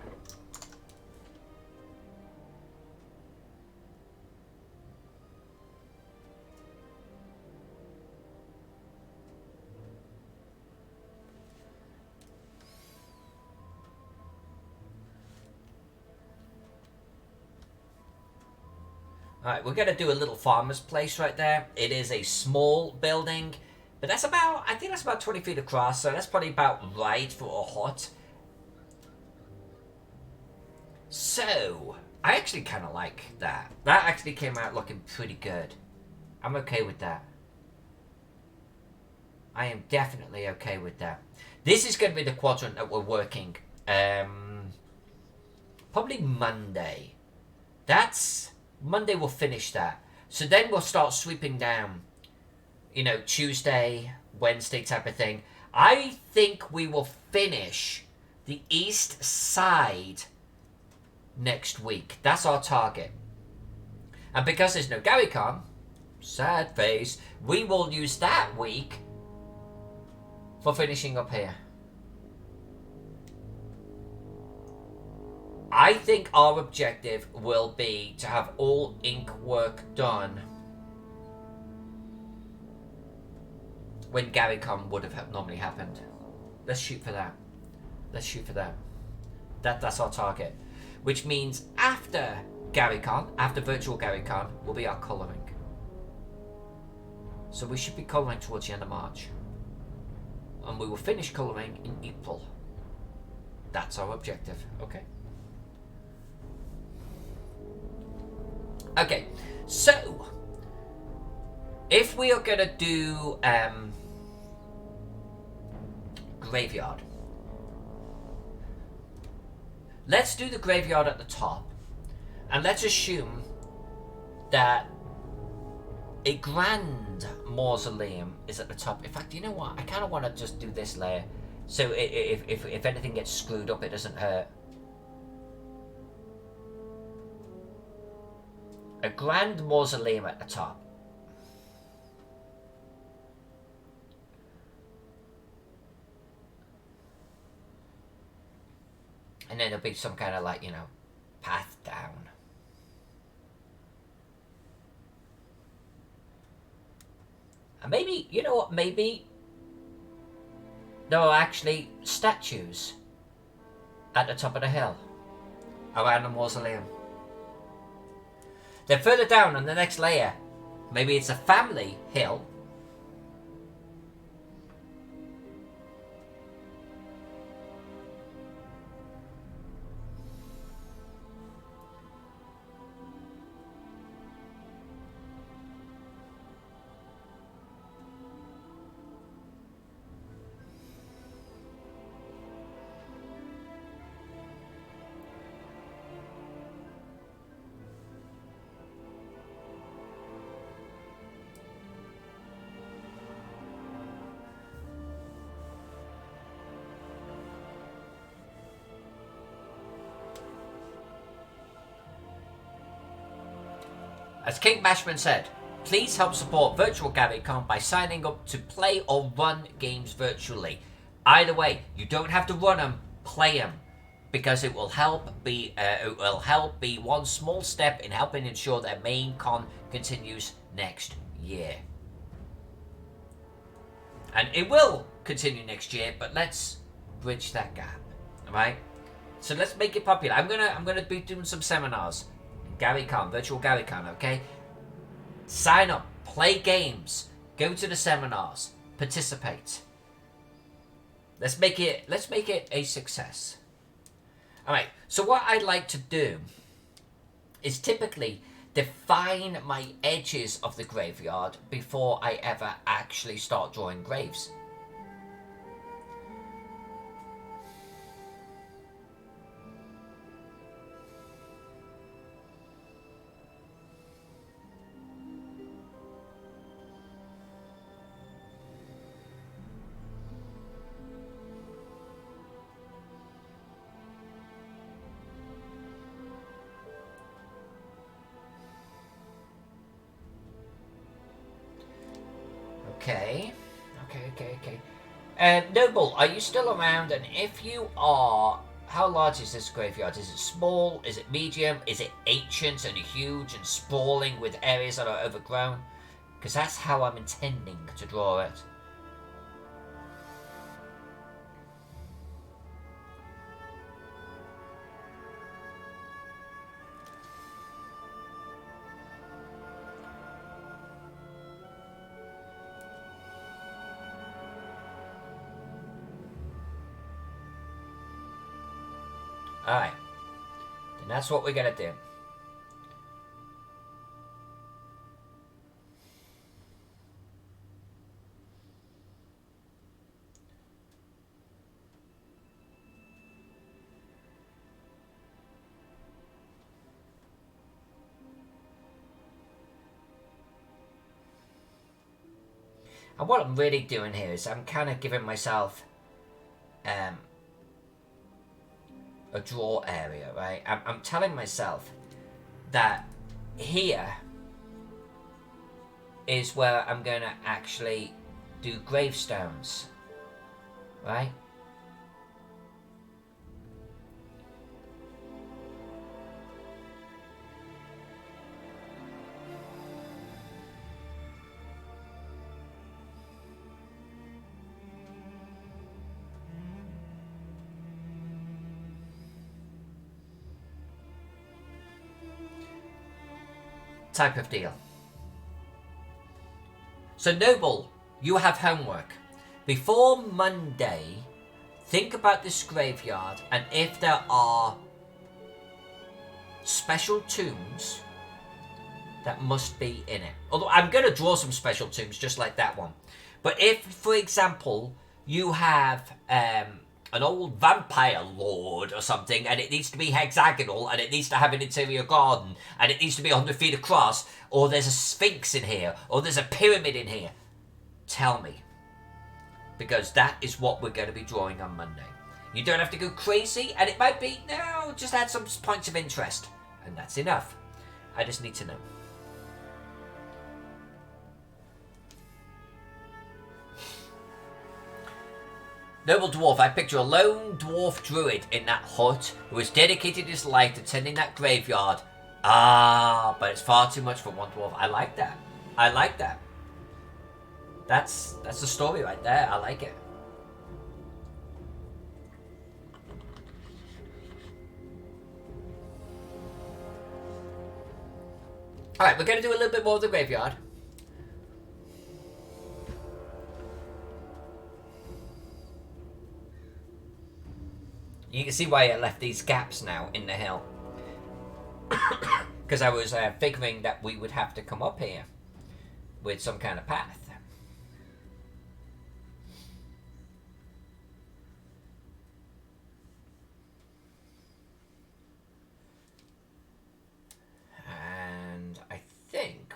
Alright, we're going to do a little farmer's place right there. It is a small building, but that's about, I think that's about 20 feet across, so that's probably about right for a hut. So, I actually kind of like that. That actually came out looking pretty good. I'm okay with that. I am definitely okay with that. This is going to be the quadrant that we're working. Probably Monday. Monday we'll finish that. So then we'll start sweeping down, you know, Tuesday, Wednesday type of thing. I think we will finish the east side next week. That's our target. And because there's no GaryCon, sad face, we will use that week for finishing up here. I think our objective will be to have all ink work done when GaryCon would have normally happened. Let's shoot for that. Let's shoot for that. That's our target. Which means after GaryCon, after virtual GaryCon, will be our colouring. So we should be colouring towards the end of March. And we will finish colouring in April. That's our objective, okay? Okay, so if we are gonna do graveyard, let's do the graveyard at the top, and let's assume that a grand mausoleum is at the top. In fact, you know what? I kind of want to just do this layer, so if anything gets screwed up, it doesn't hurt. A grand mausoleum at the top. And then there'll be some kind of like, you know, path down. And maybe, you know what, maybe there are actually statues at the top of the hill around the mausoleum. Then further down on the next layer, maybe it's a family hill. As King Bashman said, please help support Virtual GaryCon by signing up to play or run games virtually. Either way, you don't have to run them, play them, because it will help be one small step in helping ensure that main con continues next year. And it will continue next year, but let's bridge that gap. right? So let's make it popular. I'm gonna be doing some seminars. Gary Khan, virtual Gary Khan, okay? Sign up, play games, go to the seminars, participate. Let's make it a success. Alright, so what I'd like to do is typically define my edges of the graveyard before I ever actually start drawing graves. Okay. Noble, are you still around? And if you are, how large is this graveyard? Is it small? Is it medium? Is it ancient and huge and sprawling with areas that are overgrown? Because that's how I'm intending to draw it. Alright. Then that's what we're going to do. And what I'm really doing here is I'm kind of giving myself a draw area, right? I'm telling myself that here is where I'm going to actually do gravestones, right? Type of deal. So Noble, you have homework. Before Monday, think about this graveyard and if there are special tombs that must be in it. Although I'm going to draw some special tombs just like that one. But if, for example, you have an old vampire lord or something and it needs to be hexagonal and it needs to have an interior garden and it needs to be 100 feet across, or there's a sphinx in here, or there's a pyramid in here, tell me. Because that is what we're going to be drawing on Monday. You don't have to go crazy, and it might be, no, just add some points of interest. And that's enough. I just need to know. Noble dwarf, I picture a lone dwarf druid in that hut who has dedicated his life to tending that graveyard. Ah, but it's far too much for one dwarf. I like that. I like that. That's the story right there. I like it. Alright, we're going to do a little bit more of the graveyard. You can see why I left these gaps now in the hill. Because I was figuring that we would have to come up here with some kind of path. And I think...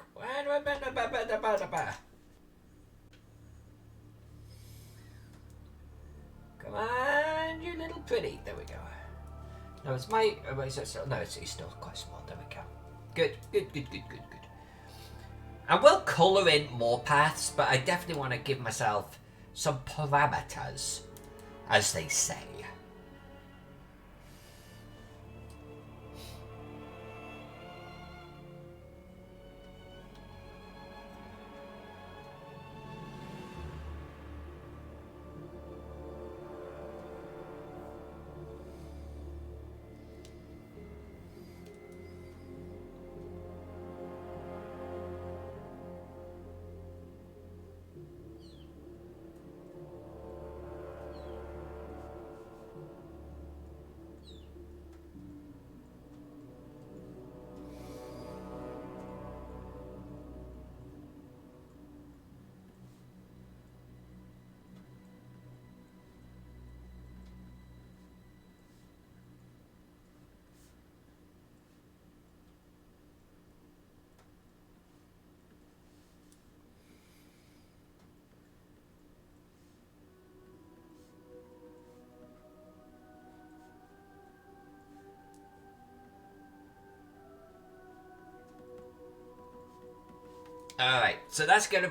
Come on, you little pretty. There we go. No, it's my... no, it's still quite small. There we go. Good. I will colour in more paths, but I definitely want to give myself some parameters, as they say. Alright, so that's gonna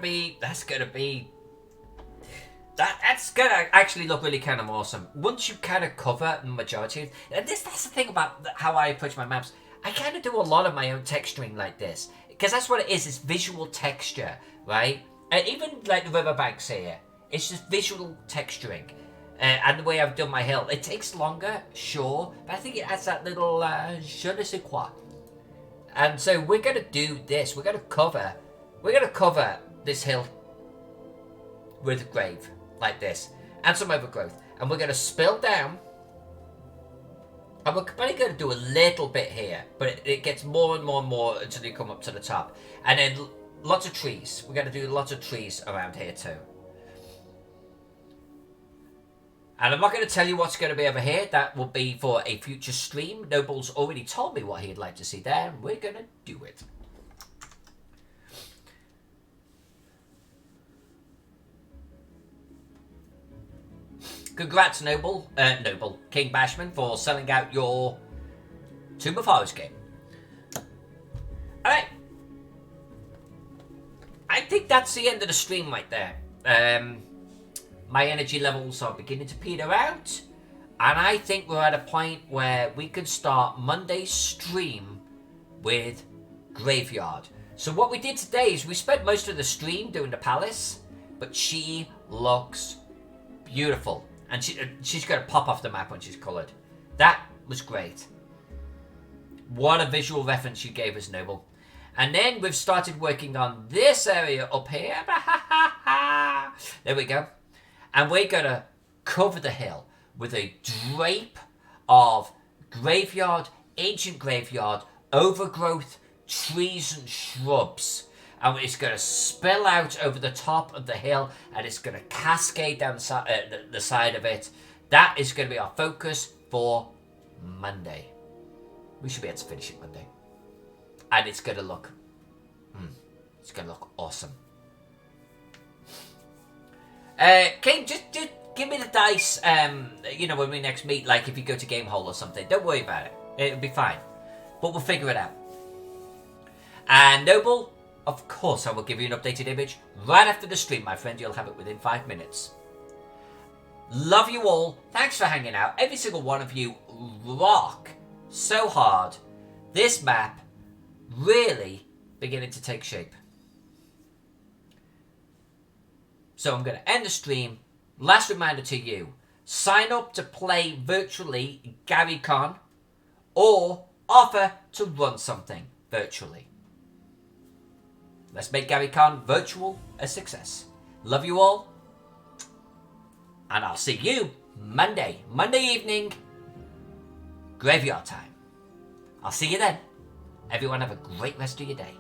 actually look really kind of awesome. Once you kind of cover the majority of, and that's the thing about how I approach my maps. I kind of do a lot of my own texturing like this. Because that's what it is, it's visual texture, right? And even like the riverbanks here, it's just visual texturing. And the way I've done my hill. It takes longer, sure, but I think it adds that little je ne sais quoi. And so we're going to do this. We're going to cover this hill with grave, like this, and some overgrowth. And we're going to spill down. And we're probably going to do a little bit here, but it gets more and more and more until you come up to the top. And then lots of trees. We're going to do lots of trees around here too. And I'm not going to tell you what's going to be over here. That will be for a future stream. Noble's already told me what he'd like to see there, and we're going to do it. Congrats, Noble, King Bashman, for selling out your Tomb of Horrors game. Alright. I think that's the end of the stream right there. My energy levels are beginning to peter out. And I think we're at a point where we can start Monday's stream with Graveyard. So what we did today is we spent most of the stream doing the palace. But she looks beautiful. And she's going to pop off the map when she's coloured. That was great. What a visual reference you gave us, Noble. And then we've started working on this area up here. There we go. And we're going to cover the hill with a drape of graveyard, ancient graveyard, overgrowth, trees and shrubs. And it's going to spill out over the top of the hill, and it's going to cascade down the side of it. That is going to be our focus for Monday. We should be able to finish it Monday. And it's going to look... it's going to look awesome. King, just give me the dice, when we next meet, like if you go to Gamehole or something. Don't worry about it. It'll be fine. But we'll figure it out. And Noble... Of course, I will give you an updated image right after the stream, my friend. You'll have it within 5 minutes. Love you all. Thanks for hanging out. Every single one of you rock so hard. This map really beginning to take shape. So I'm going to end the stream. Last reminder to you. Sign up to play virtually Gary Con or offer to run something virtually. Let's make Gary Con virtual a success. Love you all. And I'll see you Monday evening, graveyard time. I'll see you then. Everyone have a great rest of your day.